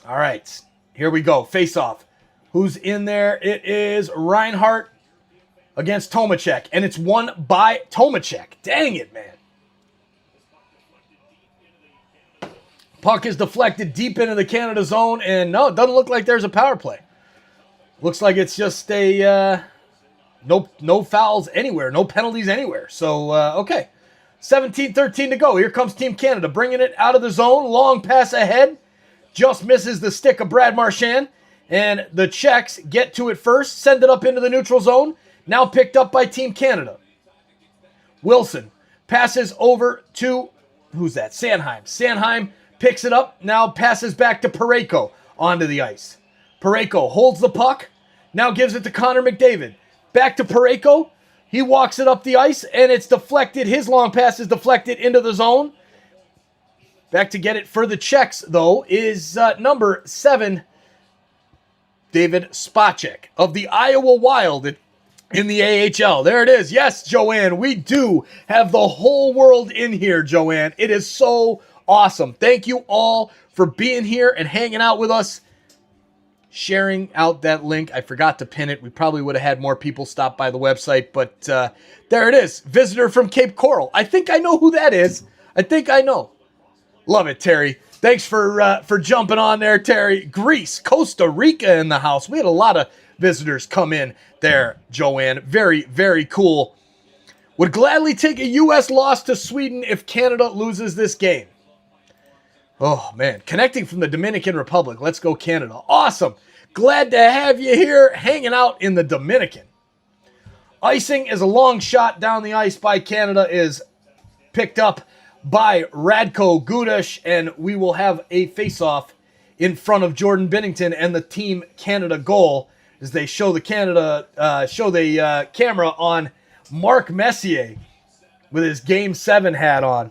All right. Here we go. Face-off. Who's in there? It is Reinhart against Tomacek. And it's won by Tomacek. Dang it, man. Puck is deflected deep into the Canada zone, and no, it doesn't look like there's a power play. Looks like it's just a no fouls anywhere, no penalties anywhere. So, okay. 17-13 to go. Here comes Team Canada, bringing it out of the zone. Long pass ahead. Just misses the stick of Brad Marchand. And the Czechs get to it first, send it up into the neutral zone. Now picked up by Team Canada. Wilson passes over to, who's that? Sanheim. Sanheim picks it up, now passes back to Parayko onto the ice. Parayko holds the puck, now gives it to Connor McDavid. Back to Parayko, he walks it up the ice, and it's deflected. His long pass is deflected into the zone. Back to get it for the Czechs, though, is number 7, David Spacek of the Iowa Wild in the AHL. There it is. Yes, Joanne, we do have the whole world in here, Joanne. It is so awesome. Thank you all for being here and hanging out with us, sharing out that link. I forgot to pin it. We probably would have had more people stop by the website, but there it is. Visitor from Cape Coral. I think I know who that is. I think I know. Love it, Terry. Thanks for jumping on there, Terry. Greece, Costa Rica in the house. We had a lot of visitors come in there, Joanne. Very, very cool. Would gladly take a U.S. loss to Sweden if Canada loses this game. Oh, man. Connecting from the Dominican Republic. Let's go, Canada. Awesome. Glad to have you here hanging out in the Dominican. Icing is a long shot down the ice by Canada is picked up by Radko Gudas, and we will have a face-off in front of Jordan Binnington and the Team Canada goal as they show the camera on Mark Messier with his Game 7 hat on.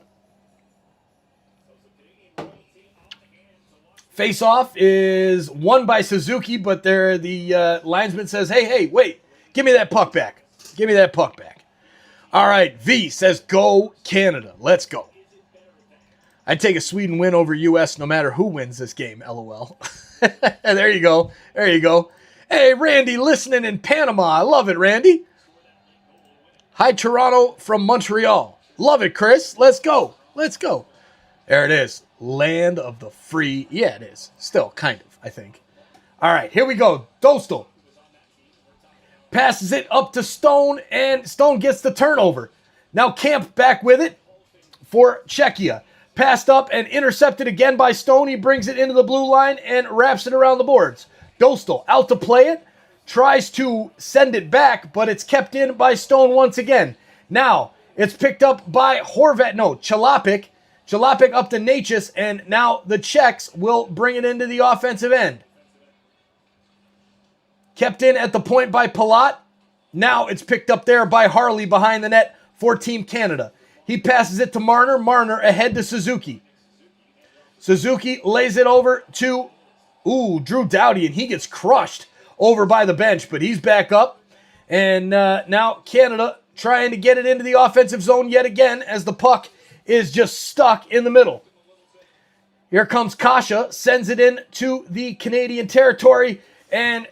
Face-off is won by Suzuki, but the linesman says, hey, wait, give me that puck back. Give me that puck back. All right, V says, go Canada. Let's go. I'd take a Sweden win over U.S. no matter who wins this game, LOL. There you go. There you go. Hey, Randy, listening in Panama. I love it, Randy. Hi, Toronto from Montreal. Love it, Chris. Let's go. Let's go. There it is. Land of the free. Yeah, it is. Still, kind of, I think. All right, here we go. Dostal passes it up to Stone, and Stone gets the turnover. Now Camp back with it for Czechia. Passed up and intercepted again by Stone. He brings it into the blue line and wraps it around the boards. Dostal out to play it. Tries to send it back, but it's kept in by Stone once again. Now, it's picked up by Chalapik. Jalopik up to Natchez, and now the Czechs will bring it into the offensive end. Kept in at the point by Palat. Now it's picked up there by Harley behind the net for Team Canada. He passes it to Marner. Marner ahead to Suzuki. Suzuki lays it over to, Drew Doughty, and he gets crushed over by the bench, but he's back up. And now Canada trying to get it into the offensive zone yet again as the puck is just stuck in the middle. Here comes Kasha, sends it in to the Canadian territory, and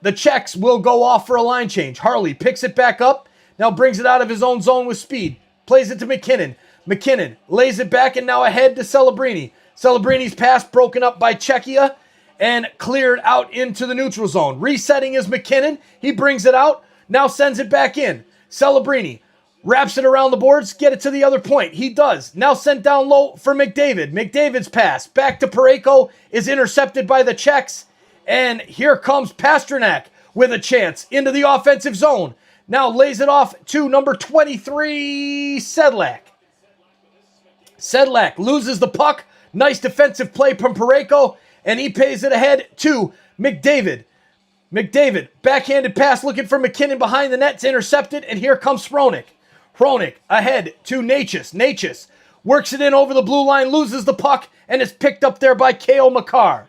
the Czechs will go off for a line change. Harley picks it back up, now brings it out of his own zone with speed. Plays it to McKinnon. McKinnon lays it back and now ahead to Celebrini. Celebrini's pass broken up by Czechia and cleared out into the neutral zone. Resetting is McKinnon. He brings it out, now sends it back in. Celebrini wraps it around the boards, get it to the other point. He does. Now sent down low for McDavid. McDavid's pass back to Parayko is intercepted by the Czechs. And here comes Pasternak with a chance into the offensive zone. Now lays it off to number 23, Sedlak. Sedlak loses the puck. Nice defensive play from Parayko, and he pays it ahead to McDavid. McDavid, backhanded pass looking for McKinnon behind the net. It's intercepted, and here comes Hronik. Hronik ahead to Natchez. Natchez works it in over the blue line, loses the puck, and it's picked up there by K.O. Makar.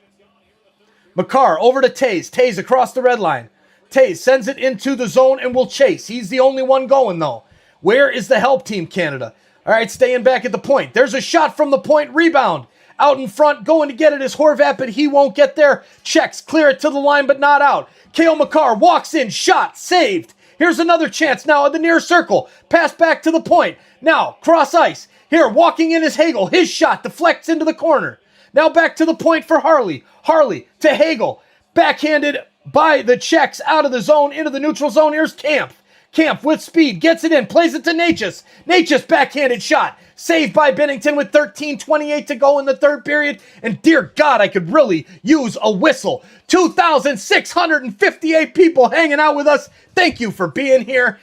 Makar over to Taze. Taze across the red line. Taze sends it into the zone and will chase. He's the only one going, though. Where is the help team, Canada? All right, staying back at the point. There's a shot from the point. Rebound. Out in front, going to get it is Horvat, but he won't get there. Checks, clear it to the line, but not out. K.O. Makar walks in, shot, saved. Here's another chance now at the near circle. Pass back to the point. Now, cross ice. Here, walking in is Hagel. His shot deflects into the corner. Now back to the point for Harley. Harley to Hagel. Backhanded by the Czechs out of the zone, into the neutral zone. Here's Kampf. Kampf with speed, gets it in, plays it to Natchez. Natchez backhanded shot. Saved by Bennington with 13:28 to go in the third period. And dear God, I could really use a whistle. 2,658 people hanging out with us. Thank you for being here.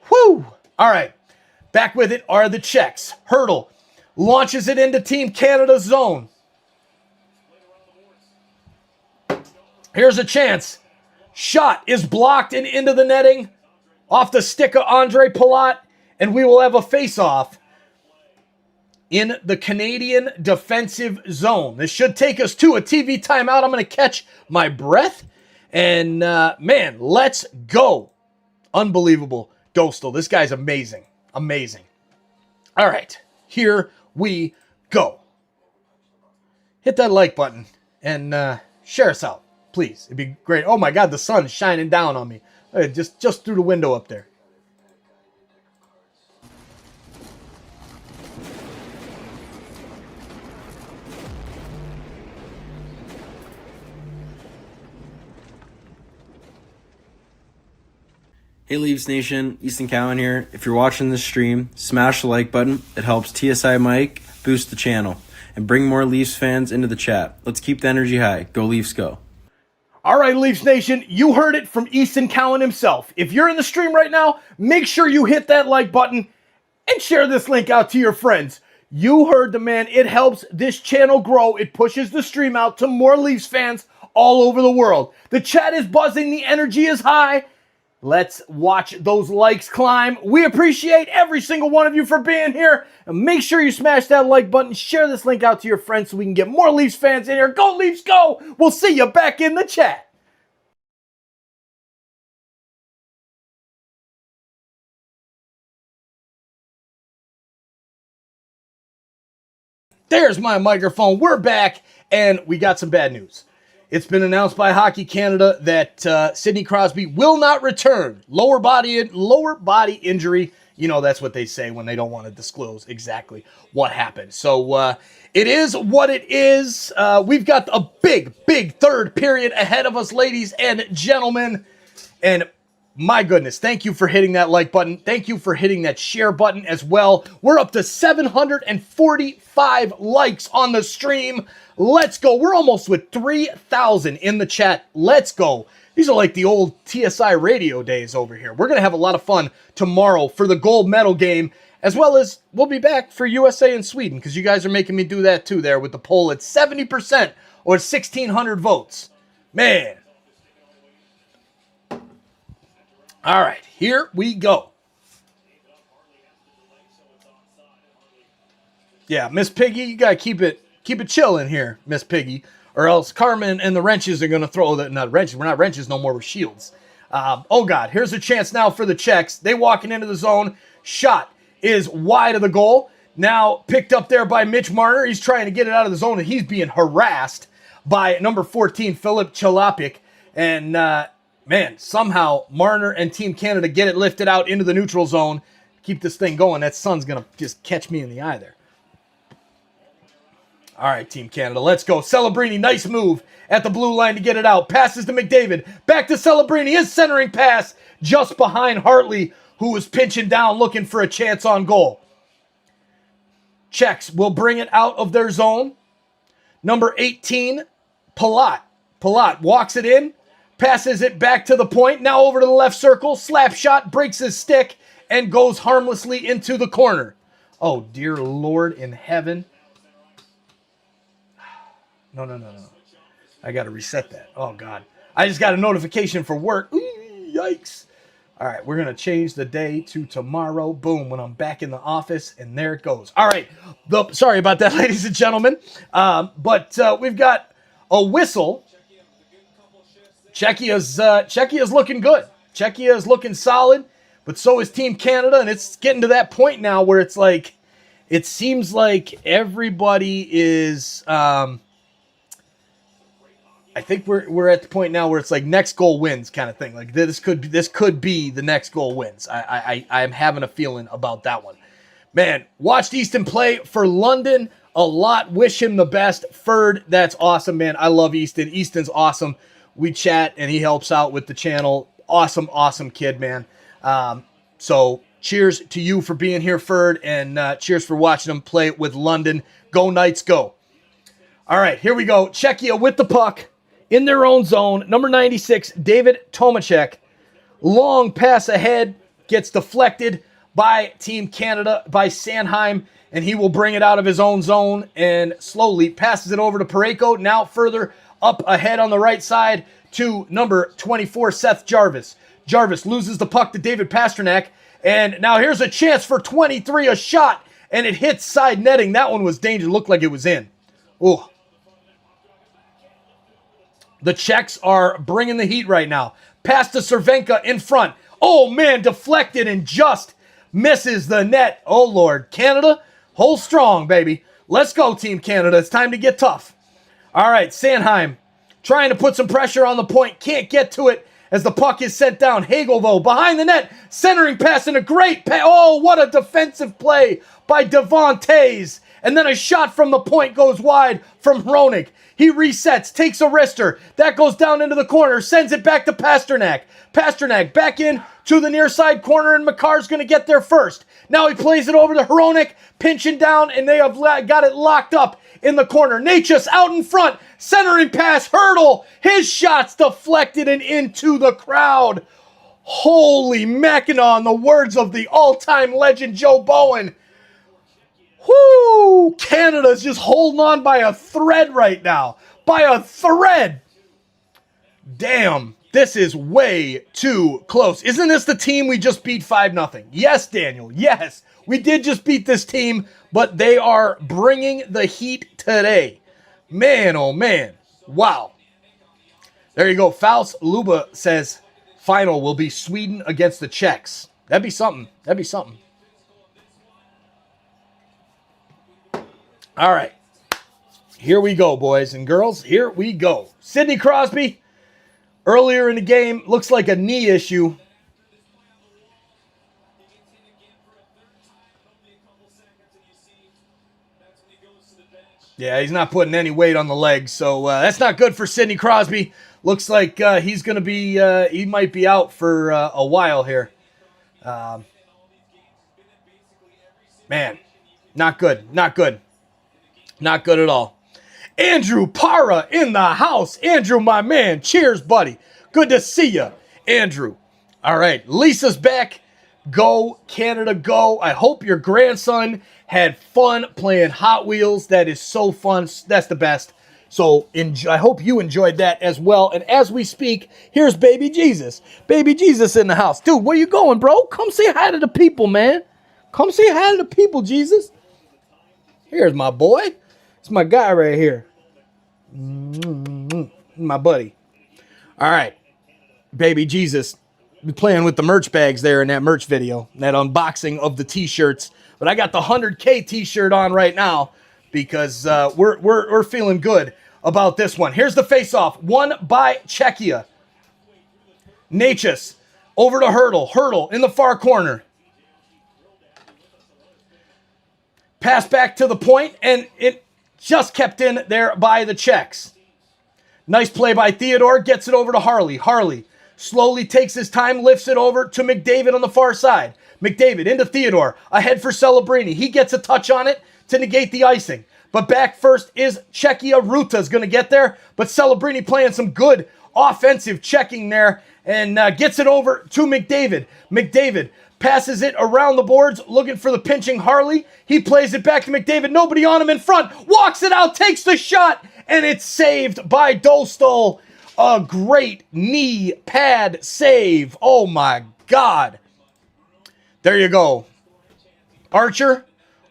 Whew. All right. Back with it are the Czechs. Hurdle launches it into Team Canada's zone. Here's a chance. Shot is blocked and into the netting. Off the stick of Andre Palat. And we will have a face-off in the Canadian defensive zone. This should take us to a TV timeout. I'm going to catch my breath. And, man, let's go. Unbelievable. Dostal. This guy's amazing. Amazing. All right. Here we go. Hit that like button and share us out, please. It'd be great. Oh, my God. The sun's shining down on me. Just through the window up there. Hey Leafs Nation, Easton Cowan here. If you're watching this stream, smash the like button. It helps TSI Mike boost the channel and bring more Leafs fans into the chat. Let's keep the energy high. Go Leafs, go. All right, Leafs Nation, you heard it from Easton Cowan himself. If you're in the stream right now, make sure you hit that like button and share this link out to your friends. You heard the man. It helps this channel grow. It pushes the stream out to more Leafs fans all over the world. The chat is buzzing. The energy is high. Let's watch those likes climb. We appreciate every single one of you for being here. And make sure you smash that like button. Share this link out to your friends so we can get more Leafs fans in here. Go Leafs, go! We'll see you back in the chat. There's my microphone. We're back, and we got some bad news. It's been announced by Hockey Canada that Sidney Crosby will not return. Lower body injury. You know, that's what they say when they don't want to disclose exactly what happened. So it is what it is. We've got a big third period ahead of us, ladies and gentlemen. And my goodness, thank you for hitting that like button. Thank you for hitting that share button as well. We're up to 745 likes on the stream. Let's go. We're almost with 3,000 in the chat. Let's go. These are like the old TSI radio days over here. We're going to have a lot of fun tomorrow for the gold medal game As well as we'll be back for USA and Sweden because you guys are making me do that too there with the poll at 70% or 1,600 votes. Man. All right, here we go. Yeah, Miss Piggy, you got to keep it chill in here, Miss Piggy, or else Carmen and the wrenches are going to throw the, not wrenches, we're not wrenches no more, we're shields. Oh, God, here's a chance now for the Czechs. They walking into the zone. Shot is wide of the goal. Now picked up there by Mitch Marner. He's trying to get it out of the zone, and he's being harassed by number 14, Filip Chalapik. And, man, somehow Marner and Team Canada get it lifted out into the neutral zone. Keep this thing going. That sun's going to just catch me in the eye there. All right, Team Canada, let's go. Celebrini, nice move at the blue line to get it out. Passes to McDavid. Back to Celebrini. His centering pass just behind Hartley, who was pinching down looking for a chance on goal. Czechs will bring it out of their zone. Number 18, Palat. Palat walks it in, passes it back to the point. Now over to the left circle. Slap shot, breaks his stick, and goes harmlessly into the corner. Oh, dear Lord in heaven. No. I got to reset that. Oh, God. I just got a notification for work. Ooh, yikes. All right, we're going to change the day to tomorrow. Boom, when I'm back in the office, and there it goes. All right. Sorry about that, ladies and gentlemen. But we've got a whistle. Czechia's looking good. Czechia is looking solid, but so is Team Canada, and it's getting to that point now where it's like, it seems like everybody is... I think we're at the point now where it's like next goal wins kind of thing. Like this could be the next goal wins. I'm having a feeling about that one. Man, watched Easton play for London a lot. Wish him the best. Ferd, that's awesome, man. I love Easton. Easton's awesome. We chat and he helps out with the channel. Awesome kid, man. So cheers to you for being here, Ferd, and cheers for watching him play with London. Go Knights, go. All right, here we go. Czechia with the puck. In their own zone, number 96, David Tomacek. Long pass ahead, gets deflected by Team Canada, by Sanheim, and he will bring it out of his own zone and slowly passes it over to Parayko. Now further up ahead on the right side to number 24, Seth Jarvis. Jarvis loses the puck to David Pasternak, and now here's a chance for 23, a shot, and it hits side netting. That one was dangerous. Looked like it was in. Ooh. The Czechs are bringing the heat right now. Pass to Cervenka in front. Oh, man, deflected and just misses the net. Oh, Lord. Canada, hold strong, baby. Let's go, Team Canada. It's time to get tough. All right, Sanheim trying to put some pressure on the point. Can't get to it as the puck is sent down. Hagel, though, behind the net. Centering pass and a great pass. Oh, what a defensive play by Devon Tays. And then a shot from the point goes wide from Hronik. He resets, takes a wrister. That goes down into the corner, sends it back to Pasternak. Pasternak back in to the near side corner, and Makar's going to get there first. Now he plays it over to Hronik, pinching down, and they have got it locked up in the corner. Natchez out in front, centering pass, Hurdle. His shot's deflected and into the crowd. Holy Mackinac, in the words of the all-time legend Joe Bowen. Whoo! Canada's just holding on by a thread right now. By a thread. Damn, this is way too close. Isn't this the team we just beat 5-0? Yes, Daniel, yes. We did just beat this team, but they are bringing the heat today. Man, oh man. Wow. There you go. Faust Luba says final will be Sweden against the Czechs. That'd be something. That'd be something. All right, here we go, boys and girls. Here we go. Sidney Crosby, earlier in the game, looks like a knee issue. Yeah, he's not putting any weight on the legs, so that's not good for Sidney Crosby. Looks like he's going to be, he might be out for a while here. Man, not good, not good. Not good at all. Andrew Para in the house. Andrew, my man. Cheers, buddy. Good to see you, Andrew. All right. Lisa's back. Go, Canada, go. I hope your grandson had fun playing Hot Wheels. That is so fun. That's the best. So I hope you enjoyed that as well. And as we speak, here's Baby Jesus. Baby Jesus in the house. Dude, where you going, bro? Come say hi to the people, man. Come say hi to the people, Jesus. Here's my boy. It's my guy right here. My buddy. All right. Baby Jesus. Be playing with the merch bags there in that merch video, that unboxing of the t-shirts. But I got the 100K t-shirt on right now because we're feeling good about this one. Here's the face-off, won by Czechia. Natchez over to Hurdle. Hurdle in the far corner. Pass back to the point, and it just kept in there by the Czechs. Nice play by Theodore, gets it over to Harley. Harley slowly takes his time, lifts it over to McDavid on the far side. McDavid into Theodore, ahead for Celebrini. He gets a touch on it to negate the icing. But back first is Czechia. Ruta's going to get there, but Celebrini playing some good offensive checking there and gets it over to McDavid. McDavid passes it around the boards, looking for the pinching Harley. He plays it back to McDavid. Nobody on him in front. Walks it out, takes the shot, and it's saved by Dostal. A great knee pad save. Oh my God. There you go. Archer,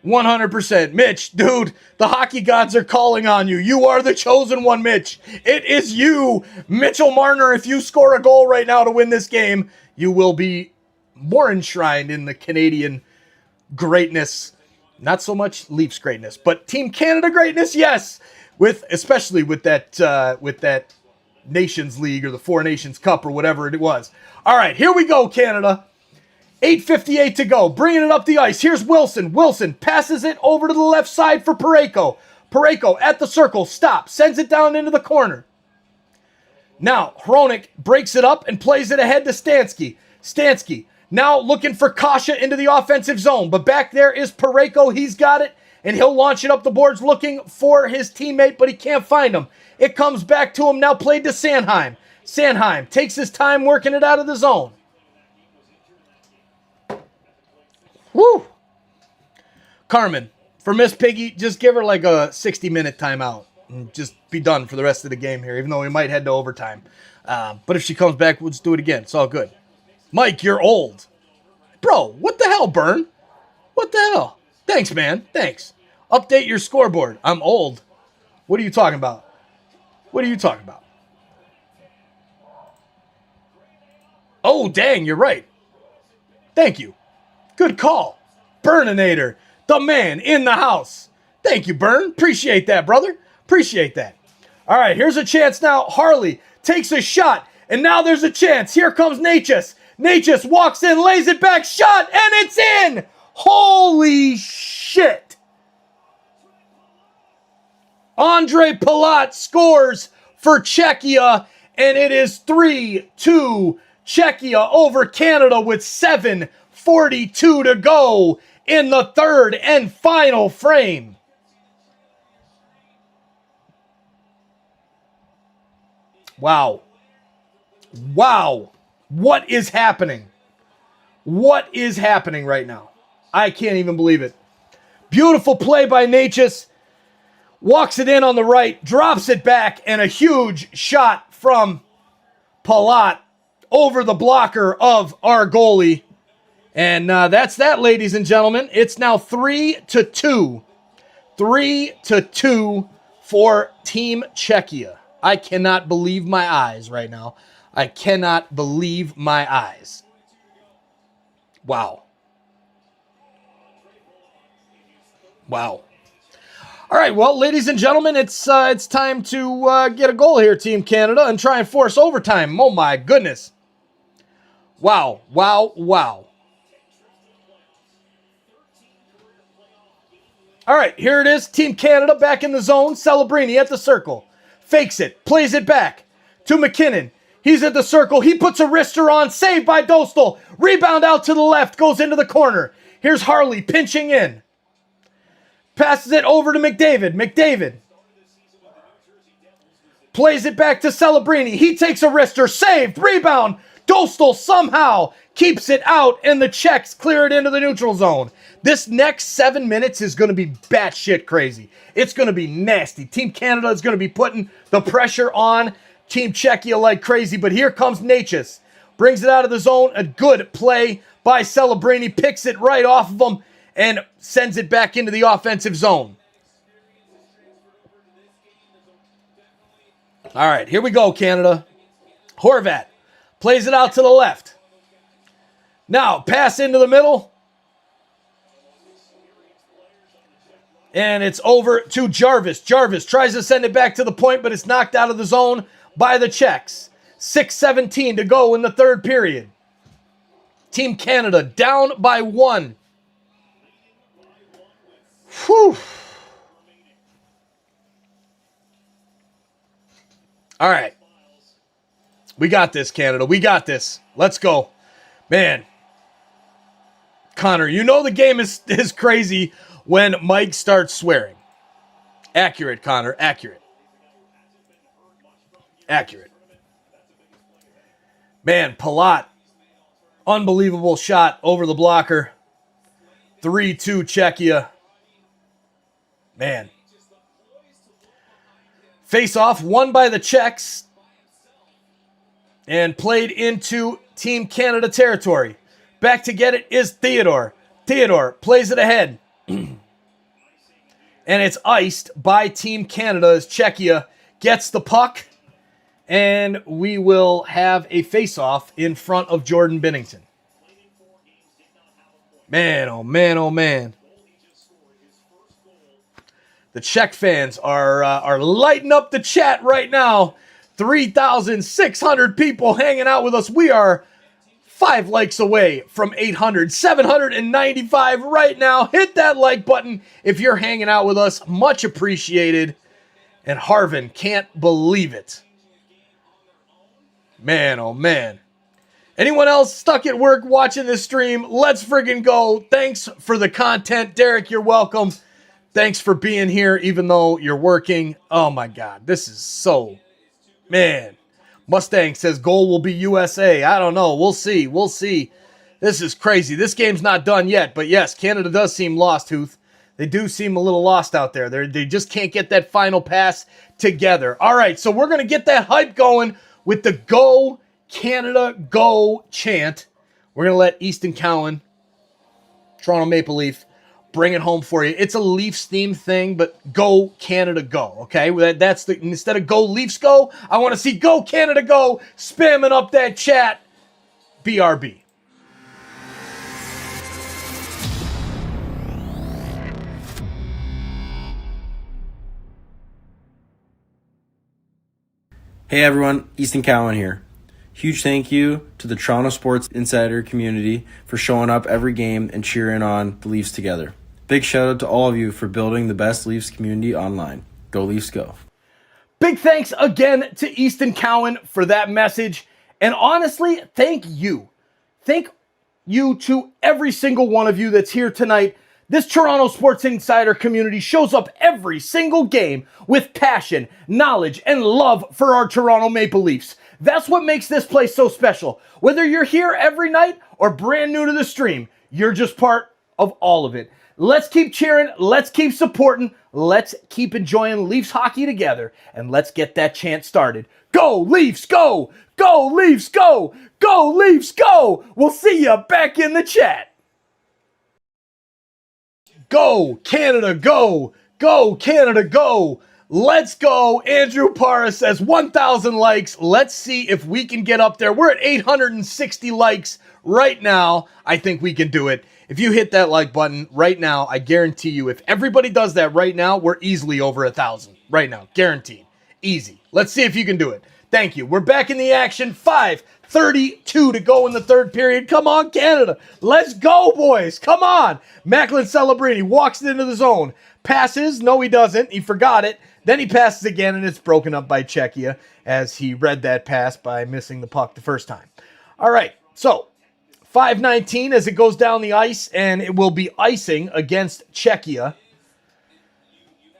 100%. Mitch, dude, the hockey gods are calling on you. You are the chosen one, Mitch. It is you. Mitchell Marner, if you score a goal right now to win this game, you will be more enshrined in the Canadian greatness. Not so much Leafs greatness, but Team Canada greatness, yes. Especially with that Nations League or the Four Nations Cup or whatever it was. All right, here we go, Canada. 8:58 to go. Bringing it up the ice. Here's Wilson. Wilson passes it over to the left side for Parayko. Parayko at the circle. Stop. Sends it down into the corner. Now, Hronik breaks it up and plays it ahead to Stansky. Stansky now looking for Kasha into the offensive zone. But back there is Parayko. He's got it. And he'll launch it up the boards looking for his teammate, but he can't find him. It comes back to him, now played to Sanheim. Sanheim takes his time working it out of the zone. Woo! Carmen, for Miss Piggy, just give her like a 60-minute timeout. And just be done for the rest of the game here, even though we might head to overtime. But if she comes back, we'll just do it again. It's all good. Mike, you're old. Bro, what the hell, Byrne? What the hell? Thanks, man. Thanks. Update your scoreboard. I'm old. What are you talking about? What are you talking about? Oh, dang, you're right. Thank you. Good call. Burninator, the man in the house. Thank you, Burn. Appreciate that, brother. Appreciate that. All right, here's a chance now. Harley takes a shot, and now there's a chance. Here comes Natchez. Natchez walks in, lays it back, shot, and it's in! Holy shit! Andre Palat scores for Czechia, and it is 3-2 Czechia over Canada with 7:42 to go in the third and final frame. Wow. Wow. What is happening? What is happening right now? I can't even believe it. Beautiful play by Natchez. Walks it in on the right, drops it back, and a huge shot from Palat over the blocker of our goalie. And that's that, ladies and gentlemen. It's now 3-2. 3-2 for Team Czechia. I cannot believe my eyes right now. I cannot believe my eyes. Wow. Wow. All right, well, ladies and gentlemen, it's time to get a goal here, Team Canada, and try and force overtime. Oh, my goodness. Wow, wow, wow. All right, here it is. Team Canada back in the zone. Celebrini at the circle. Fakes it. Plays it back to McKinnon. He's at the circle. He puts a wrister on. Saved by Dostal. Rebound out to the left. Goes into the corner. Here's Harley pinching in. Passes it over to McDavid. McDavid plays it back to Celebrini. He takes a wrister. Saved. Rebound Dostal somehow keeps it out, and the Czechs clear it into the neutral zone. This next 7 minutes is going to be batshit crazy. It's going to be nasty. Team Canada is going to be putting the pressure on Team Czechia like crazy, but here comes Natchez. Brings it out of the zone. A good play by Celebrini. Picks it right off of him and sends it back into the offensive zone. All right, here we go, Canada. Horvat plays it out to the left. Now, pass into the middle. And it's over to Jarvis. Jarvis tries to send it back to the point, but it's knocked out of the zone by the Czechs. 6:17 to go in the third period. Team Canada down by 1. Whew. All right. We got this, Canada. We got this. Let's go. Man. Connor, you know the game is crazy when Mike starts swearing. Accurate, Connor. Accurate. Accurate. Man, Palat. Unbelievable shot over the blocker. 3-2 Czechia. Man. Face off won by the Czechs and played into Team Canada territory. Back to get it is Theodore. Theodore plays it ahead. And it's iced by Team Canada as Czechia gets the puck. And we will have a face-off in front of Jordan Binnington. Man, oh man, oh man. The Czech fans are lighting up the chat right now. 3,600 people hanging out with us. We are 5 likes away from 800. 795 right now. Hit that like button if you're hanging out with us. Much appreciated. And Harvin can't believe it. Man, oh man. Anyone else stuck at work watching this stream? Let's friggin' go. Thanks for the content. Derek, you're welcome. Thanks for being here even though you're working. Oh my God, this is so... Man. Mustang says goal will be USA. I don't know. We'll see. We'll see. This is crazy. This game's not done yet. But yes, Canada does seem lost, Huth. They do seem a little lost out there. They just can't get that final pass together. All right, so we're going to get that hype going with the Go Canada Go chant. We're going to let Easton Cowan, Toronto Maple Leaf, bring it home for you. It's a Leafs themed thing, but Go Canada Go, okay? That's the instead of Go Leafs Go, I want to see Go Canada Go spamming up that chat. BRB. Hey everyone, Easton Cowan here. Huge thank you to the Toronto Sports Insider community for showing up every game and cheering on the Leafs together. Big shout out to all of you for building the best Leafs community online. Go Leafs go. Big thanks again to Easton Cowan for that message. And honestly, thank you. Thank you to every single one of you that's here tonight. This Toronto Sports Insider community shows up every single game with passion, knowledge, and love for our Toronto Maple Leafs. That's what makes this place so special. Whether you're here every night or brand new to the stream, you're just part of all of it. Let's keep cheering. Let's keep supporting. Let's keep enjoying Leafs hockey together. And let's get that chant started. Go Leafs, go! Go Leafs, go! Go Leafs, go! We'll see you back in the chat. Go Canada, go! Go Canada, go! Let's go. Andrew Parra says 1,000 likes. Let's see if we can get up there. We're at 860 likes right now. I think we can do it. If you hit that like button right now, I guarantee you, if everybody does that right now, we're easily over 1,000 right now. Guaranteed. Easy. Let's see if you can do it. Thank you. We're back in the action. 5:32 to go in the third period. Come on, Canada. Let's go, boys. Come on. Macklin Celebrini walks into the zone. Passes. No, he doesn't. He forgot it. Then he passes again, and it's broken up by Czechia as he read that pass by missing the puck the first time. All right, so 5:19 as it goes down the ice, and it will be icing against Czechia.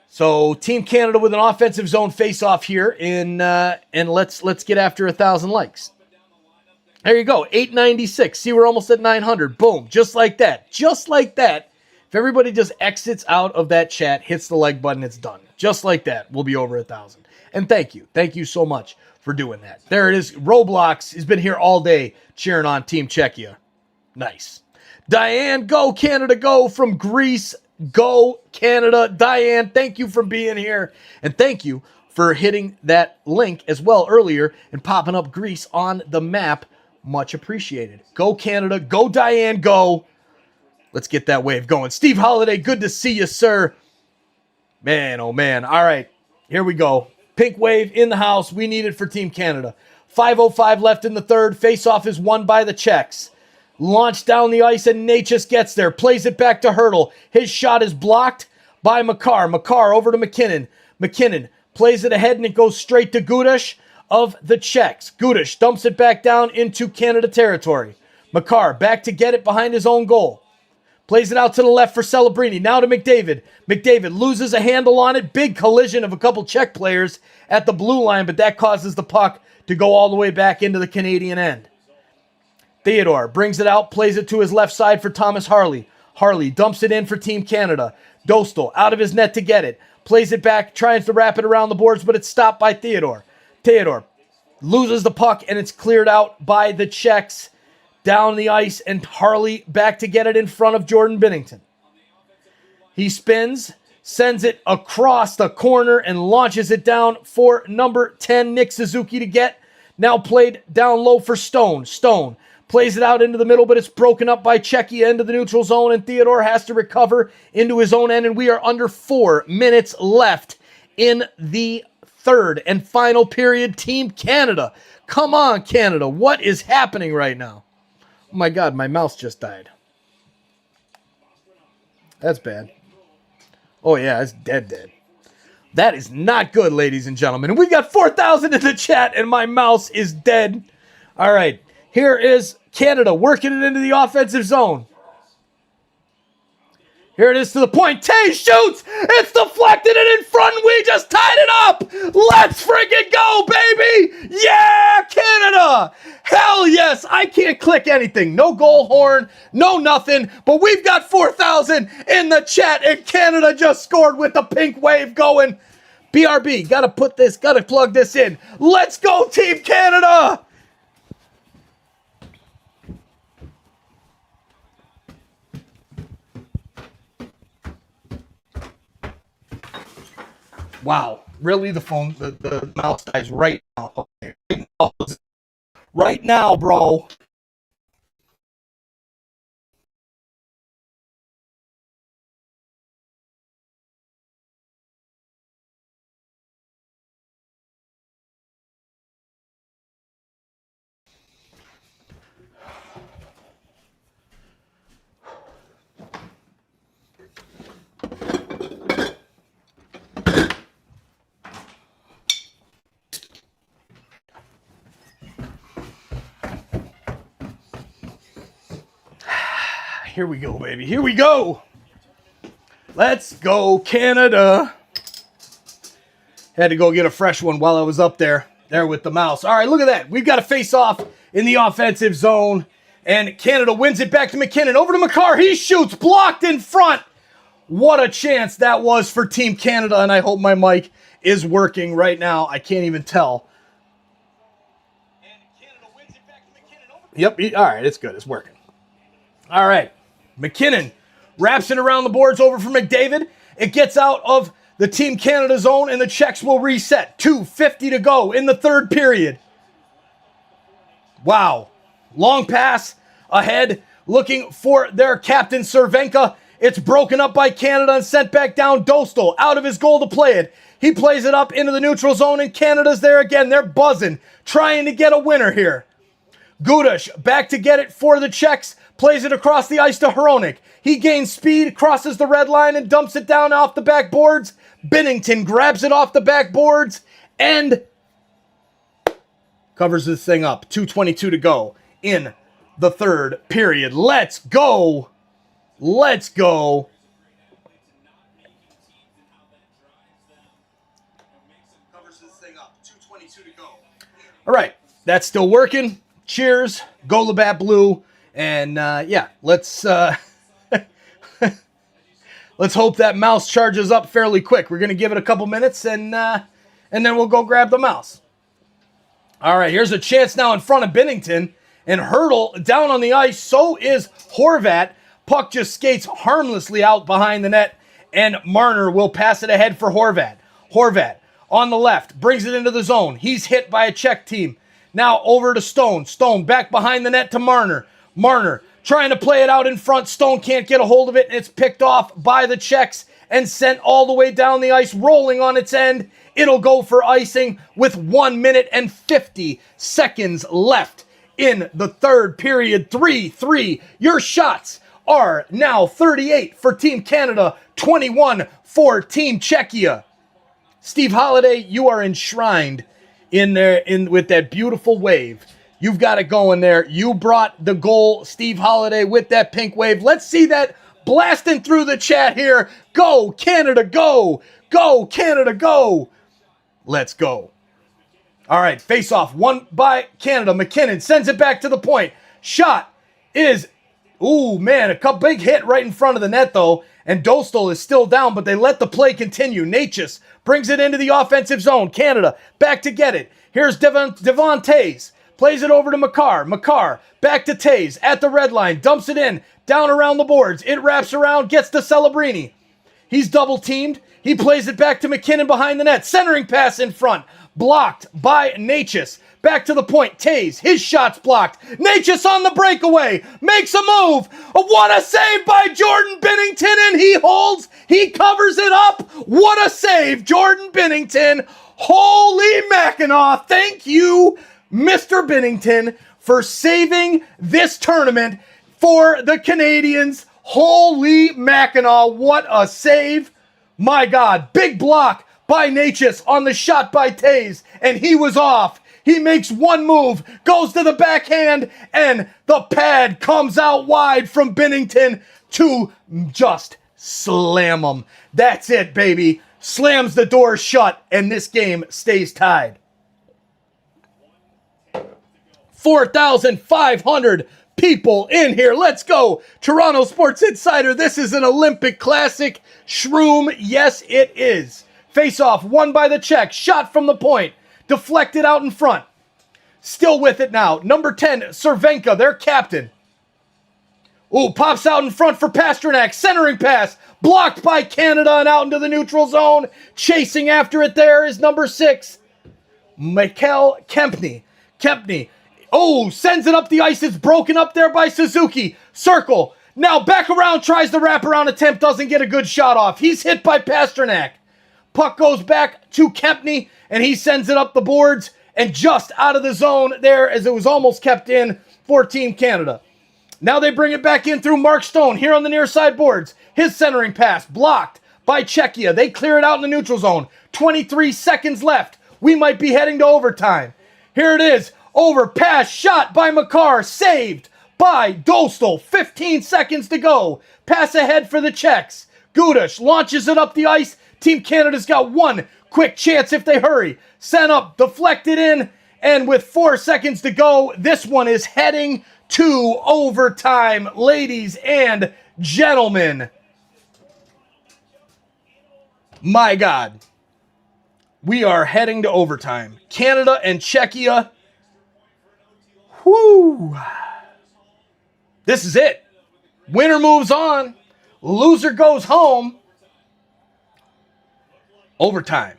So Team Canada with an offensive zone face-off here, and let's get after 1,000 likes. There you go, 896. See, we're almost at 900. Boom, just like that. Just like that. If everybody just exits out of that chat, hits the like button, it's done. Just like that, we'll be over 1,000. And thank you. Thank you so much for doing that. There it is. Roblox has been here all day cheering on Team Czechia. Nice. Diane, go Canada, go from Greece. Go Canada. Diane, thank you for being here. And thank you for hitting that link as well earlier and popping up Greece on the map. Much appreciated. Go Canada. Go Diane. Go. Let's get that wave going. Steve Holiday, good to see you, sir. Man, oh man. All right. Here we go. Pink wave in the house. We need it for Team Canada. 5:05 left in the third. Face-off is won by the Czechs. Launched down the ice and Natchez gets there. Plays it back to Hurdle. His shot is blocked by Makar. Makar over to McKinnon. McKinnon plays it ahead and it goes straight to Gudas of the Czechs. Gudas dumps it back down into Canada territory. Makar back to get it behind his own goal. Plays it out to the left for Celebrini. Now to McDavid. McDavid loses a handle on it. Big collision of a couple Czech players at the blue line, but that causes the puck to go all the way back into the Canadian end. Theodore brings it out, plays it to his left side for Thomas Harley. Harley dumps it in for Team Canada. Dostal out of his net to get it. Plays it back, tries to wrap it around the boards, but it's stopped by Theodore. Theodore loses the puck, and it's cleared out by the Czechs down the ice, and Harley back to get it in front of Jordan Binnington. He spins, sends it across the corner, and launches it down for number 10, Nick Suzuki, to get. Now played down low for Stone. Stone plays it out into the middle, but it's broken up by Czechia into the neutral zone, and Theodore has to recover into his own end, and we are under 4 minutes left in the third and final period. Team Canada. Come on, Canada. What is happening right now? Oh my God, my mouse just died. That's bad. Oh yeah, it's dead. That is not good, ladies and gentlemen. And we got 4,000 in the chat, and my mouse is dead. All right. Here is Canada working it into the offensive zone. Here it is to the point. Tay shoots. It's deflected and in front. We just tied it up. Let's freaking go, baby. Yeah, Canada. Hell yes. I can't click anything. No goal horn. No nothing. But we've got 4,000 in the chat, and Canada just scored with the pink wave going. BRB, got to plug this in. Let's go, Team Canada. Wow, really? The mouse dies right now. Okay. Right now, bro. Here we go, baby. Here we go. Let's go, Canada. Had to go get a fresh one while I was up there with the mouse. All right, look at that. We've got a face-off in the offensive zone, and Canada wins it back to McKinnon. Over to Makar. He shoots. Blocked in front. What a chance that was for Team Canada, and I hope my mic is working right now. I can't even tell. And Canada wins it back to McKinnon. Yep. All right, it's good. It's working. All right. McKinnon wraps it around the boards over for McDavid. It gets out of the Team Canada zone, and the Czechs will reset. 2:50 to go in the third period. Wow. Long pass ahead, looking for their captain, Cervenka. It's broken up by Canada and sent back down. Dostal out of his goal to play it. He plays it up into the neutral zone, and Canada's there again. They're buzzing, trying to get a winner here. Gudas back to get it for the Czechs. Plays it across the ice to Hronek. He gains speed, crosses the red line, and dumps it down off the backboards. Binnington grabs it off the backboards and covers this thing up. 2:22 to go in the third period. Let's go. Let's go. Covers this thing up. 2:22 to go. All right. That's still working. cheers, go Labatt Blue, and yeah, let's let's hope that mouse charges up fairly quick. We're gonna give it a couple minutes, and then we'll go grab the mouse. All right, here's a chance now in front of Bennington, and Hurdle down on the ice. So is Horvat. Puck just skates harmlessly out behind the net, and Marner will pass it ahead for Horvat. Horvat on the left, brings it into the zone. He's hit by a Czech team. Now over to Stone. Stone back behind the net to Marner. Marner trying to play it out in front. Stone can't get a hold of it, and it's picked off by the Czechs and sent all the way down the ice, rolling on its end. It'll go for icing with 1 minute and 50 seconds left in the third period. 3-3. Your shots are now 38 for Team Canada, 21 for Team Czechia. Steve Holiday, you are enshrined in there with that beautiful wave. You've got it going there. You brought the goal, Steve Holiday, with that pink wave. Let's see that blasting through the chat here. Go, Canada, go. Go, Canada, go. Let's go. All right, face-off, won by Canada. McKinnon sends it back to the point. Shot is, ooh, man, a big hit right in front of the net, though. And Dostal is still down, but they let the play continue. Natchez brings it into the offensive zone. Canada back to get it. Here's Devon Tays. Plays it over to Makar. Makar back to Tays at the red line. Dumps it in, down around the boards. It wraps around, gets to Celebrini. He's double-teamed. He plays it back to McKinnon behind the net. Centering pass in front. Blocked by Natchez. Back to the point. Tays, his shot's blocked. Natchez on the breakaway. Makes a move. What a save by Jordan Binnington, and he holds. He covers it up. What a save, Jordan Binnington. Holy Mackinac. Thank you, Mr. Binnington, for saving this tournament for the Canadians. Holy Mackinac. What a save. My God. Big block by Natchez on the shot by Tays, and he was off. He makes one move, goes to the backhand, and the pad comes out wide from Binnington to just slam him. That's it, baby. Slams the door shut, and this game stays tied. 4,500 people in here. Let's go. Toronto Sports Insider. This is an Olympic classic. Shroom, yes, it is. Face-off, won by the Czech. Shot from the point. Deflected out in front. Still with it now. Number 10, Cervenka, their captain. Ooh, pops out in front for Pasternak. Centering pass. Blocked by Canada and out into the neutral zone. Chasing after it there is number 6, Mikel Kempny. Kempny. Oh, sends it up the ice. It's broken up there by Suzuki. Circle. Now back around. Tries the wraparound attempt. Doesn't get a good shot off. He's hit by Pasternak. Puck goes back to Kempny, and he sends it up the boards and just out of the zone there as it was almost kept in for Team Canada. Now they bring it back in through Mark Stone here on the near side boards. His centering pass blocked by Czechia. They clear it out in the neutral zone. 23 seconds left. We might be heading to overtime. Here it is. Over pass shot by Makar. Saved by Dostal. 15 seconds to go. Pass ahead for the Czechs. Gudas launches it up the ice. Team Canada's got one quick chance if they hurry. Sent up, deflected in, and with 4 seconds to go, this one is heading to overtime, ladies and gentlemen. My God. We are heading to overtime. Canada and Czechia. Whoo. This is it. Winner moves on. Loser goes home. Overtime.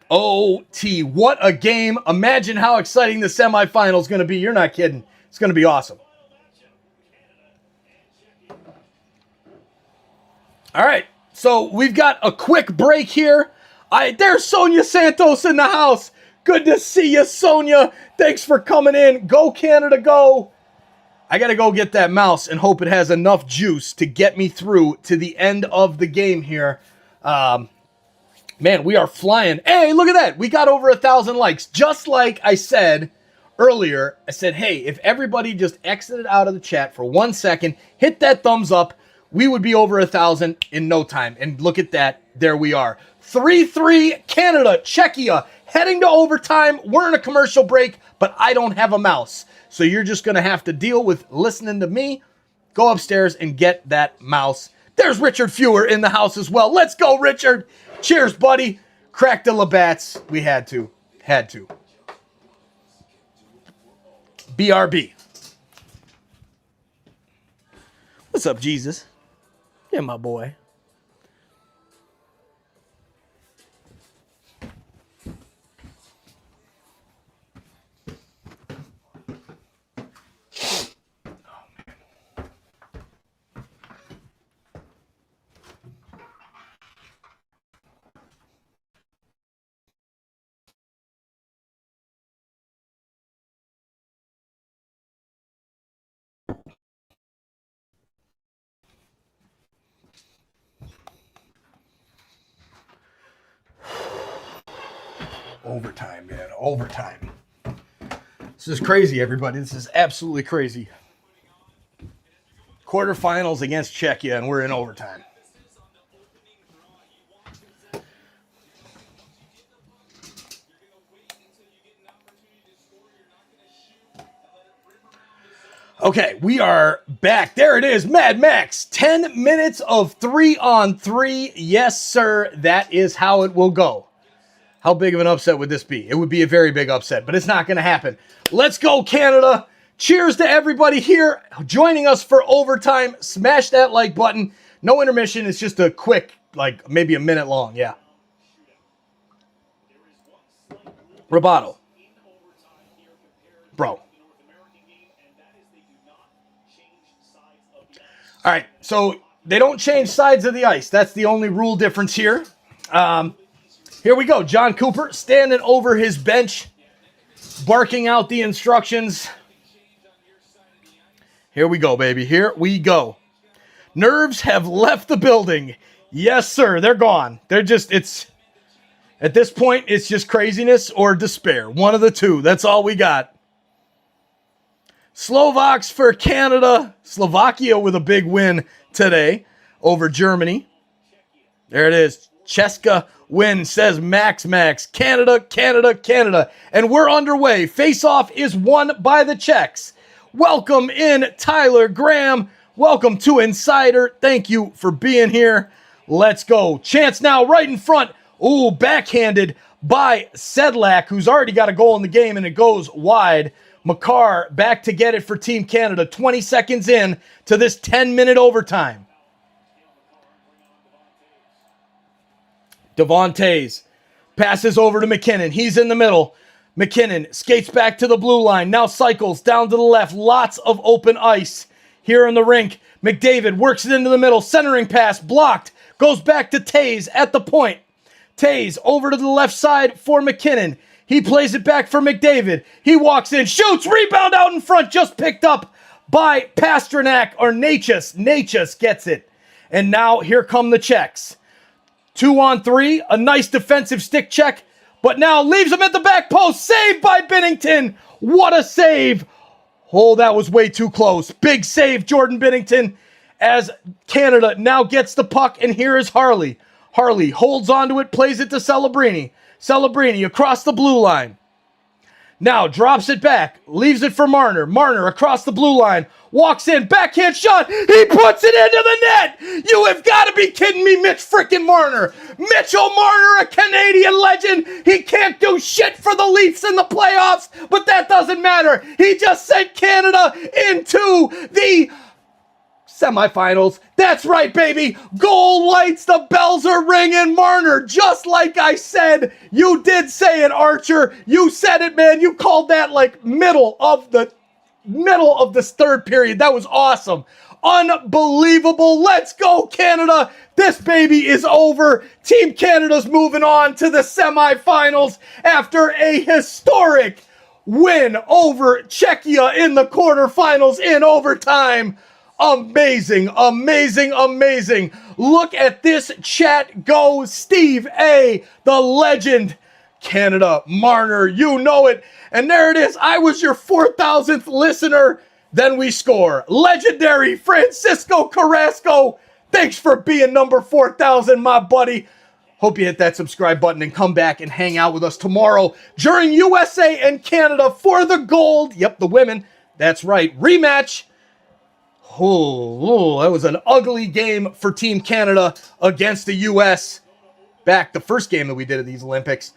OT. What a game. Imagine how exciting the semifinal is going to be. You're not kidding. It's going to be awesome. All right. So we've got a quick break here. There's Sonia Santos in the house. Good to see you, Sonia. Thanks for coming in. Go Canada, go. I got to go get that mouse and hope it has enough juice to get me through to the end of the game here. Man, we are flying. Hey, look at that. We got over 1,000 likes. Just like I said earlier, I said, hey, if everybody just exited out of the chat for 1 second, hit that thumbs up, we would be over 1,000 in no time. And look at that. There we are. 3-3 Canada, Czechia, heading to overtime. We're in a commercial break, but I don't have a mouse. So you're just going to have to deal with listening to me. Go upstairs and get that mouse. There's Richard Fewer in the house as well. Let's go, Richard. Cheers, buddy. Crack the Labatt's. We had to. Had to. BRB. What's up, Jesus? Yeah, my boy. Overtime, man. Overtime. This is crazy, everybody. This is absolutely crazy. Quarterfinals against Czechia, and we're in overtime. Okay, we are back. There it is, Mad Max. 10 minutes of 3-on-3. Yes, sir. That is how it will go. How big of an upset would this be? It would be a very big upset, but it's not going to happen. Let's go, Canada. Cheers to everybody here joining us for overtime. Smash that like button. No intermission. It's just a quick, like maybe a minute long. Yeah. Roboto. Bro. All right, so they don't change sides of the ice. That's the only rule difference here. Here we go. John Cooper standing over his bench, barking out the instructions. Here we go, baby. Here we go. Nerves have left the building. Yes, sir. They're gone. They're just, at this point, it's just craziness or despair. One of the two. That's all we got. Slovaks for Canada. Slovakia with a big win today over Germany. There it is. Czechia win, says Max. Canada, Canada, Canada. And we're underway. Face-off is won by the Czechs. Welcome in, Tyler Graham. Welcome to Insider. Thank you for being here. Let's go. Chance now right in front. Ooh, backhanded by Sedlak, who's already got a goal in the game, and it goes wide. Makar back to get it for Team Canada. 20 seconds in to this 10-minute overtime. Devontae's passes over to McKinnon. He's in the middle. McKinnon skates back to the blue line. Now cycles down to the left. Lots of open ice here in the rink. McDavid works it into the middle. Centering pass blocked. Goes back to Tays at the point. Tays over to the left side for McKinnon. He plays it back for McDavid. He walks in, shoots, rebound out in front, just picked up by Pasternak or Natchez. Natchez gets it. And now here come the Czechs. 2-on-3, a nice defensive stick check, but now leaves him at the back post. Saved by Binnington. What a save. Oh, that was way too close. Big save, Jordan Binnington, as Canada now gets the puck, and here is Harley. Harley holds onto it, plays it to Celebrini. Celebrini across the blue line. Now drops it back, leaves it for Marner. Marner across the blue line, walks in, backhand shot. He puts it into the net. You have got to be kidding me, Mitch freaking Marner. Mitchell Marner, a Canadian legend. He can't do shit for the Leafs in the playoffs, but that doesn't matter. He just sent Canada into the semifinals. That's right, baby. Goal lights, the bells are ringing. Marner, just like I said. You did say it, Archer. You said it, man. You called that like middle of this third period. That was awesome. Unbelievable. Let's go, Canada. This baby is over. Team Canada's moving on to the semifinals after a historic win over Czechia in the quarterfinals in overtime. Amazing, amazing, amazing. Look at this chat go. Steve A, the legend. Canada, Marner, you know it. And there it is. I was your 4,000th listener. Then we score. Legendary Francisco Carrasco. Thanks for being number 4,000, my buddy. Hope you hit that subscribe button and come back and hang out with us tomorrow during USA and Canada for the gold. Yep, the women. That's right. Rematch. Oh, that was an ugly game for Team Canada against the U.S. back the first game that we did at these Olympics.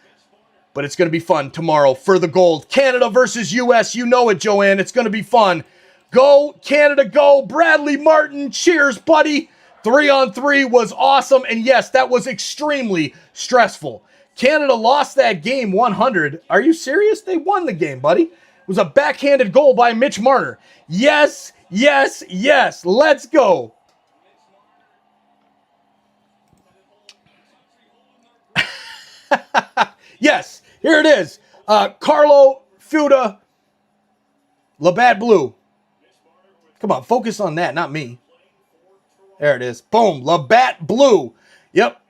But it's going to be fun tomorrow for the gold. Canada versus U.S. You know it, Joanne. It's going to be fun. Go, Canada, go. Bradley Martin, cheers, buddy. 3-on-3 was awesome. And yes, that was extremely stressful. Canada lost that game 100. Are you serious? They won the game, buddy. It was a backhanded goal by Mitch Marner. Yes, yes, yes. Let's go. Yes, here it is. Carlo Fuda, Labatt Blue. Come on, focus on that, not me. There it is. Boom, Labatt Blue. Yep.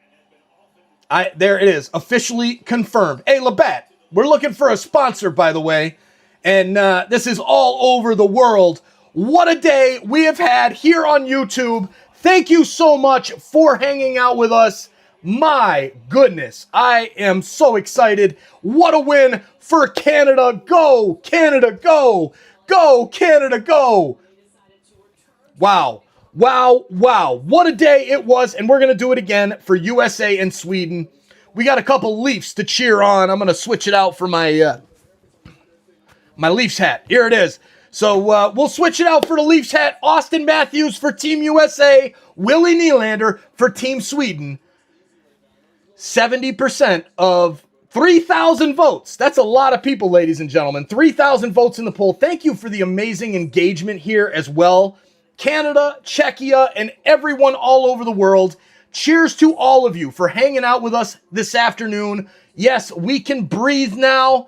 There it is, officially confirmed. Hey, Labatt, we're looking for a sponsor, by the way, and this is all over the world. What a day we have had here on YouTube. Thank you so much for hanging out with us. My goodness, I am so excited. What a win for Canada. Go, Canada, go. Go, Canada, go. Wow, wow, wow. What a day it was, and we're going to do it again for USA and Sweden. We got a couple Leafs to cheer on. I'm going to switch it out for my Leafs hat. Here it is. So we'll switch it out for the Leafs hat. Austin Matthews for Team USA. Willie Nylander for Team Sweden. 70% of 3,000 votes. That's a lot of people, ladies and gentlemen. 3,000 votes in the poll. Thank you for the amazing engagement here as well. Canada, Czechia, and everyone all over the world. Cheers to all of you for hanging out with us this afternoon. Yes, we can breathe now.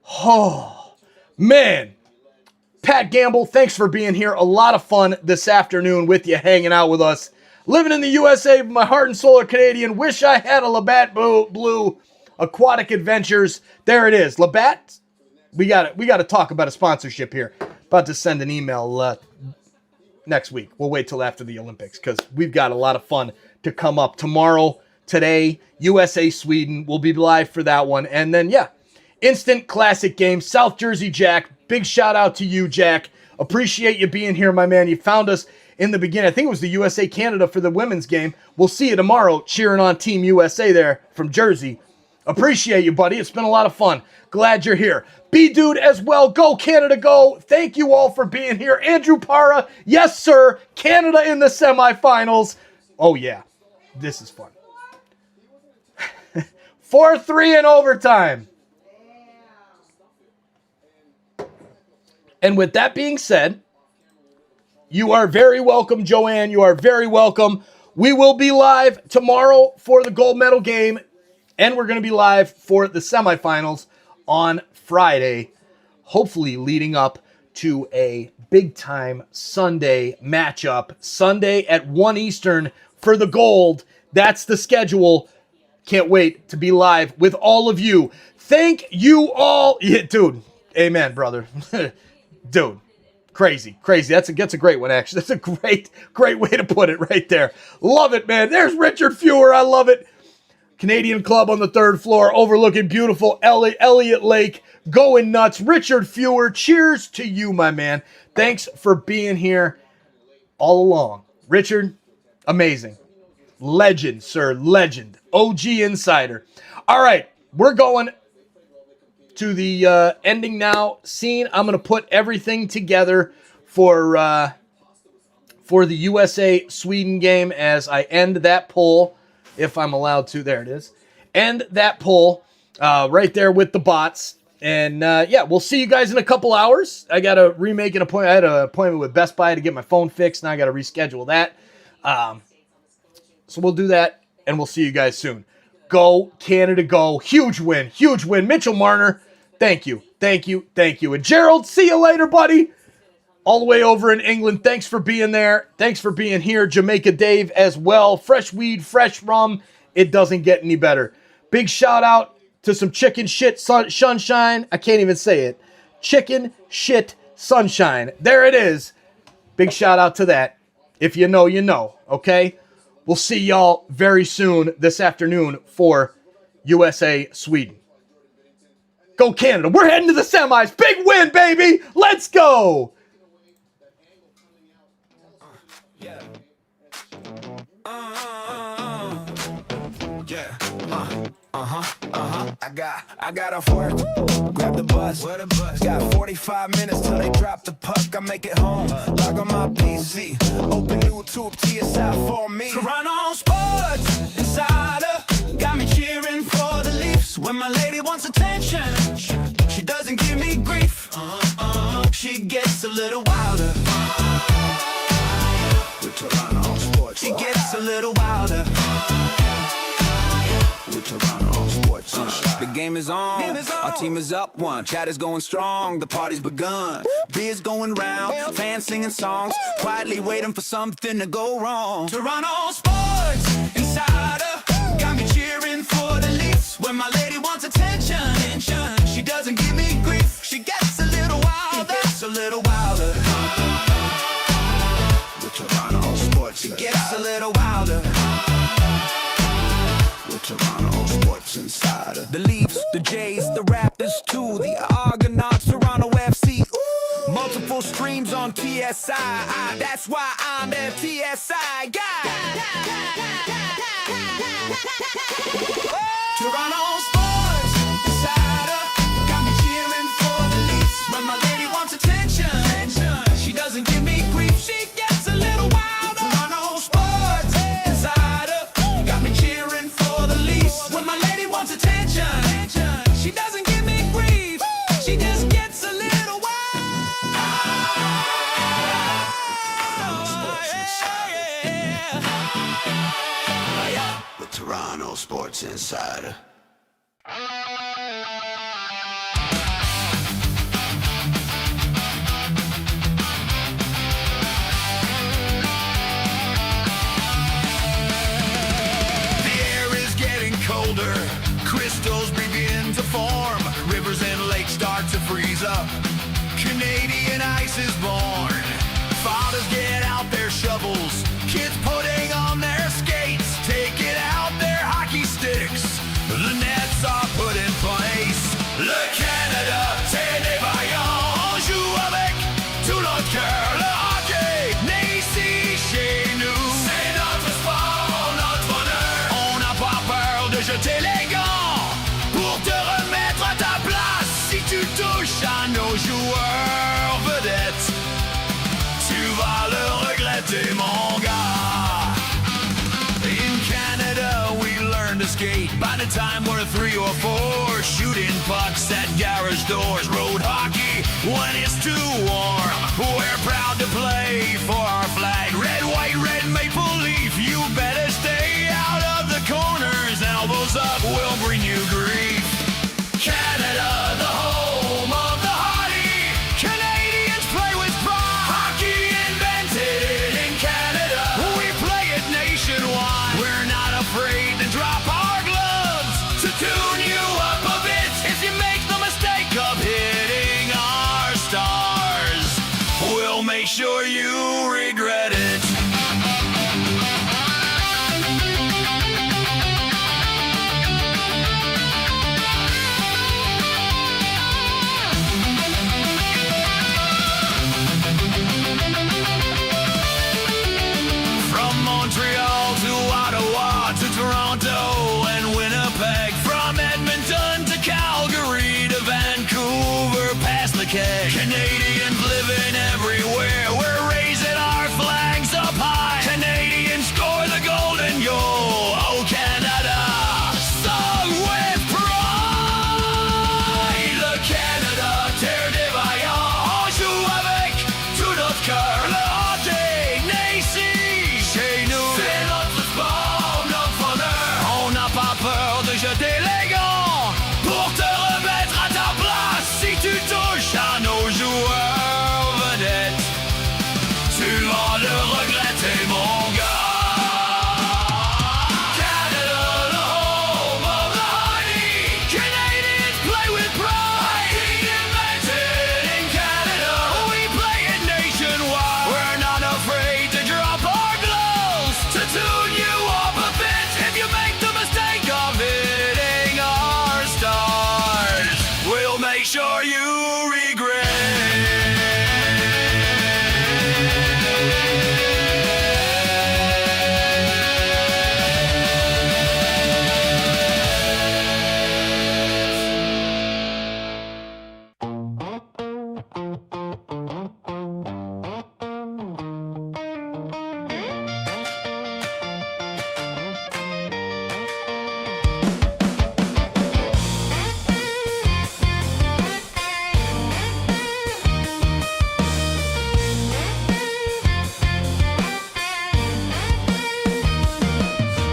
Oh, man. Pat Gamble, thanks for being here. A lot of fun this afternoon with you, hanging out with us. Living in the USA, my heart and soul are Canadian. Wish I had a Labatt Blue Aquatic Adventures. There it is. Labatt, we got to talk about a sponsorship here. About to send an email next week. We'll wait till after the Olympics because we've got a lot of fun to come up tomorrow, today, USA, Sweden. We'll be live for that one. And then, yeah, instant classic game, South Jersey Jack. Big shout out to you, Jack. Appreciate you being here, my man. You found us in the beginning. I think it was the USA-Canada for the women's game. We'll see you tomorrow cheering on Team USA there from Jersey. Appreciate you, buddy. It's been a lot of fun. Glad you're here. B-Dude as well. Go, Canada, go. Thank you all for being here. Andrew Para. Yes, sir. Canada in the semifinals. Oh, yeah. This is fun. 4-3 in overtime. And with that being said, you are very welcome, Joanne. You are very welcome. We will be live tomorrow for the gold medal game, and we're going to be live for the semifinals on Friday, hopefully leading up to a big-time Sunday matchup. Sunday at 1 Eastern for the gold. That's the schedule. Can't wait to be live with all of you. Thank you all. Yeah, dude, amen, brother. Dude. Crazy. That's a great one, actually. That's a great way to put it right there. Love it, man. There's Richard Fewer. I love it. Canadian Club on the 3rd floor, overlooking beautiful Elliott Lake. Going nuts. Richard Fewer, cheers to you, my man. Thanks for being here all along. Richard, amazing. Legend, sir. Legend. OG Insider. All right, we're going to the ending now scene. I'm going to put everything together for the USA-Sweden game as I end that poll, if I'm allowed to. There it is. End that poll right there with the bots. And, yeah, we'll see you guys in a couple hours. I got to remake an appointment. I had an appointment with Best Buy to get my phone fixed. Now I got to reschedule that. So we'll do that, and we'll see you guys soon. Go, Canada, go. Huge win. Huge win. Mitchell Marner, thank you. And Gerald, see you later, buddy. All the way over in England, thanks for being there. Thanks for being here. Jamaica Dave as well. Fresh weed, fresh rum. It doesn't get any better. Big shout out to some chicken shit sunshine. I can't even say it. Chicken shit sunshine. There it is. Big shout out to that. If you know, you know. Okay? We'll see y'all very soon this afternoon for USA Sweden. Go Canada. We're heading to the semis. Big win, baby. Let's go. Yeah. I got off work, grab the bus. Where the bus? Got 45 minutes till they drop the puck. I make it home, log on my PC, open YouTube, TSI for me. Toronto Sports Insider got me cheering for the Leafs. When my lady wants attention, she doesn't give me grief. She gets a little wilder. With Toronto Sports, she gets a little wilder. With Toronto Sports, the game is on. Our team is up one. Chat is going strong. The party's begun. Beers going round. Fans singing songs. Quietly waiting for something to go wrong. Toronto Sports Insider got me cheering for the Leafs. When my lady wants attention, she doesn't give me grief. She gets a little wilder. Gets a little wilder. With Toronto Sports, she gets a little wilder. Toronto Sports Insider. The Leafs, the Jays, the Raptors too. The Argonauts, Toronto FC. Ooh. Multiple streams on TSI. That's why I'm the TSI guy. Toronto Sports Insider got me cheering for the Leafs. When my lady wants attention, she doesn't give me grief. She gets a little wilder. Toronto Sports Insider got me cheering for the Leafs. When my lady wants attention, she doesn't give me grief. She just gets a little wild. The Toronto Sports Insider. Crystals begin to form. Rivers and lakes start to freeze up. Canadian ice is born. Fathers get out their shovels. Kids putting on their skates. Taking out their hockey sticks. The nets are put in place. Le Canada, c'est des vaillants. Joue avec tout notre cœur. Le hockey, né ici chez nous. C'est notre sport, notre honneur. On n'a pas peur de jeter les gants. Tu touches à nos joueurs vedettes, tu vas le regretter, mon gars. In Canada, we learn to skate. By the time we're 3 or 4, shooting pucks at garage doors. Road hockey when it's too warm. We're proud to play for our flag. Red, white, red maple leaf. You better stay out of the corners. Elbows up will bring you grief. Canada, the home of the hardy. Canadians play with pride. Hockey invented in Canada. We play it nationwide. We're not afraid to drop our gloves to tune you up a bit. If you make the mistake of hitting our stars, we'll make sure you regret it. Toronto and Winnipeg, from Edmonton to Calgary to Vancouver, past the keg. Canadians living everywhere, we're raising our flag. sure you regret.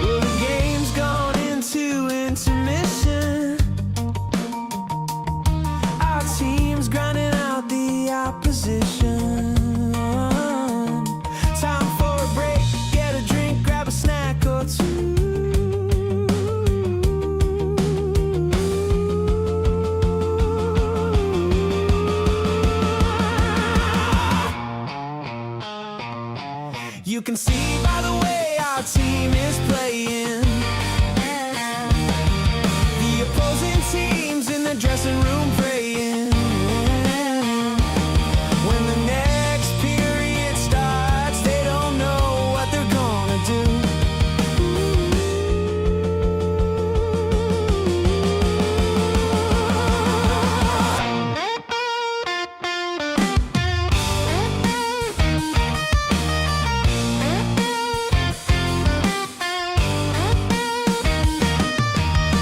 Well, the game's gone into intermission. Our team's grinding out the opposition. Time for a break, get a drink, grab a snack or two. You can see by the way our team is playing, the opposing teams in the dressing room praying. When the next period starts, they don't know what they're gonna do.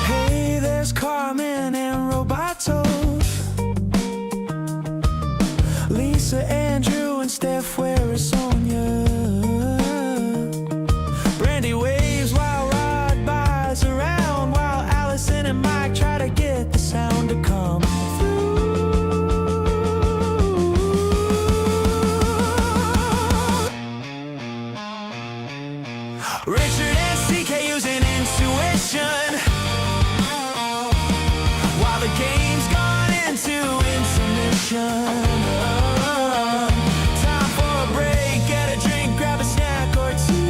Hey, there's Carmen and Roberto, Lisa, Andrew, and Steph. Where is Sonia? Brandy waves while Rod buys around, while Allison and Mike try to get the sound to come through. Richard and CK using intuition, while the game's gone into intermission. Time for a break, get a drink, grab a snack or two.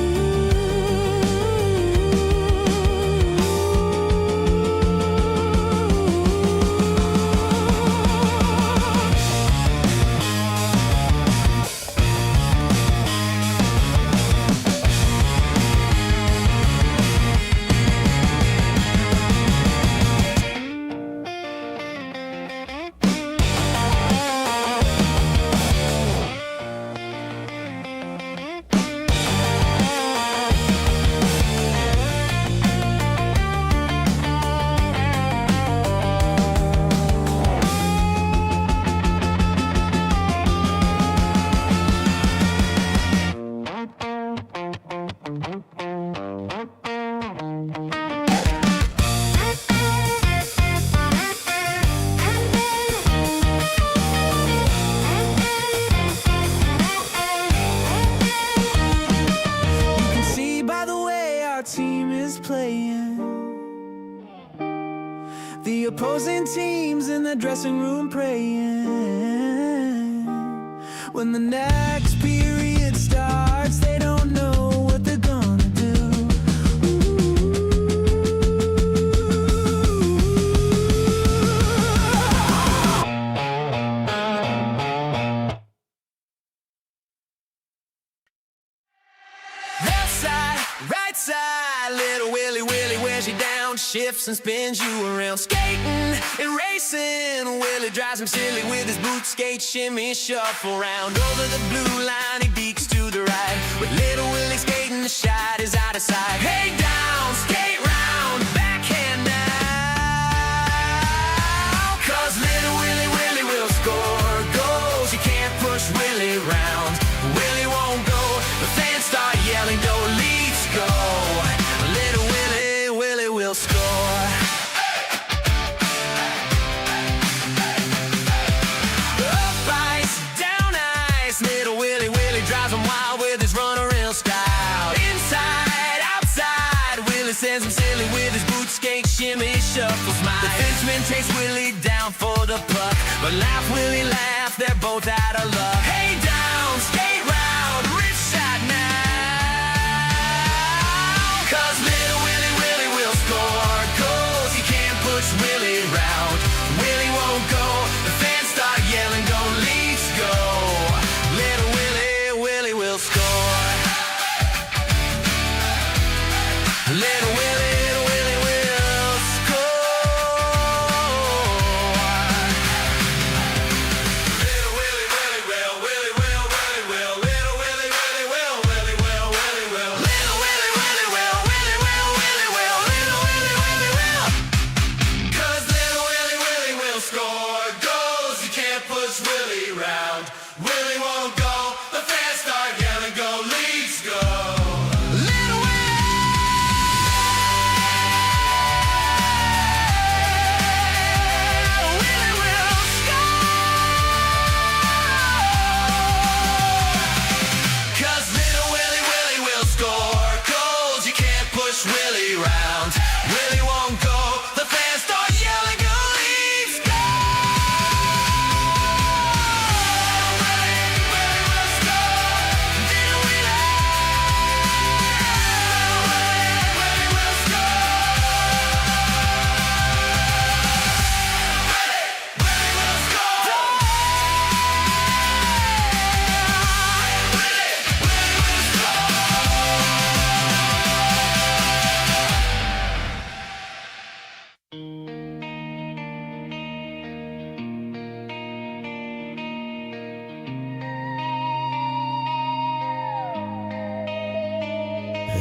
You can see by the way our team is playing, the opposing teams in the dressing room praying. When the next period starts, they don't know what they're gonna do. Left side, right side, little Willie Willie wears you down, shifts and spins you around. Skating and racing, Willie drives him silly with his boot skate shimmy shuffle round. Over the blue line, he beaks to the right, with little Willie skating, the shot is out of sight. Hey down, skate round, backhand now, 'cause little Willie Willie will score goals. You can't push Willie round, Willie won't go. The fans start yelling, "Go Leafs, go!" Little Willie Willie will score. Up ice, down ice, little Willie Willie drives him wild with his runaround style. Inside, outside, Willie sends him silly with his boot skate shimmy shuffle smile. The defenseman takes Willie down for the puck, but laugh Willie laugh, they're both out of luck. Hey down, skate round, rich shot now, 'cause little Willie Willie will score goals. You can't push Willie round, Willie won't go. you can't push Willie round. Willie won't go, the fans start yelling, go Leafs, go. Little Willie will score. 'Cause little Willie, Willie will score goals. You can't push Willie round. Willie won't go, the fans start yelling, go Leafs, go. Willie, Willie will score. Little Willie. Willie will score. Willie will score. Willie will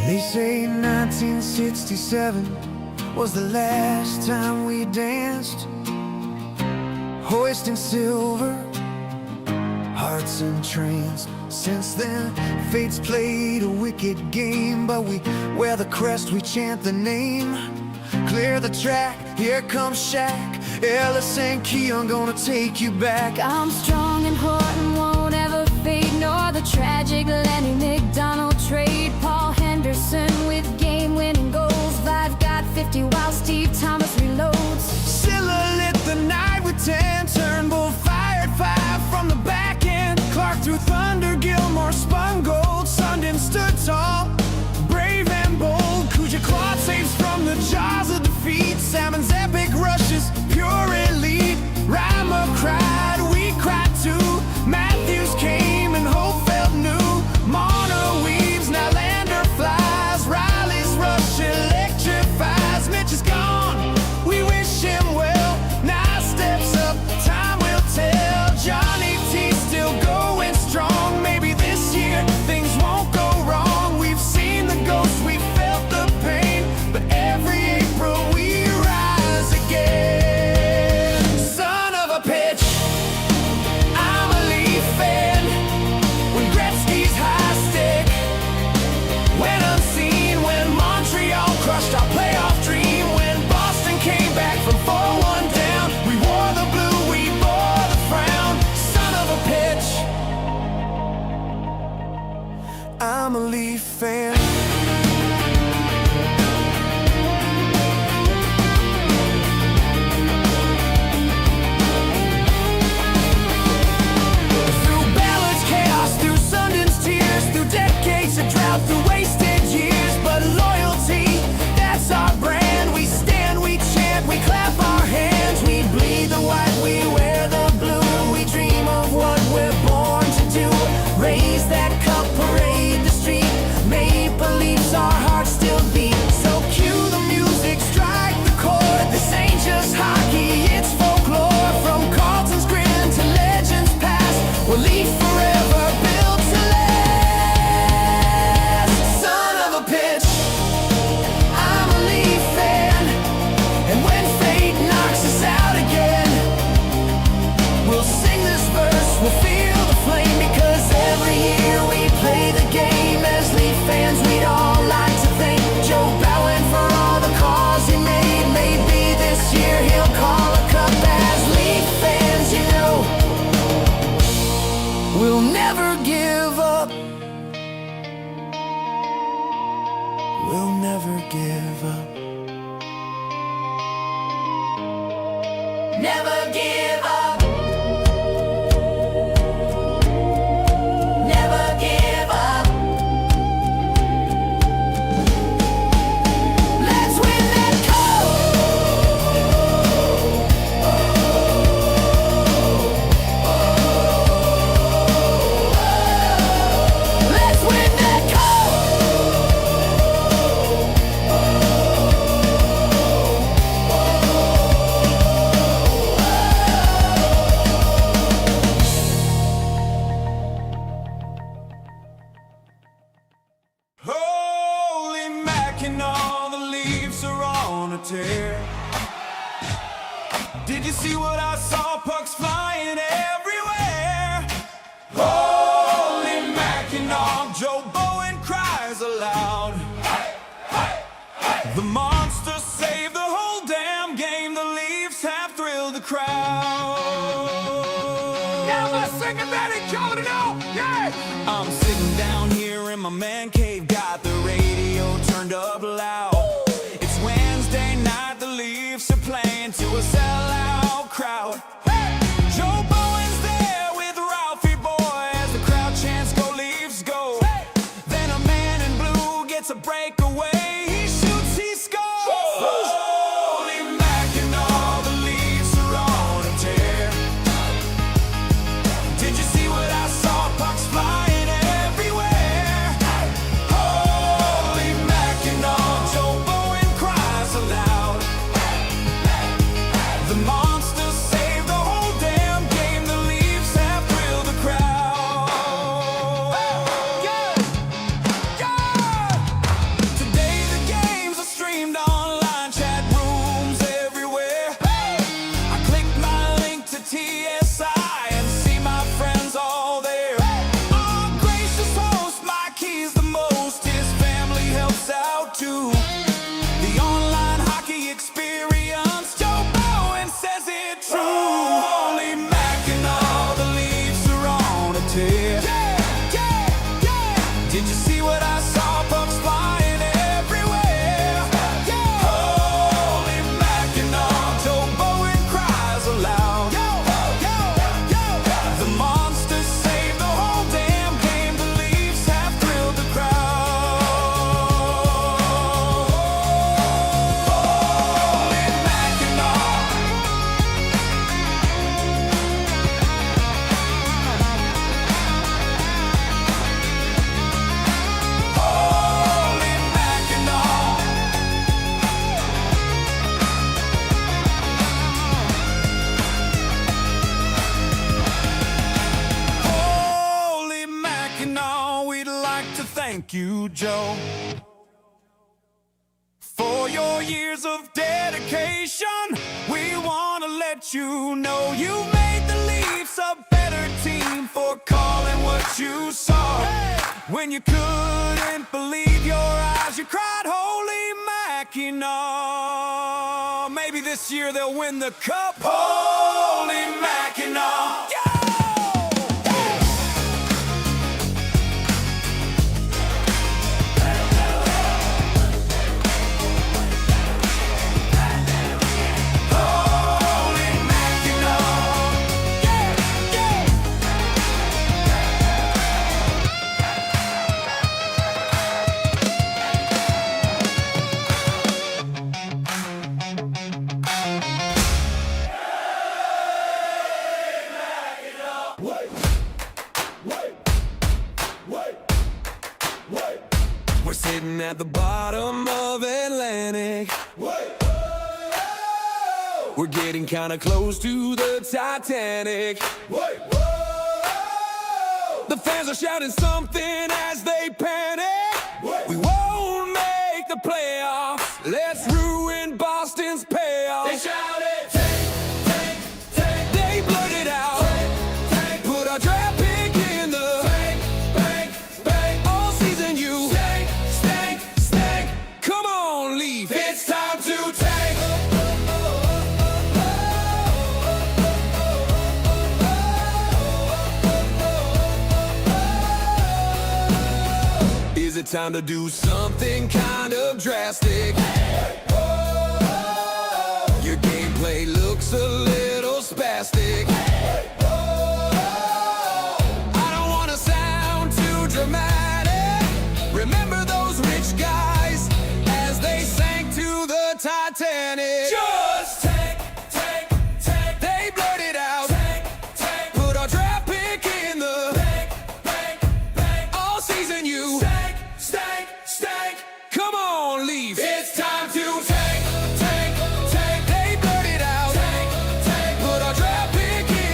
They say 1967 was the last time we danced, hoisting silver, hearts and trains. Since then, fate's played a wicked game, but we wear the crest, we chant the name. Clear the track, here comes Shaq, Ellis and Keon gonna take you back. I'm strong and Horton won't ever fade, nor the tragic Lenny McDonald trade. Paul Henderson with game-winning goals. I've got 50 while Steve Thomas reloads. Silla lit the night with 10, Turnbull fired 5 from the back end. Clark threw thunder, Gilmore spun gold. Sundin stood tall, brave and bold. Kuja clawed saves from the jaws of defeat. Salmon's epic rushes, pure elite. Rama cried, we cried too. Matthews came and Hope felt new. Marner weaves, now Lander flies. Riley's rush electrifies. Mitch is gone, we wish him well. Now steps up, time will tell. Johnny T still going strong. Maybe this year things won't go wrong. We've seen the ghost, we felt the pain, but every April we rise again. Son of a pitch, The Monsters saved the whole damn game. The Leafs have thrilled the crowd. Now let's sing it, Betty, coming it out, yeah! I'm sitting down here in my man cave, got the radio turned up loud. It's Wednesday night, the Leafs are playing to a sellout crowd. Joe Bowen's there with Ralphie Boy as the crowd chants "Go Leafs, go!" Then a man in blue gets a breakaway. He shoots, he scores. Holy Mackinac, the Leafs are on a tear. Did you see what I saw? Pucks flying everywhere. Holy Mackinac, Joe Bowen cries aloud. The Monsters saved the whole damn game. The Leafs have thrilled the crowd. Yeah, yeah. Today the games are streamed online, chat rooms everywhere. I clicked my link to TSI and see my friends all there. Our gracious host, Mike, he's the most. His family helps out too. The online hockey experience, Joe Bowen says it true. Holy Mackinac, the Leafs are on a tear. Yeah, yeah, yeah. Did you see what I saw? Pucks flying everywhere. Yeah. Holy Mackinac, Joe Bowen cries aloud. Yo, yo, yo. The Monsters saved the whole damn game. The Leafs have thrilled the crowd. Holy Mackinac. Holy Mackinac. Holy Mackinac, we'd like to thank you, Joe, for your years of dedication. We want to let you know you made the Leafs a better team for calling what you saw. When you couldn't believe your eyes, you cried, Holy Mackinac. Maybe this year they'll win the cup. Holy Mackinac. Yeah! Holy Mackinac. Yeah, yeah. We're sitting at the bottom of Atlantic. We're getting kinda close to the Titanic. The fans are shouting something as they panic. We won't make the playoffs. Let's ruin Boston's payoff. They shouted, take, take, take. They blurted out, take, take. Put our draft pick in the bank, bank, bank. All season you stank, stank, stank. Come on, Leaf, it's time to tank. Is it time to do something kind of drastic? Your gameplay looks a little spastic. I don't wanna sound too dramatic. Remember those rich guys as they sank to the Titanic? Just take, take, take. They blurted out, take, take. Put our draft pick in the bank, bank, bank. All season you stank, stank, stank. Come on, Leaf, it's time to tank, tank, tank. They blurted out, tank, tank. Put our draft pick in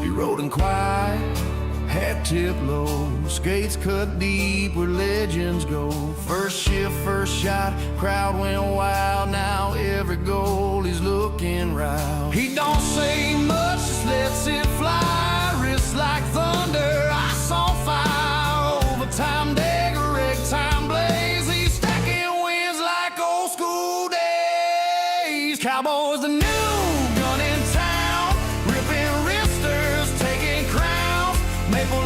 He rode in quiet, hat tipped low, skates cut deep where legends go. First shift, first shot, crowd went wild. Now every goal he's looking right. He don't say much, just lets it fly. Wrists like thunder, ice on fire. Overtime dagger, rig time blaze. He's stacking wins like old school days. Cowboys the new gun in town, ripping wristers, taking crowns. Maple